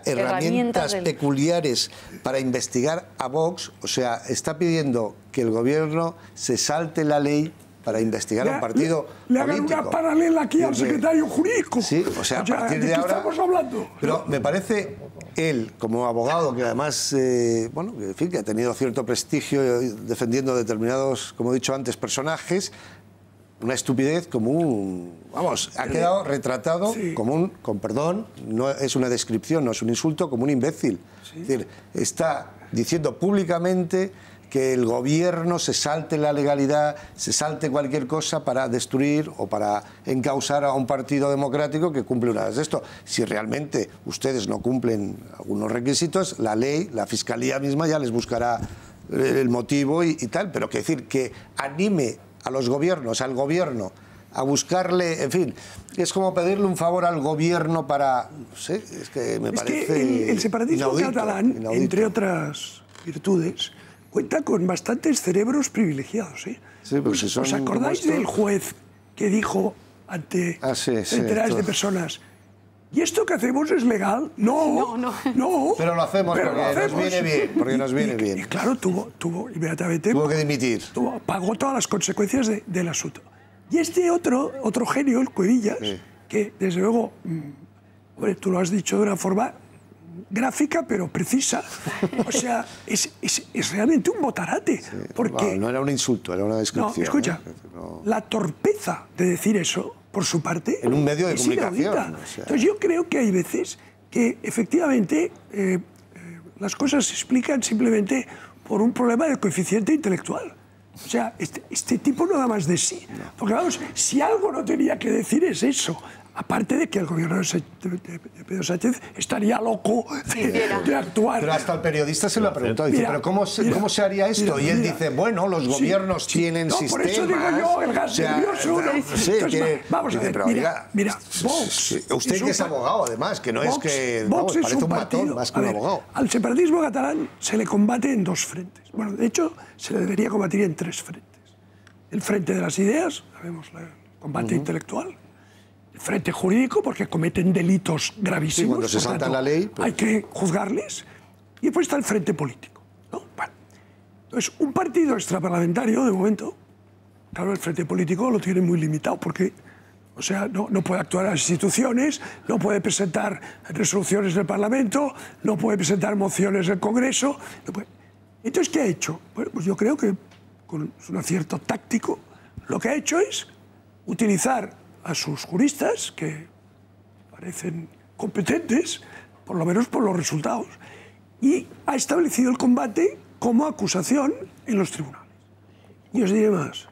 herramientas peculiares para investigar a Vox. O sea, está pidiendo que el gobierno se salte la ley para investigar a un partido le hagan político. Una paralela aquí al secretario jurídico. Sí, o sea, a partir de ahora... estamos hablando? Pero me parece él, como abogado, que además, en fin, que ha tenido cierto prestigio defendiendo determinados, como he dicho antes, personajes, una estupidez como ha quedado retratado como con perdón, no es una descripción, no es un insulto, como un imbécil. Sí. Es decir, está diciendo públicamente que el gobierno se salte la legalidad, se salte cualquier cosa para destruir o para encausar a un partido democrático que cumple unas de esto. Si realmente ustedes no cumplen algunos requisitos, la ley, la Fiscalía misma ya les buscará el motivo y tal, pero que decir que anime a los gobiernos, al gobierno, a buscarle, en fin, es como pedirle un favor al gobierno para, no sé, es que me parece que el separatismo catalán, entre otras virtudes, cuenta con bastantes cerebros privilegiados, ¿eh? Sí, pues si son, ¿os acordáis del juez que dijo ante centenares de personas: ¿y esto que hacemos es legal? No. Pero lo hacemos porque nos viene bien. Y claro, tuvo inmediatamente... Tuvo que dimitir. Pagó todas las consecuencias del asunto. Y este otro genio, el Cuevillas, que desde luego, hombre, tú lo has dicho de una forma gráfica pero precisa, o sea, es realmente un botarate. Porque no era un insulto, era una descripción. No, escucha, la torpeza de decir eso, por su parte, en un medio de comunicación. O sea. Entonces yo creo que hay veces que efectivamente las cosas se explican simplemente por un problema de coeficiente intelectual. O sea, este tipo no da más de sí. Porque vamos, si algo no tenía que decir es eso. Aparte de que el gobierno de Pedro Sánchez estaría loco de actuar. Pero hasta el periodista se lo ha preguntado. Dice, ¿pero cómo se haría esto? Y él dice, bueno, los gobiernos tienen sistemas. Por eso digo yo, el gas nervioso. Vamos a ver, mira, Vox... Usted que es abogado, además, que no es que... Vox parece un matón más que un abogado. Al separatismo catalán se le combate en dos frentes. Bueno, de hecho, se le debería combatir en tres frentes. El frente de las ideas, sabemos, el combate intelectual. El frente jurídico, porque cometen delitos gravísimos. Cuando se salta la ley... Hay que juzgarles. Y después está el frente político, ¿no? Bueno, entonces, un partido extraparlamentario, de momento, claro, el frente político lo tiene muy limitado, porque, o sea, no puede actuar a las instituciones, no puede presentar resoluciones del Parlamento, no puede presentar mociones del Congreso. Entonces, ¿qué ha hecho? Bueno, pues yo creo que, con un acierto táctico, lo que ha hecho es utilizar a sus juristas, que parecen competentes, por lo menos por los resultados, y ha establecido el combate como acusación en los tribunales. Y os diré más,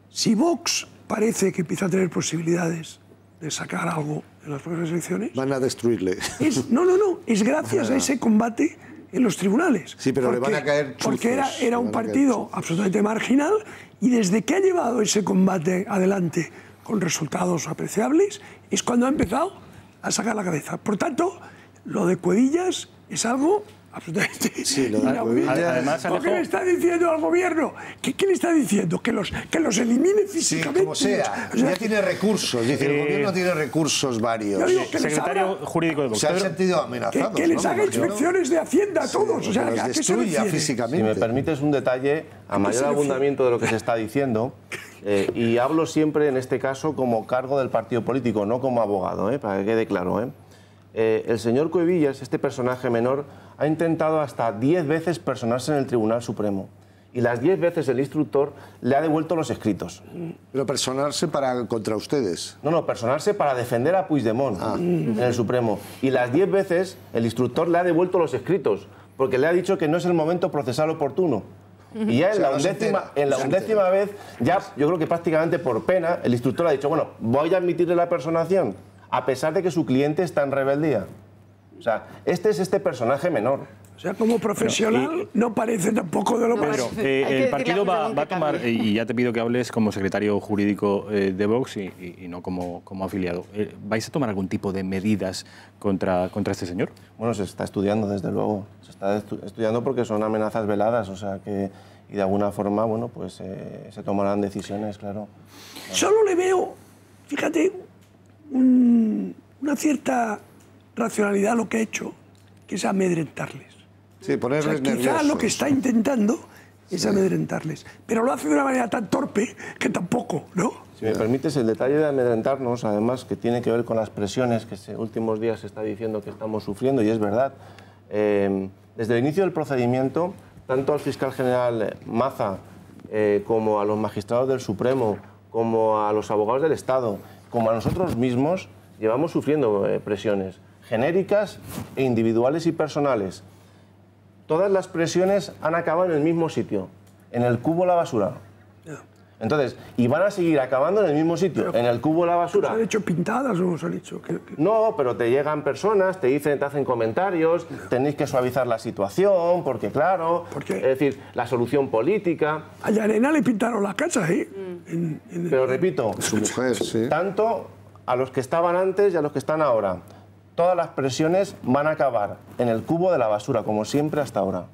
si Vox parece que empieza a tener posibilidades de sacar algo en las próximas elecciones... Van a destruirle. No, es gracias a ese combate en los tribunales. Sí, pero le van a caer chuzos. Porque era un partido absolutamente marginal, y desde que ha llevado ese combate adelante con resultados apreciables, es cuando ha empezado a sacar la cabeza. Por tanto, lo de Cuevillas es algo absolutamente inaudito. Además, ¿Qué le está diciendo al gobierno? ¿Qué le está diciendo? ¿Que los elimine físicamente? Sí, como sea. Ya tiene recursos. Dice, el gobierno tiene recursos varios. Secretario jurídico de Vox. Se han sentido amenazados. Que les haga inspecciones de Hacienda a todos. O sea, que los destruya físicamente. Si me permites un detalle, a mayor abundamiento de lo que se está diciendo, y hablo siempre en este caso como cargo del partido político, no como abogado, para que quede claro. El señor Cuevillas, este personaje menor, ha intentado hasta 10 veces personarse en el Tribunal Supremo. y las 10 veces el instructor le ha devuelto los escritos. Pero personarse contra ustedes. No, personarse para defender a Puigdemont en el Supremo. Y las 10 veces el instructor le ha devuelto los escritos, porque le ha dicho que no es el momento procesal oportuno. Y ya en la undécima vez, ya yo creo que prácticamente por pena, el instructor ha dicho, bueno, voy a admitirle la personación, a pesar de que su cliente está en rebeldía. O sea, este es este personaje menor. O sea, como profesional no parece tampoco de lo más... El partido va a tomar, y ya te pido que hables como secretario jurídico de Vox y no como afiliado, ¿vais a tomar algún tipo de medidas contra este señor? Bueno, se está estudiando, desde luego. Se está estudiando porque son amenazas veladas, o sea que... Y de alguna forma, bueno, pues se tomarán decisiones, claro. Solo le veo, fíjate, una cierta racionalidad a lo que ha hecho, que es amedrentarles. Sí, ponerles nerviosos. Quizás lo que está intentando es amedrentarles, pero lo hace de una manera tan torpe que tampoco, ¿no? Si me permites, el detalle de amedrentarnos, además, que tiene que ver con las presiones que en últimos días se está diciendo que estamos sufriendo, y es verdad. Desde el inicio del procedimiento, tanto al fiscal general Maza como a los magistrados del Supremo, como a los abogados del Estado, como a nosotros mismos, llevamos sufriendo presiones genéricas e individuales y personales. Todas las presiones han acabado en el mismo sitio, en el cubo de la basura. Entonces, y van a seguir acabando en el mismo sitio, en el cubo de la basura. ¿Se han hecho pintadas o se han hecho...? No, pero te llegan personas, te hacen comentarios, tenéis que suavizar la situación, porque claro, es decir, la solución política... A Llarena le pintaron la casa, ¿eh? Pero repito, su mujer, sí. Tanto a los que estaban antes y a los que están ahora. Todas las presiones van a acabar en el cubo de la basura, como siempre hasta ahora.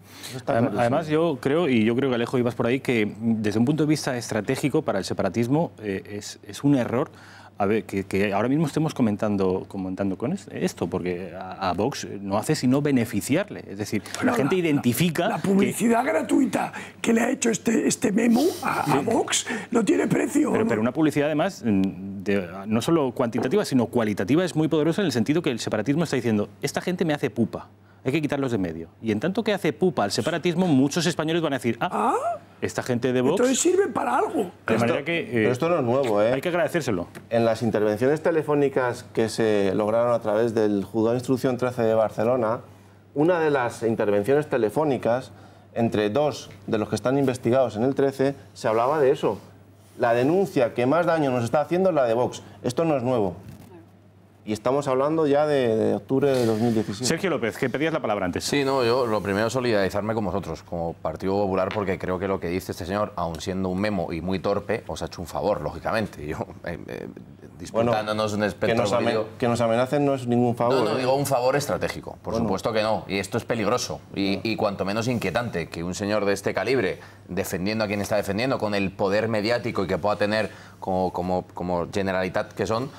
Además, yo creo que Alejo ibas por ahí, que desde un punto de vista estratégico para el separatismo es un error que ahora mismo estemos comentando con esto, porque a Vox no hace sino beneficiarle. Es decir, bueno, la gente identifica... La publicidad gratuita que le ha hecho este memo a Vox no tiene precio. Pero una publicidad, además, no solo cuantitativa, sino cualitativa, es muy poderosa en el sentido que el separatismo está diciendo, esta gente me hace pupa. Hay que quitarlos de medio. Y en tanto que hace pupa al separatismo, muchos españoles van a decir, esta gente de Vox... Entonces sirve para algo. De manera que, pero esto no es nuevo, ¿eh? Hay que agradecérselo. En las intervenciones telefónicas que se lograron a través del Juzgado de Instrucción 13 de Barcelona, una de las intervenciones telefónicas, entre dos de los que están investigados en el 13, se hablaba de eso. La denuncia que más daño nos está haciendo es la de Vox. Esto no es nuevo. Y estamos hablando ya de octubre de 2017. Sergio López, que pedías la palabra antes. Sí, no, yo lo primero es solidarizarme con vosotros, como Partido Popular, porque creo que lo que dice este señor, aun siendo un memo y muy torpe, os ha hecho un favor, lógicamente. Yo, disputándonos un espectro... Que nos amenacen no es ningún favor. No, digo un favor estratégico, por supuesto que no. Y esto es peligroso y cuanto menos inquietante que un señor de este calibre, defendiendo a quien está defendiendo, con el poder mediático y que pueda tener como Generalitat que son,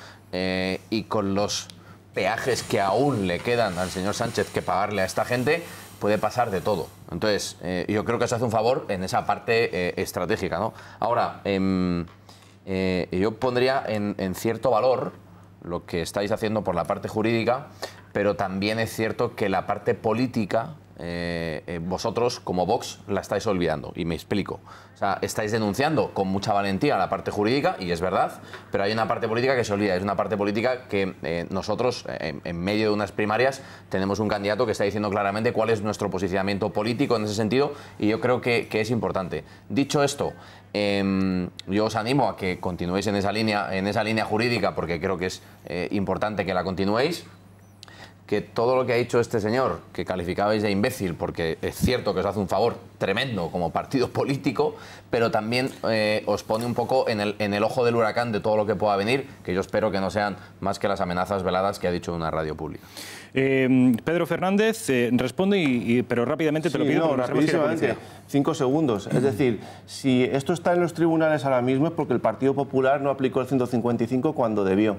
y con los peajes que aún le quedan al señor Sánchez que pagarle a esta gente, puede pasar de todo. Entonces, yo creo que se hace un favor en esa parte estratégica, ¿no? Ahora, yo pondría en cierto valor lo que estáis haciendo por la parte jurídica, pero también es cierto que la parte política, vosotros como Vox la estáis olvidando, y me explico. O sea, estáis denunciando con mucha valentía la parte jurídica, y es verdad, pero hay una parte política que se olvida. Es una parte política que nosotros, en medio de unas primarias, tenemos un candidato que está diciendo claramente cuál es nuestro posicionamiento político en ese sentido, y yo creo que es importante. Dicho esto, yo os animo a que continuéis en esa línea jurídica, porque creo que es importante que la continuéis. Que todo lo que ha dicho este señor, que calificabais de imbécil, porque es cierto que os hace un favor tremendo como partido político, pero también os pone un poco en el ojo del huracán de todo lo que pueda venir, que yo espero que no sean más que las amenazas veladas que ha dicho una radio pública. Pedro Fernández responde, pero rápidamente te lo pido. No, rapidísimamente, 5 segundos. Es decir, si esto está en los tribunales ahora mismo es porque el Partido Popular no aplicó el 155 cuando debió.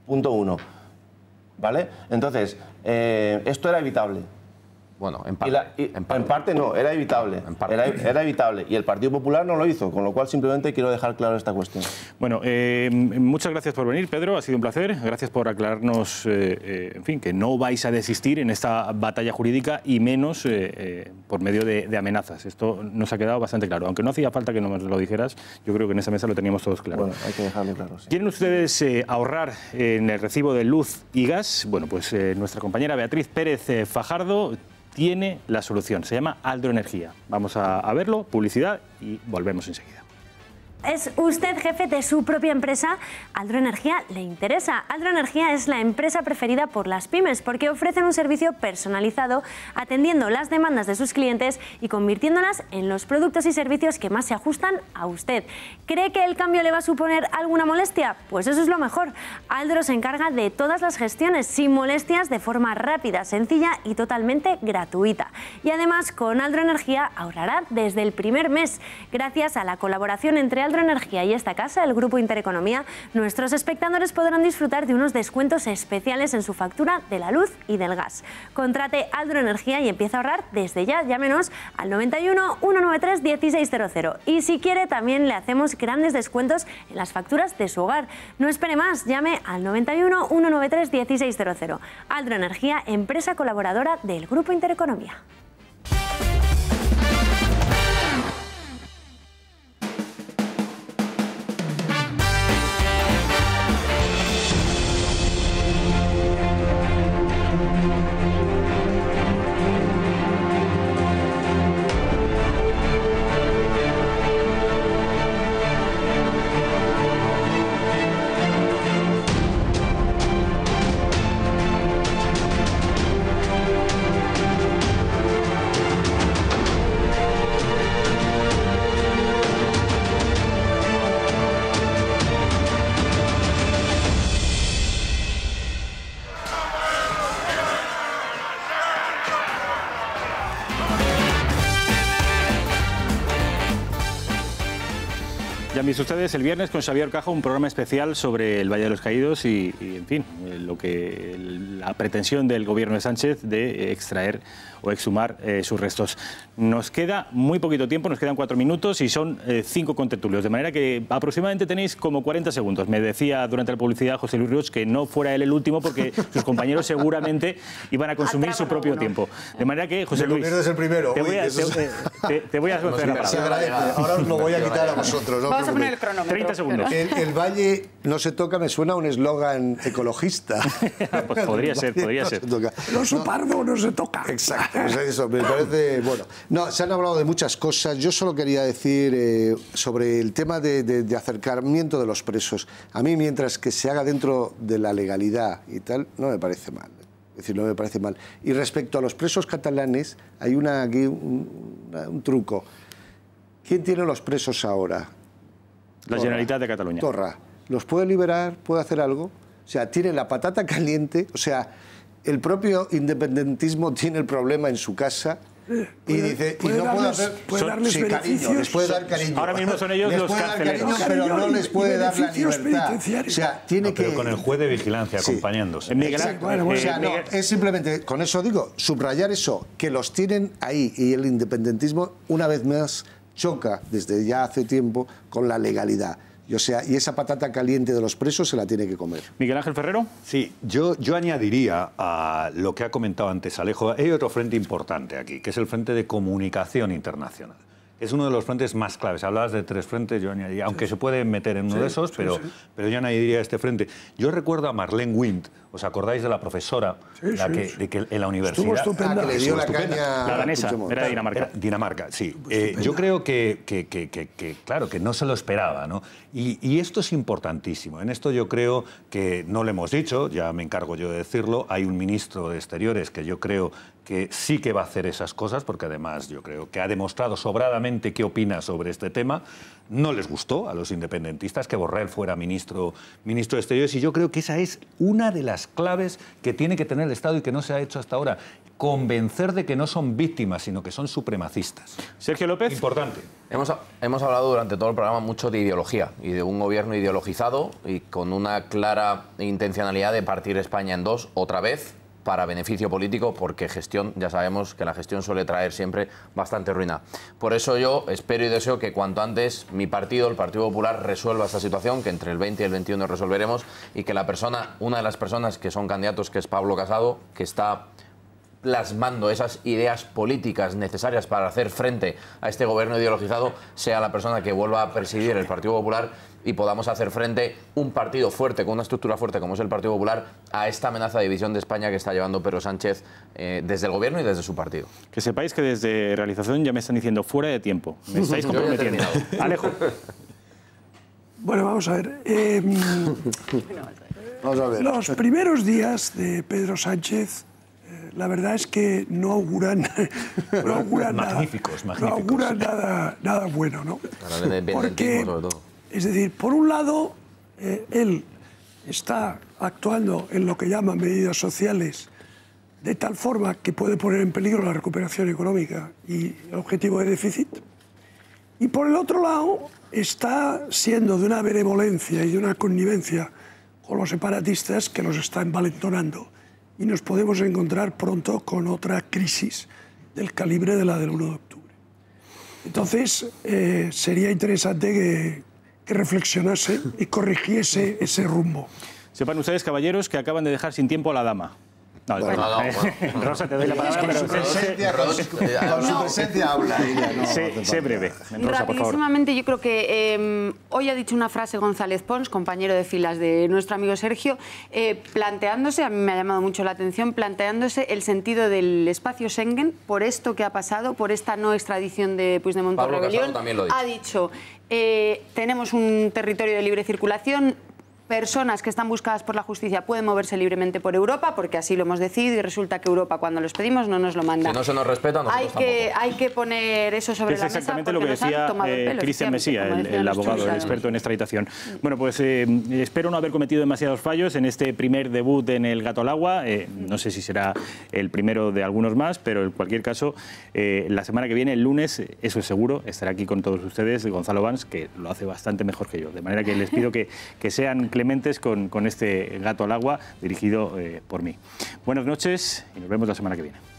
Punto 1. ¿Vale? Entonces, esto era evitable. Bueno, en parte. En parte no, era evitable. Era evitable. Y el Partido Popular no lo hizo, con lo cual simplemente quiero dejar claro esta cuestión. Bueno, muchas gracias por venir, Pedro. Ha sido un placer. Gracias por aclararnos, en fin, que no vais a desistir en esta batalla jurídica y menos por medio de amenazas. Esto nos ha quedado bastante claro. Aunque no hacía falta que nos lo dijeras, yo creo que en esa mesa lo teníamos todos claro. Bueno, hay que dejarlo claro, sí. ¿Quieren ustedes ahorrar en el recibo de luz y gas? Bueno, pues nuestra compañera Beatriz Pérez Fajardo tiene la solución. Se llama Aldro Energía. Vamos a verlo, publicidad y volvemos enseguida. ¿Es usted jefe de su propia empresa? Aldro Energía le interesa. Aldro Energía es la empresa preferida por las pymes porque ofrecen un servicio personalizado atendiendo las demandas de sus clientes y convirtiéndolas en los productos y servicios que más se ajustan a usted. ¿Cree que el cambio le va a suponer alguna molestia? Pues eso es lo mejor. Aldro se encarga de todas las gestiones sin molestias, de forma rápida, sencilla y totalmente gratuita. Y además con Aldro Energía ahorrará desde el primer mes. Gracias a la colaboración entre Aldro Energía y esta casa, el Grupo Intereconomía, nuestros espectadores podrán disfrutar de unos descuentos especiales en su factura de la luz y del gas. Contrate Aldro Energía y empieza a ahorrar desde ya. Llámenos al 91 193 1600. Y si quiere, también le hacemos grandes descuentos en las facturas de su hogar. No espere más, llame al 91 193 1600. Aldro Energía, empresa colaboradora del Grupo Intereconomía. Ya han visto ustedes el viernes con Xavier Cajo un programa especial sobre el Valle de los Caídos y en fin, la pretensión del gobierno de Sánchez de extraer o exhumar sus restos. Nos queda muy poquito tiempo, nos quedan 4 minutos y son 5 contertulios, de manera que aproximadamente tenéis como 40 segundos. Me decía durante la publicidad José Luis Roig que no fuera él el último porque sus compañeros seguramente iban a consumir su propio tiempo. De manera que, José Luis, es el primero. Te voy a hacer la palabra. Ahora os lo voy a quitar a vosotros. ¿no? Vamos a poner el cronómetro. 30 segundos. El Valle no se toca, me suena a un eslogan ecologista. Pues podría ser. El oso pardo no se toca. Exacto, eso me parece... Bueno, no, se han hablado de muchas cosas. Yo solo quería decir sobre el tema de acercamiento de los presos. A mí, mientras que se haga dentro de la legalidad y tal, no me parece mal. Es decir, no me parece mal. Y respecto a los presos catalanes, hay aquí un truco. ¿Quién tiene los presos ahora? La Generalitat de Cataluña. Torra. ¿Los puede liberar? ¿Puede hacer algo? O sea, tiene la patata caliente. O sea, el propio independentismo tiene el problema en su casa. Y dice, y no puede hacer... darles beneficios. Cariño, les puede dar cariño. Ahora mismo son ellos los carceleros. Pero no les puede dar la libertad. O sea, tiene pero que... con el juez de vigilancia acompañándose. O sea, no, es simplemente, con eso digo, subrayar eso, que los tienen ahí. Y el independentismo, una vez más, choca desde ya hace tiempo con la legalidad. Y, o sea, y esa patata caliente de los presos se la tiene que comer. Miguel Ángel Ferrero. Sí, yo añadiría a lo que ha comentado antes Alejo, hay otro frente importante aquí, que es el frente de comunicación internacional. Es uno de los frentes más claves. Hablabas de 3 frentes, yo añadiría, aunque se puede meter en uno de esos, pero yo añadiría este frente. Yo recuerdo a Marlene Wind, ¿os acordáis de la profesora de que en la universidad? Estuvo estupenda. Que le dio la caña. La danesa, era Dinamarca. Era Dinamarca, sí. Yo creo que, claro, que no se lo esperaba, ¿no? Y esto es importantísimo. En esto yo creo que no lo hemos dicho, ya me encargo yo de decirlo, hay un ministro de Exteriores que yo creo que sí que va a hacer esas cosas, porque además yo creo que ha demostrado sobradamente qué opina sobre este tema. No les gustó a los independentistas que Borrell fuera ministro de Exteriores, y yo creo que esa es una de las claves que tiene que tener el Estado y que no se ha hecho hasta ahora. Convencer de que no son víctimas, sino que son supremacistas. Sergio López. Importante. Hemos hablado durante todo el programa mucho de ideología y de un gobierno ideologizado y con una clara intencionalidad de partir España en dos otra vez. para beneficio político, porque gestión, ya sabemos que la gestión suele traer siempre bastante ruina. Por eso yo espero y deseo que cuanto antes mi partido, el Partido Popular, resuelva esta situación, que entre el 20 y el 21 resolveremos, y que la persona, una de las personas que son candidatos, que es Pablo Casado, que está plasmando esas ideas políticas necesarias para hacer frente a este gobierno ideologizado, sea la persona que vuelva a presidir el Partido Popular y podamos hacer frente un partido fuerte, con una estructura fuerte como es el Partido Popular, a esta amenaza de división de España que está llevando Pedro Sánchez desde el gobierno y desde su partido. Que sepáis que desde realización ya me están diciendo fuera de tiempo. Me estáis comprometiendo. Alejo. Bueno, vamos a ver. Vamos a ver. Los primeros días de Pedro Sánchez, la verdad es que no auguran, magníficos. No auguran nada bueno, ¿no? Porque, es decir, por un lado, él está actuando en lo que llaman medidas sociales de tal forma que puede poner en peligro la recuperación económica y el objetivo de déficit. Y por el otro lado, está siendo de una benevolencia y de una connivencia con los separatistas que los está envalentonando. Y nos podemos encontrar pronto con otra crisis del calibre de la del 1 de octubre. Entonces, sería interesante que reflexionase y corrigiese ese rumbo. Sepan ustedes, caballeros, que acaban de dejar sin tiempo a la dama. No, bueno. Rosa, te doy la palabra, pero con su presencia habla ella. No, sé breve. Rosa, rapidísimamente, yo creo que hoy ha dicho una frase González Pons, compañero de filas de nuestro amigo Sergio, planteándose, a mí me ha llamado mucho la atención, planteándose el sentido del espacio Schengen por esto que ha pasado, por esta no extradición de Puigdemont por rebelión. Ha dicho, tenemos un territorio de libre circulación, personas que están buscadas por la justicia pueden moverse libremente por Europa, porque así lo hemos decidido, y resulta que Europa, cuando los pedimos, no nos lo manda. Si no se nos respeta, nosotros hay que poner eso sobre la mesa. Es exactamente lo que decía Cristian Mesía, el abogado, el experto en extraditación. Bueno, pues espero no haber cometido demasiados fallos en este primer debut en El Gato al Agua. No sé si será el primero de algunos más, pero en cualquier caso, la semana que viene, el lunes, eso es seguro, estará aquí con todos ustedes Gonzalo Bans, que lo hace bastante mejor que yo. De manera que les pido que sean clementes con este Gato al Agua dirigido por mí. Buenas noches y nos vemos la semana que viene.